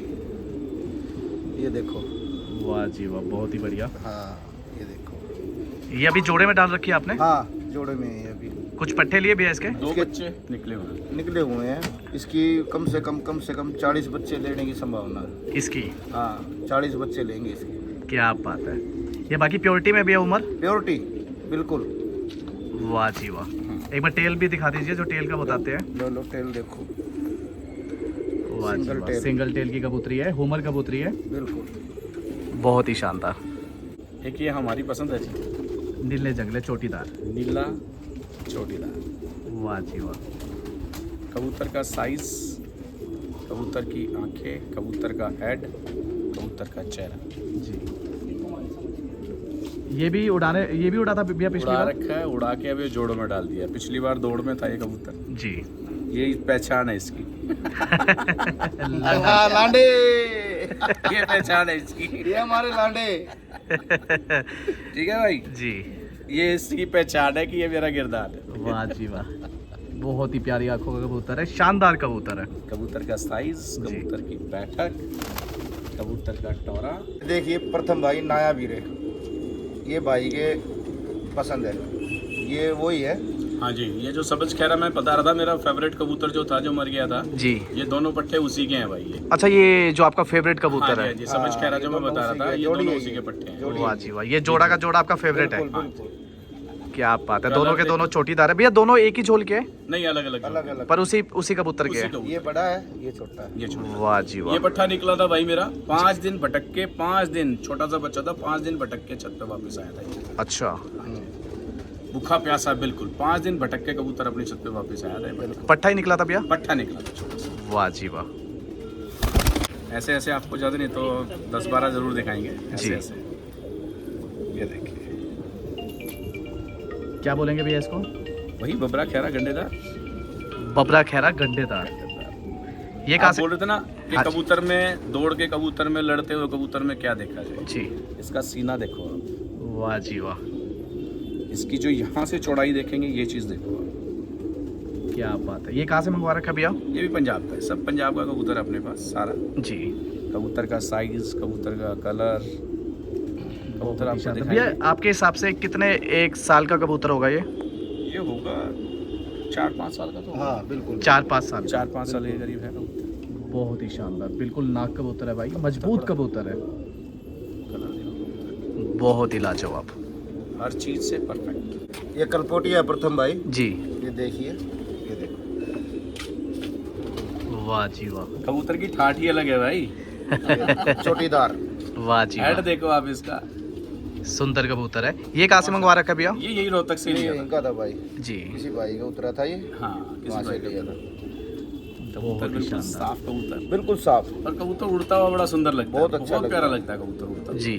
ये देखो। वाह जी वाह, बहुत ही बढ़िया। हाँ, ये देखो। ये अभी जोड़े में डाल रखी है आपने? हाँ, जोड़े में है अभी। कुछ पट्टे लिए भैया इसके? दो बच्चे निकले हुए हैं। निकले हुए हैं। इसकी कम से कम 40 बच्चे लेने की संभावना है। इसकी? हाँ, 40 बच्चे लेंगे इसके। क्या बात है। ये बाकी प्योरिटी में भैया उमर? प्योरिटी बिल्कुल। वाह जी वाह। एक बार टेल भी दिखा दीजिए, जो टेल का बताते हैं। लो टेल देखो। वाह जी सिंगल वाह। टेल। सिंगल टेल की कबूतरी है, हुमर कबूतरी है। बिल्कुल। बहुत ही शानदार। एक ये हमारी पसंद है जी, नीले जंगले चोटीदार। नीला चोटीदार। वाह जी वाह। कबूतर का साइज, कबूतर की आंखें, कबूतर का हेड, कबूतर का चेहरा। जी। ये भी उड़ा था भैया पिछली उड़ा बार? रखा है, उड़ा के अभी जोड़ों में डाल दिया। पिछली बार दौड़ में था ये कबूतर। जी। ये पहचान है इसकी। हाँ, लांडे। ये पहचान है इसकी। ये हमारे लांडे। ठीक है भाई, जी। ये इसकी पहचान है कि ये मेरा किरदार है। वाह जी वाह। बहुत ही प्यारी आंखों का कबूतर है, शानदार कबूतर है। कबूतर का साइज, जी। कबूतर की बैठक, कबूतर का टोरा। देखिए प्रथम भाई, नाया वीर है ये भाई के पसंद है। ये वही है। हाँ जी, ये जो सबज खैरा मैं बता रहा था, मेरा फेवरेट कबूतर जो था, जो मर गया था, जी। ये दोनों पट्टे उसी के हैं भाई। ये अच्छा, ये जो आपका फेवरेट हाँ कबूतर जी, है। हाँ जी, सबज खैरा जो मैं बता रहा था, ये जोड़ी दोनों है उसी ये। के पट्टे हैं। जोड़ी वाह है। जी वाह, ये जोड़ा का जोड़ा आपका फेवरेट है। बिल्कुल, बिल्कुल। क्या बात है, कलर दोनों के देखो। दोनों चोटीदार है भैया, दोनों एक ही झोल के हैं नहीं, अलग अलग अलग अलग। पर उसी कबूतर के उसी हैं। कबूतर। ये बड़ा है, ये छोटा है। ये छोटा। वाह जी ये वाह, पट्टा निकला था भाई मेरा 5 दिन भटक के, 5 दिन, छोटा सा बच्चा था, 5 दिन भटक के छत पे वापस आया था ये। अच्छा। भूखा प्यासा बिल्कुल, 5 दिन भटक के कबूतर अपनी छत पे वापस आया था ये। पट्टा ही निकला था भैया। पट्टा निकला था छोटा सा। वाह जी वाह, ऐसे ऐसे आपको ज़्यादा नहीं तो 10-12 जरूर दिखाएंगे। जी। ऐसे ऐसे ये देखिए, क्या बोलेंगे भैया इसको? वही बबरा खैरा गंडेदार। बबरा खैरा गंडेदार। ये कहाँ आप से? बोल रहे थे ना कि हाँ जी। कबूतर में, दौड़ के कबूतर में, लड़ते हुए कबूतर में क्या देखा जाए। जी। इसका सीना देखो आप, वाह जी वाह, इसकी जो यहाँ से चौड़ाई देखेंगे, ये चीज़ देखो आप। क्या बात है। ये कहाँ से मंगवा रखा भैया? ये भी पंजाब का है, सब पंजाब का कबूतर है अपने पास सारा। जी। कबूतर का साइज, कबूतर का कलर, कबूतर आपको भैया दिखाएंगे। आपके हिसाब से कितने एक साल का कबूतर होगा ये? ये होगा 4-5 साल का, तो हाँ बिल्कुल। 4-5 साल। 4-5 साल के करीब है कबूतर। बहुत ही शानदार, बिल्कुल नाक कबूतर है भाई, मजबूत कबूतर है, कलर देखो, बहुत ही लाजवाब। हर चीज़ से परफेक्ट। ये कलपोटिया है प्रथम भाई। जी। ये देखिए, ये देखो। वाह जी वाह, कबूतर की ठाठ ही अलग है भाई। चोटीदार। वाह जी हेड वाह, देखो आप इसका। सुंदर कबूतर है। ये कहाँ से मंगवा रखा है भैया? ये यही रोहतक से ये लिया था। इनका था भाई, जी। किसी भाई का उतरा था ये, हाँ, वहाँ किसी से भाई का लिया था। कबूतर बहुत ही बिल्कुल शानदार। साफ कबूतर, बिल्कुल साफ। और कबूतर उड़ता हुआ बड़ा सुंदर लगता है। बहुत अच्छा बहुत प्यारा लगता है। लगता है कबूतर उड़ता हुआ। जी।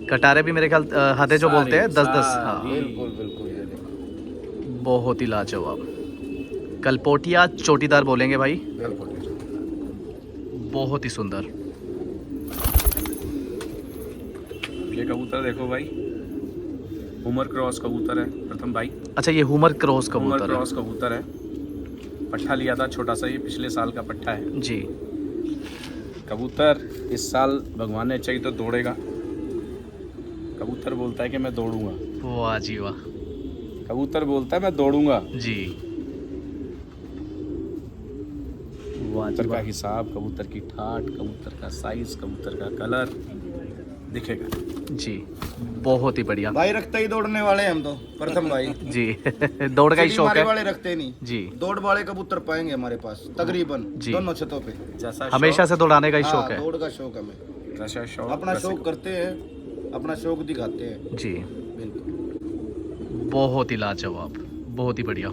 कटारे भी मेरे ख्याल हाथे जो बोलते हैं 10-10। हाँ, सारी। बिल्कुल बिल्कुल, ये देखो। बहुत ही लाजवाब। कलपोटिया चोटीदार बोलेंगे भाई, बिल्कुल। बहुत ही सुंदर। ये कबूतर देखो भाई, उमर क्रॉस कबूतर है प्रथम भाई। अच्छा, ये हुमर क्रॉस उमर कबूतर है। क्रॉस कबूतर है, पट्ठा लिया था छोटा सा, ये पिछले साल का पट्ठा है। जी। कबूतर इस साल भगवान ने चाहिए तो दौड़ेगा। कबूतर बोलता है कि मैं दौड़ूंगा। वाह जी वाह, कबूतर बोलता है मैं दौड़ूंगा। जी। वाह जी कबूतर का वाह, हिसाब, कबूतर की ठाठ, कबूतर का साइज, कबूतर का कलर दिखेगा। जी। बहुत ही बढ़िया भाई रखते ही दौड़ने वाले हैं हम तो, प्रथम भाई। जी। दौड़ का ही सीढ़ी शौक मारे है वाले रखते नहीं, जी। दौड़ वाले कबूतर पाएंगे हमारे पास तकरीबन जी। दोनों छतों पे। जैसा हमेशा से दौड़ाने का ही हाँ, शौक है। दौड़ का शौक हमें, जैसा शौक, अपना वैसे शौक करते हैं, अपना शौक दिखाते हैं। जी। बिल्कुल। बहुत ही लाजवाब, बहुत ही बढ़िया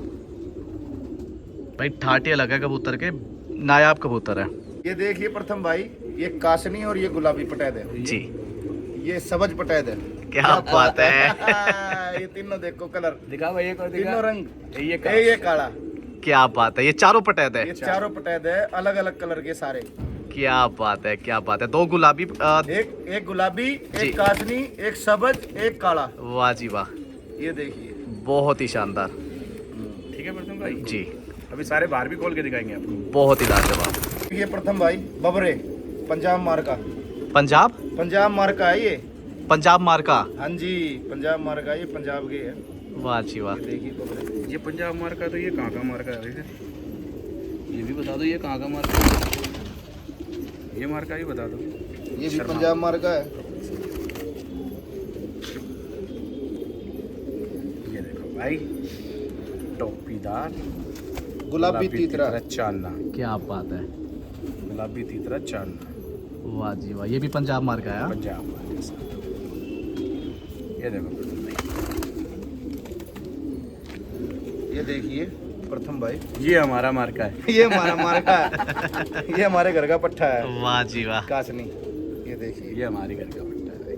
भाई। ठाटे अलग है कबूतर के, नायाब कबूतर है। ये देखिए प्रथम भाई, ये कासनी और ये गुलाबी पटैद है, जी। ये सबज पटैद है। क्या बात है। ये तीनों देखो कलर, दिखा भाई, एक और दिखा। तीनों रंग। ये ये काला, क्या बात है, ये चारों पटैद है। ये चारों पटैद है, अलग अलग कलर के सारे। क्या बात है, क्या बात है। दो गुलाबी एक गुलाबी, जी। एक कासनी, एक सबज, एक काला। वाह जी वाह, ये देखिए। बहुत ही शानदार। ठीक है प्रथम भाई, जी। अभी सारे बाहर भी खोल के दिखाएंगे आपको। बहुत ही लाजवाब। ये प्रथम भाई बबरे, पंजाब मार्का, पंजाब, पंजाब मार्का है ये। पंजाब मार्का। हाँ जी, पंजाब मार्का, ये पंजाब के है। वाह जी वाह, ये देखिए बबरे। ये पंजाब मार का, तो ये कहाँ का मार का है वैसे? ये भी बता दो, ये कहाँ का मार का है? ये मार का ही बता दो। ये भी पंजाब मार्का है। ये देखो भाई, टोपीदार गुलाबी तीतरा। चांदना, क्या बात है। गुलाबी तीतरा चांदना, वाह जी वाह, ये भी पंजाब मार्का है। पंजाब मार के साथ। ये देखो प्रथम भाई, ये देखिए प्रथम भाई, ये हमारा मार्का है। ये हमारा मार्का है। ये हमारे घर का पट्टा है, वाह जी वाह, कासनी। ये देखिए। ये हमारे घर का पट्टा है भाई।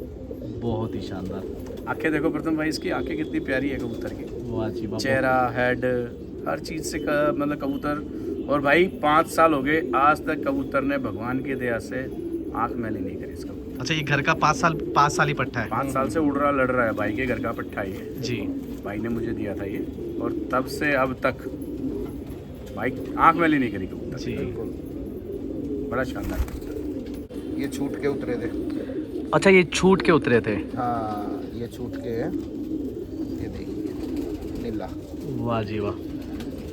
बहुत ही शानदार। आंखें देखो प्रथम भाई, इसकी आंखें कितनी प्यारी है कबूतर की। वाह जी वाह, चेहरा, हेड, हर चीज़ से मतलब कबूतर। और भाई 5 साल हो गए आज तक कबूतर ने भगवान की दया से आंख मैली नहीं करी इसका। अच्छा, ये घर का 5 साल ही पट्टा है। 5 साल से उड़ रहा लड़ रहा है, भाई के घर का पट्टा ये। जी। भाई ने मुझे दिया था ये, और तब से अब तक भाई आंख मैली नहीं करी कबूतर। जी। बिल्कुल। बड़ा शानदार कबूतर। ये छूट के उतरे थे। अच्छा, ये छूट के उतरे थे। हाँ, ये छूट के है, ये देखिए नीला। वाह जी वाह,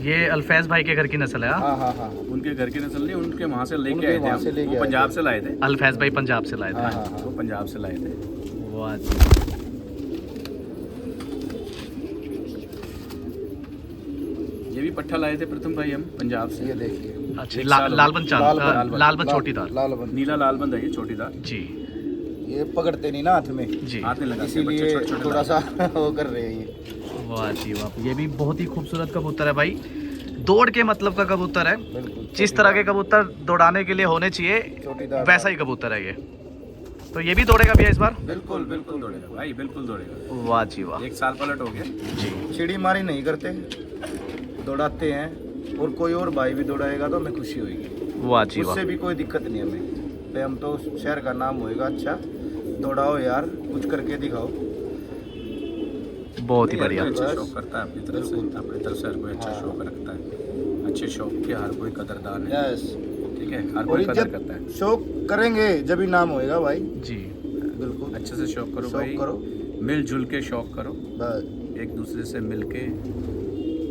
ये अल्फैज भाई के घर की नस्ल है। हाँ हाँ हाँ उनके घर की नस्ल नहीं, उनके वहाँ से लेके उनके आए थे वहाँ से हम। लेके वो आए पंजाब थे। से लाए थे। अल्फैज भाई पंजाब से लाए हाँ थे। हाँ हाँ। वो पंजाब से लाए थे। वाह जी। ये भी पट्ठा लाए थे प्रथम भाई हम पंजाब से। ये देखिए अच्छा, एक साल हो लालबन चांद, लालबन। लालबन छोटीदार लालबन। नीला लाल बंद है ये छोटीदार। जी ये पकड़ते नहीं ना हाथ में, जी। हाथ में लगाते हैं, इसीलिए बच्चे छोटे-छोटे थोड़ा लाते सा वो कर रहे हैं ये। वाह जी वाह, ये भी बहुत ही खूबसूरत कबूतर है भाई, दौड़ के मतलब का कबूतर है। बिल्कुल जिस तरह के कबूतर दौड़ाने के लिए होने चाहिए छोटीदार वैसा ही कबूतर है ये। तो ये भी दौड़ेगा भैया इस बार? बिल्कुल बिल्कुल दौड़ेगा भाई, बिल्कुल दौड़ेगा। वाह जी वाह। एक साल पलट हो गया। जी चिड़ी मारी नहीं करते, दौड़ाते हैं, और कोई और भाई भी दौड़ाएगा तो हमें खुशी होगी, वाह जी वाह। उससे भी कोई दिक्कत नहीं हमें। पे हम तो शहर का नाम होएगा, अच्छा दौड़ाओ यार, कुछ करके दिखाओ। बहुत ही ये हर बढ़िया। कोई अच्छा बस। शौक करता है अपनी तरफ से, अपनी तरफ से हर कोई अच्छा हाँ। शौक रखता है। अच्छे शौक के हर कोई कदरदान है। यस, ठीक है, हर और कोई कदर इज्जत करता है। शौक करेंगे जब ही नाम होएगा भाई। जी बिल्कुल अच्छे से शौक करो शौक भाई, करो मिलजुल के शौक करो, बस। एक दूसरे से मिल के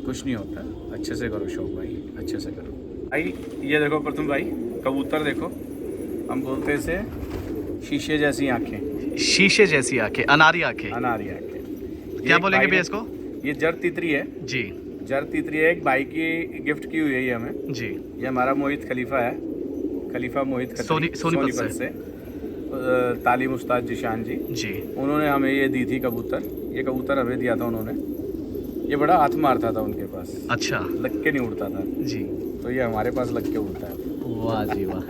कुछ नहीं होता। अच्छे से करो शौक भाई, अच्छे से करो भाई। ये देखो प्रथम भाई, कबूतर देखो, हम बोलते हैं इसे शीशे जैसी आंखें, शीशे जैसी आंखें, अनारी आंखें। अनारी आंखें। ये क्या एक बोलेंगे भाई भैया ने- इसको? ये जर तितरी है। जी जर तितरी है, एक भाई की गिफ्ट की हुई है ये हमें। जी। ये हमारा मोहित खलीफा है, खलीफा मोहित खत्री, सोनीपत से तालीम उस्ताद जिशान जी, जी। उन्होंने हमें ये दी थी कबूतर। ये कबूतर हमें दिया था उन्होंने। ये बड़ा हाथ मारता था उनके पास, अच्छा लग के नहीं उड़ता था, जी। तो ये हमारे पास लग के उड़ता है। वाह जी वाह।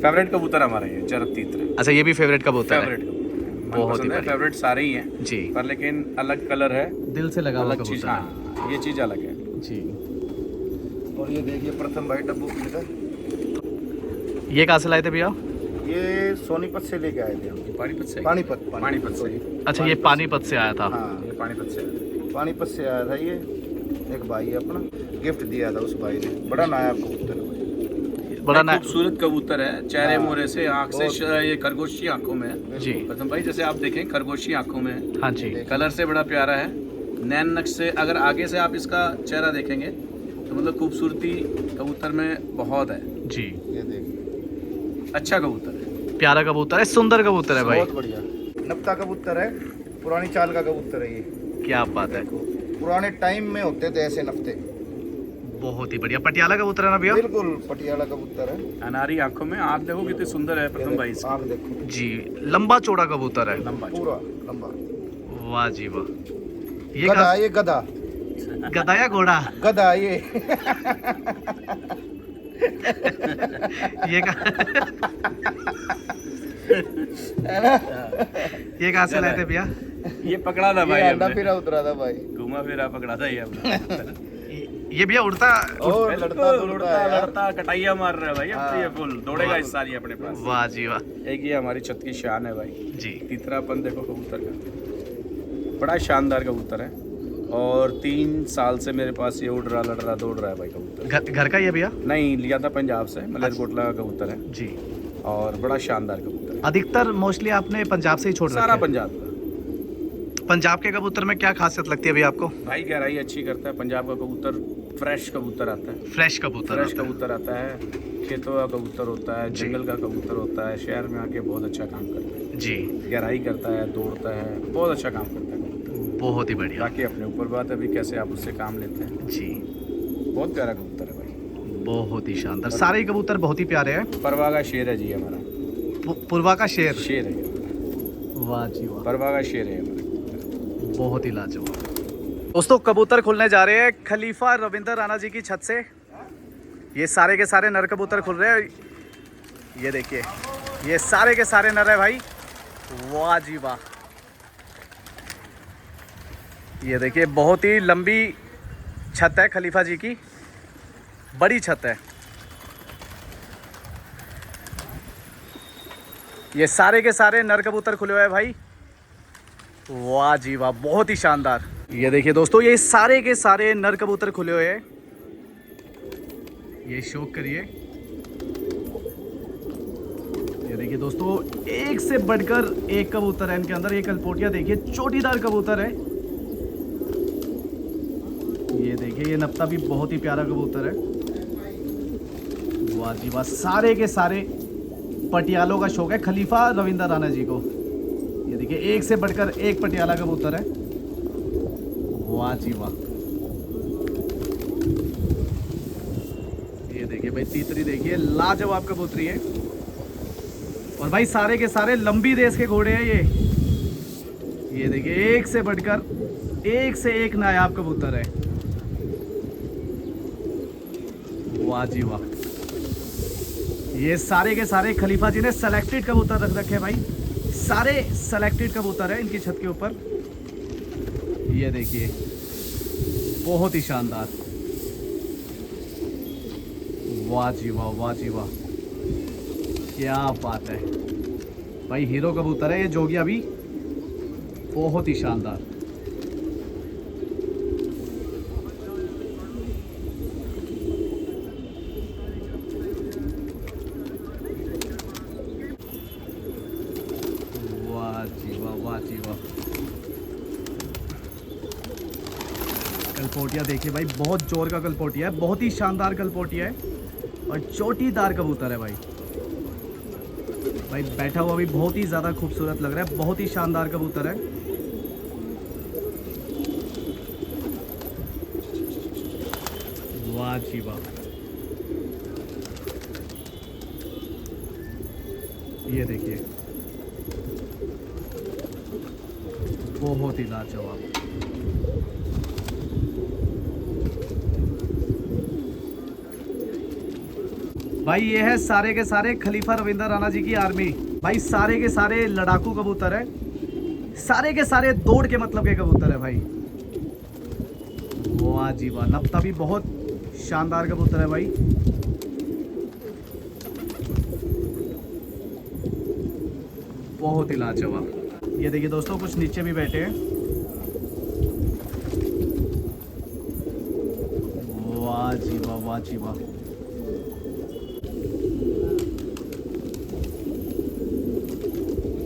फेवरेट कबूतर हमारा ये जरब तीतर, अच्छा, ये भी फेवरेट कबूतर है। फेवरेट कबूतर, बहुत ही पसंद है। बढ़िया। फेवरेट सारे ही हैं जी, पर लेकिन अलग कलर है, दिल से लगा हुआ अलग चीज। कबूतर है। हाँ, ये चीज अलग है। जी। और ये देखिए प्रथम भाई डब्बू फिल्टर, ये कहाँ से लाए थे भैया? ये सोनीपत से लेके आए थे हम। ये पानीपत से, पानीपत पानीपत से। अच्छा, ये पानीपत से आया था। हाँ, ये पानीपत से। पानीपत से आया था ये। एक भाई है अपना, गिफ्ट दिया था उस भाई ने, बड़ा नायाब कबूतर है भाई। बड़ा ना। खूबसूरत कबूतर है, चेहरे हाँ, मोरे से, आँख से बहुत। ये खरगोशी आंखों में है। जी प्रथम भाई जैसे आप देखें खरगोशी आंखों में है, हाँ जी। कलर से बड़ा प्यारा है। नैन नक्श से अगर आगे से आप इसका चेहरा देखेंगे तो मतलब खूबसूरती कबूतर में बहुत है। जी, ये देखिए अच्छा कबूतर है। प्यारा कबूतर है, सुंदर कबूतर है भाई। बहुत बढ़िया नपता कबूतर है, पुरानी चाल का कबूतर है ये। क्या बात है, पुराने टाइम में होते थे ऐसे नफ्ते। बहुत ही बढ़िया। पटियाला कबूतर है ना भैया? बिल्कुल पटियाला कबूतर है। अनारी आंखों में, आँख देखो कितनी सुंदर है प्रथम भाई इसकी। आँख देखो जी, लंबा चौड़ा कबूतर है। लंबा पूरा लंबा। वाह जी वाह। ये गधा, ये गधा, गधा या घोड़ा? गधा ये। ये ये कहाँ से लाए थे भैया? ये पकड़ा था भाई ये अंडा हमने, फिरा उतरा था भाई। घुमा फिरा पकड़ा था ये हमने। ये भैया उड़ता? और लड़ता तो लड़ता उड़ता है यार। लड़ता कटाइया मार रहा है भाई। अब तो ये हाँ। फुल दौड़ेगा इस साल ये अपने पास। वाह जी वाह। एक ये हमारी छत की शान है भाई, जी तीतरापन देखो कबूतर का, बड़ा शानदार कबूतर है। और 3 साल से मेरे पास ये उड़ रहा, लड़ रहा, दौड़ रहा है भाई कबूतर। घर का ये भैया? नहीं, लिया था पंजाब से, मलेरकोटला का कबूतर है जी। और बड़ा शानदार कबूतर है। अधिकतर मोस्टली आपने पंजाब से ही छोड़ सारा रखा है। पंजाब का। पंजाब के कबूतर में क्या खासियत लगती है भैया आपको? भाई गहराई अच्छी करता है पंजाब का कबूतर, फ्रेश कबूतर आता है, फ्रेश कबूतर फ्रेश होता है। कबूतर आता है, खेतों का कबूतर होता है, जी। जंगल का कबूतर होता है, शहर में आके बहुत अच्छा काम करता है, जी, गहराई करता है, दौड़ता है, बहुत अच्छा काम करता है कबूतर। बहुत ही बढ़िया। बाकी अपने ऊपर बात है अभी कैसे आप उससे काम लेते हैं। जी, बहुत प्यारा कबूतर है भाई, बहुत ही शानदार। सारे ही कबूतर बहुत ही प्यारे हैं। परवा का शेर है जी हमारा, पुरवा का शेर। शेर है ये, वाह जी वाह, परवा का शेर है हमारा। बहुत ही लाजवाब। दोस्तों कबूतर खुलने जा रहे हैं खलीफा रविंदर राणा जी की छत से। ये सारे के सारे नर कबूतर खुल रहे हैं। ये देखिए, ये सारे के सारे नर है भाई। वाह जी वाह। ये देखिए, बहुत ही लंबी छत है खलीफा जी की, बड़ी छत है। ये सारे के सारे नर कबूतर खुले हुए हैं भाई। वाह जी वाह, बहुत ही शानदार। ये देखिए दोस्तों, ये सारे के सारे नर कबूतर खुले हुए हैं। ये शौक करिए, ये देखिए दोस्तों, एक से बढ़कर एक कबूतर है इनके अंदर। ये कलपोटिया देखिए, चोटीदार कबूतर है। ये देखिए, ये नप्ता भी बहुत ही प्यारा कबूतर है। वाह जी वाह, सारे के सारे पटियालों का शौक है खलीफा रविंदर राणा जी को। ये देखिए, एक से बढ़कर एक पटियाला कबूतर है। वाह जी वाह। ये देखिए भाई, तीतरी देखिए, लाजवाब कबूतरी है। और भाई सारे के सारे लंबी रेस के घोड़े हैं ये देखिए, एक से बढ़कर एक से एक नायाब कबूतर है। वाह जी वाह। ये सारे के सारे खलीफा जी ने सेलेक्टेड कबूतर रख रखे हैं भाई। सारे सेलेक्टेड कबूतर है इनकी छत के ऊपर। ये देखिए, बहुत ही शानदार। वाह जी वाह, वाह जी वाह, क्या बात है भाई। हीरो कबूतर है ये जोगिया भी, बहुत ही शानदार। वाह जी वाह, वाह जी वाह। कलपोटिया देखिए भाई, बहुत जोर का कलपोटिया है, बहुत ही शानदार कलपोटिया है और चोटीदार कबूतर है भाई। भाई बैठा हुआ भी बहुत ही ज़्यादा खूबसूरत लग रहा है, बहुत ही शानदार कबूतर है। वाह जी वाह। ये देखिए, बहुत ही लाजवाब। भाई ये है सारे के सारे खलीफा रविंदर राणा जी की आर्मी। भाई सारे के सारे लड़ाकू कबूतर है, सारे के सारे दौड़ के मतलब के कबूतर है भाई। वाह जी वाह। नप्ता भी बहुत शानदार कबूतर है भाई। बहुत ही लाजवाब। ये देखिए दोस्तों, कुछ नीचे भी बैठे हैं। वाह जी वाह, वाह जी वाह।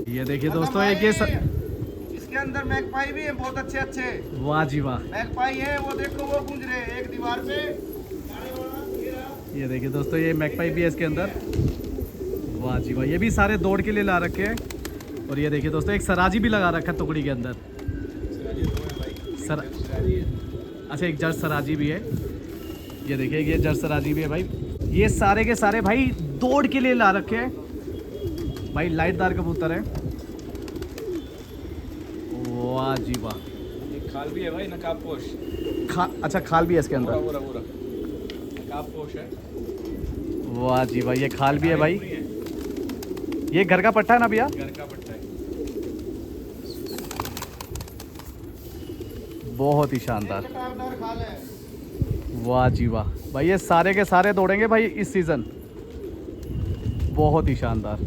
ये देखिए दोस्तों, एक ये इसके अंदर मैगपाई भी है, बहुत अच्छे अच्छे। वाह जी वाह। मैगपाई है, वो देखो वो गूंज रहे हैं एक दीवार पे। ये देखिए दोस्तों, ये मैगपाई भी है इसके अंदर। वाह जी वाह, ये भी सारे दौड़ के लिए ला रखे हैं। और ये देखिए दोस्तों, एक सराजी भी लगा रखा है टुकड़ी के अंदर। अच्छा, एक जर्ज सराजी भी है। ये देखिए, ये जर्ज सराजी भी है भाई। ये सारे के सारे भाई दौड़ के लिए ला रखे हैं भाई। लाइटदार कबूतर है। वाह जी वाह। एक खाल भी है भाई, नकाबपोश। अच्छा, खाल भी है इसके अंदर। पूरा पूरा नकाबपोश है। वाह जी वाह, ये खाल भी है भाई। ये घर का पट्टा है ना भैया? घर का पट्टा है। बहुत ही शानदार। कटारदार खाल है। वाह जी वाह भाई, ये सारे के सारे दौड़ेंगे भाई इस सीज़न। बहुत ही शानदार।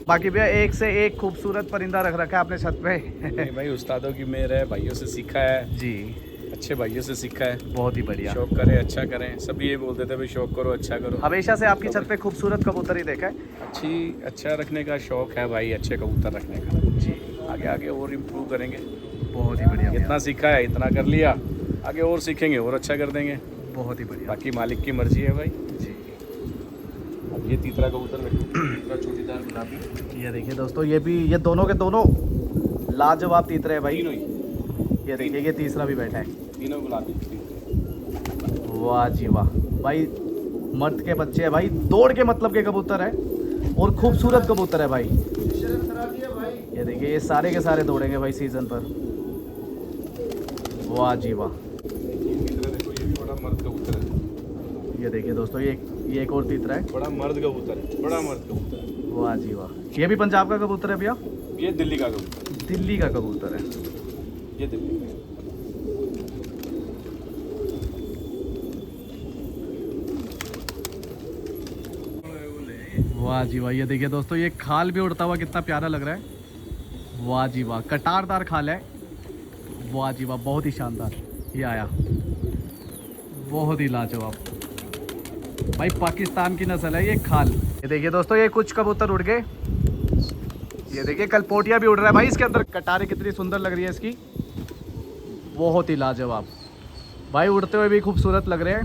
बाकी भैया एक से एक खूबसूरत परिंदा रख रखा है आपने छत पे। नहीं भाई, उस्तादों की मेहर है, भाइयों से सीखा है जी, अच्छे भाइयों से सीखा है। बहुत ही बढ़िया। शौक करें, अच्छा करें। सभी ये बोलते थे भाई, शौक करो, अच्छा करो। हमेशा से आपकी छत पे खूबसूरत कबूतर ही देखा है। अच्छा रखने का शौक है भाई, अच्छे कबूतर रखने का जी। आगे आगे और इम्प्रूव करेंगे। बहुत ही बढ़िया भैया। इतना सीखा है, इतना कर लिया, आगे और सीखेंगे और अच्छा कर देंगे। बहुत ही बढ़िया बाकी मालिक की मर्जी है भाई जी। अब ये तीसरा कबूतर देखो, तीसरा चोटीदार गुलाबी। ये देखिए दोस्तों, ये भी, ये दोनों के दोनों लाजवाब तीतरे हैं भाई। तीनों ही, ये देखिए, ये तीसरा भी बैठा है। तीनों गुलाबी। वाह जी वाह भाई, मर्द के बच्चे हैं भाई, दौड़ के मतलब के कबूतर है और खूबसूरत कबूतर है भाई। ये देखिए, ये सारे के सारे दौड़ेंगे भाई सीजन पर। वाह जी वाह। तीसरा देखो, ये भी बड़ा मर्द कबूतर है। ये देखिए दोस्तों, ये एक और तीतरा है। बड़ा मर्द कबूतर है, बड़ा मर्द कबूतर है। वाह जी वाह। ये भी पंजाब का कबूतर है भैया? ये दिल्ली का कबूतर, दिल्ली का कबूतर है। ये दिल्ली का। वाह जी वाह। ये देखिए दोस्तों, ये खाल भी उड़ता हुआ कितना प्यारा लग रहा है। वाह जी वाह, कटारदार खाल है। वाह जी वाह, बहुत ही शानदार। ये आया, बहुत ही लाजवाब भाई। पाकिस्तान की नस्ल है ये खाल। ये देखिए दोस्तों, ये कुछ कबूतर उड़ गए। ये देखिए कलपोटिया भी उड़ रहा है भाई इसके अंदर। कटारे कितनी सुंदर लग रही है इसकी, बहुत ही लाजवाब भाई, उड़ते हुए भी खूबसूरत लग रहे हैं।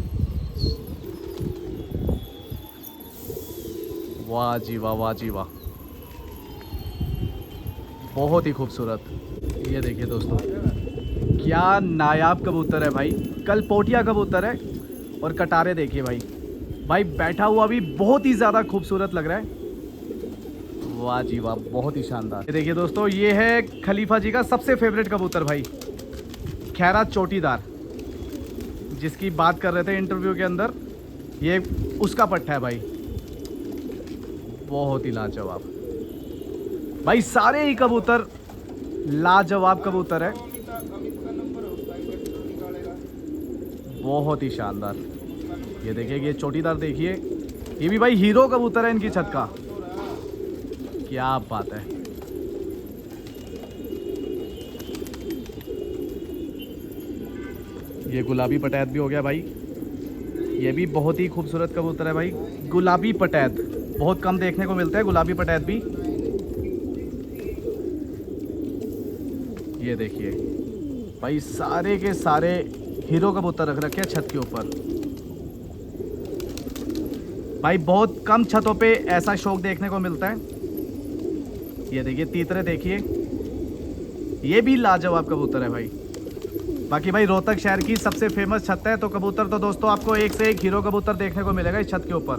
वाह जी वाह, वाह जी वाह, बहुत ही खूबसूरत। ये देखिए दोस्तों, क्या नायाब कबूतर है भाई, कलपोटिया कबूतर है। और कटारे देखिए भाई, भाई बैठा हुआ भी बहुत ही ज़्यादा खूबसूरत लग रहा है। वाह जी वाह, बहुत ही शानदार। ये देखिए दोस्तों, ये है खलीफा जी का सबसे फेवरेट कबूतर भाई, खैरा चोटीदार, जिसकी बात कर रहे थे इंटरव्यू के अंदर। ये उसका पट्टा है भाई, बहुत ही लाजवाब भाई। सारे ही कबूतर लाजवाब कबूतर है, बहुत ही शानदार। ये देखिए, ये चोटीदार देखिए, ये भी भाई हीरो कबूतर है इनकी छत का, क्या बात है। ये गुलाबी पटैत भी हो गया भाई, ये भी बहुत ही खूबसूरत कबूतर है भाई। गुलाबी पटैत बहुत कम देखने को मिलता है, गुलाबी पटैत भी। ये देखिए भाई, सारे के सारे हीरो कबूतर रख रखे हैं छत के ऊपर भाई। बहुत कम छतों पे ऐसा शौक देखने को मिलता है। ये देखिए तीतरे देखिए, ये भी लाजवाब कबूतर है भाई। बाकी भाई रोहतक शहर की सबसे फेमस छत है, तो कबूतर तो दोस्तों आपको एक से एक हीरो कबूतर देखने को मिलेगा इस छत के ऊपर।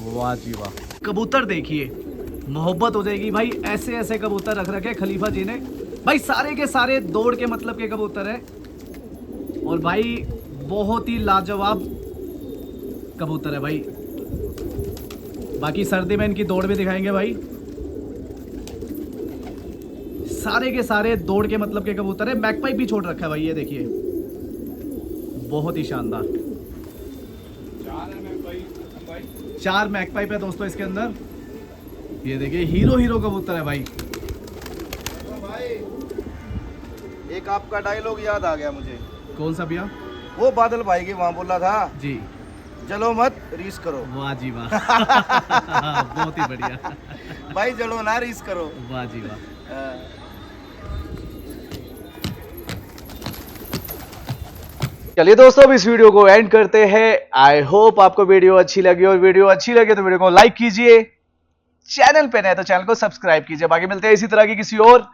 वाह जी वाह, कबूतर देखिए, मोहब्बत हो जाएगी भाई। ऐसे ऐसे कबूतर रख रखे खलीफा जी ने भाई, सारे के सारे दौड़ के मतलब के कबूतर है। और भाई बहुत ही लाजवाब कबूतर है भाई। बाकी सर्दी में इनकी दौड़ भी दिखाएंगे भाई। सारे के सारे दौड़ के मतलब के कबूतर है। मैकपाई भी छोड़ रखा है भाई, ये देखिए, बहुत ही शानदार। 4 मैकपाई है दोस्तों इसके अंदर। ये देखिए, हीरो हीरो कबूतर है भाई। एक आपका डायलॉग याद आ गया मुझे। कौन सा भैया? वो बादल भाई के वहाँ बोला था, जी, जलो मत रीस करो। वाह जी वाह बहुत ही बढ़िया भाई जलो ना रीस करो। वाह जी वाह। चलिए दोस्तों, अब इस वीडियो को एंड करते हैं। आई होप आपको वीडियो अच्छी लगी, और वीडियो अच्छी लगे तो वीडियो को लाइक कीजिए, चैनल पे नए तो चैनल को सब्सक्राइब कीजिए। बाकी मिलते हैं इसी तरह की किसी और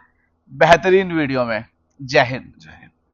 बेहतरीन वीडियो में। जय हिंद।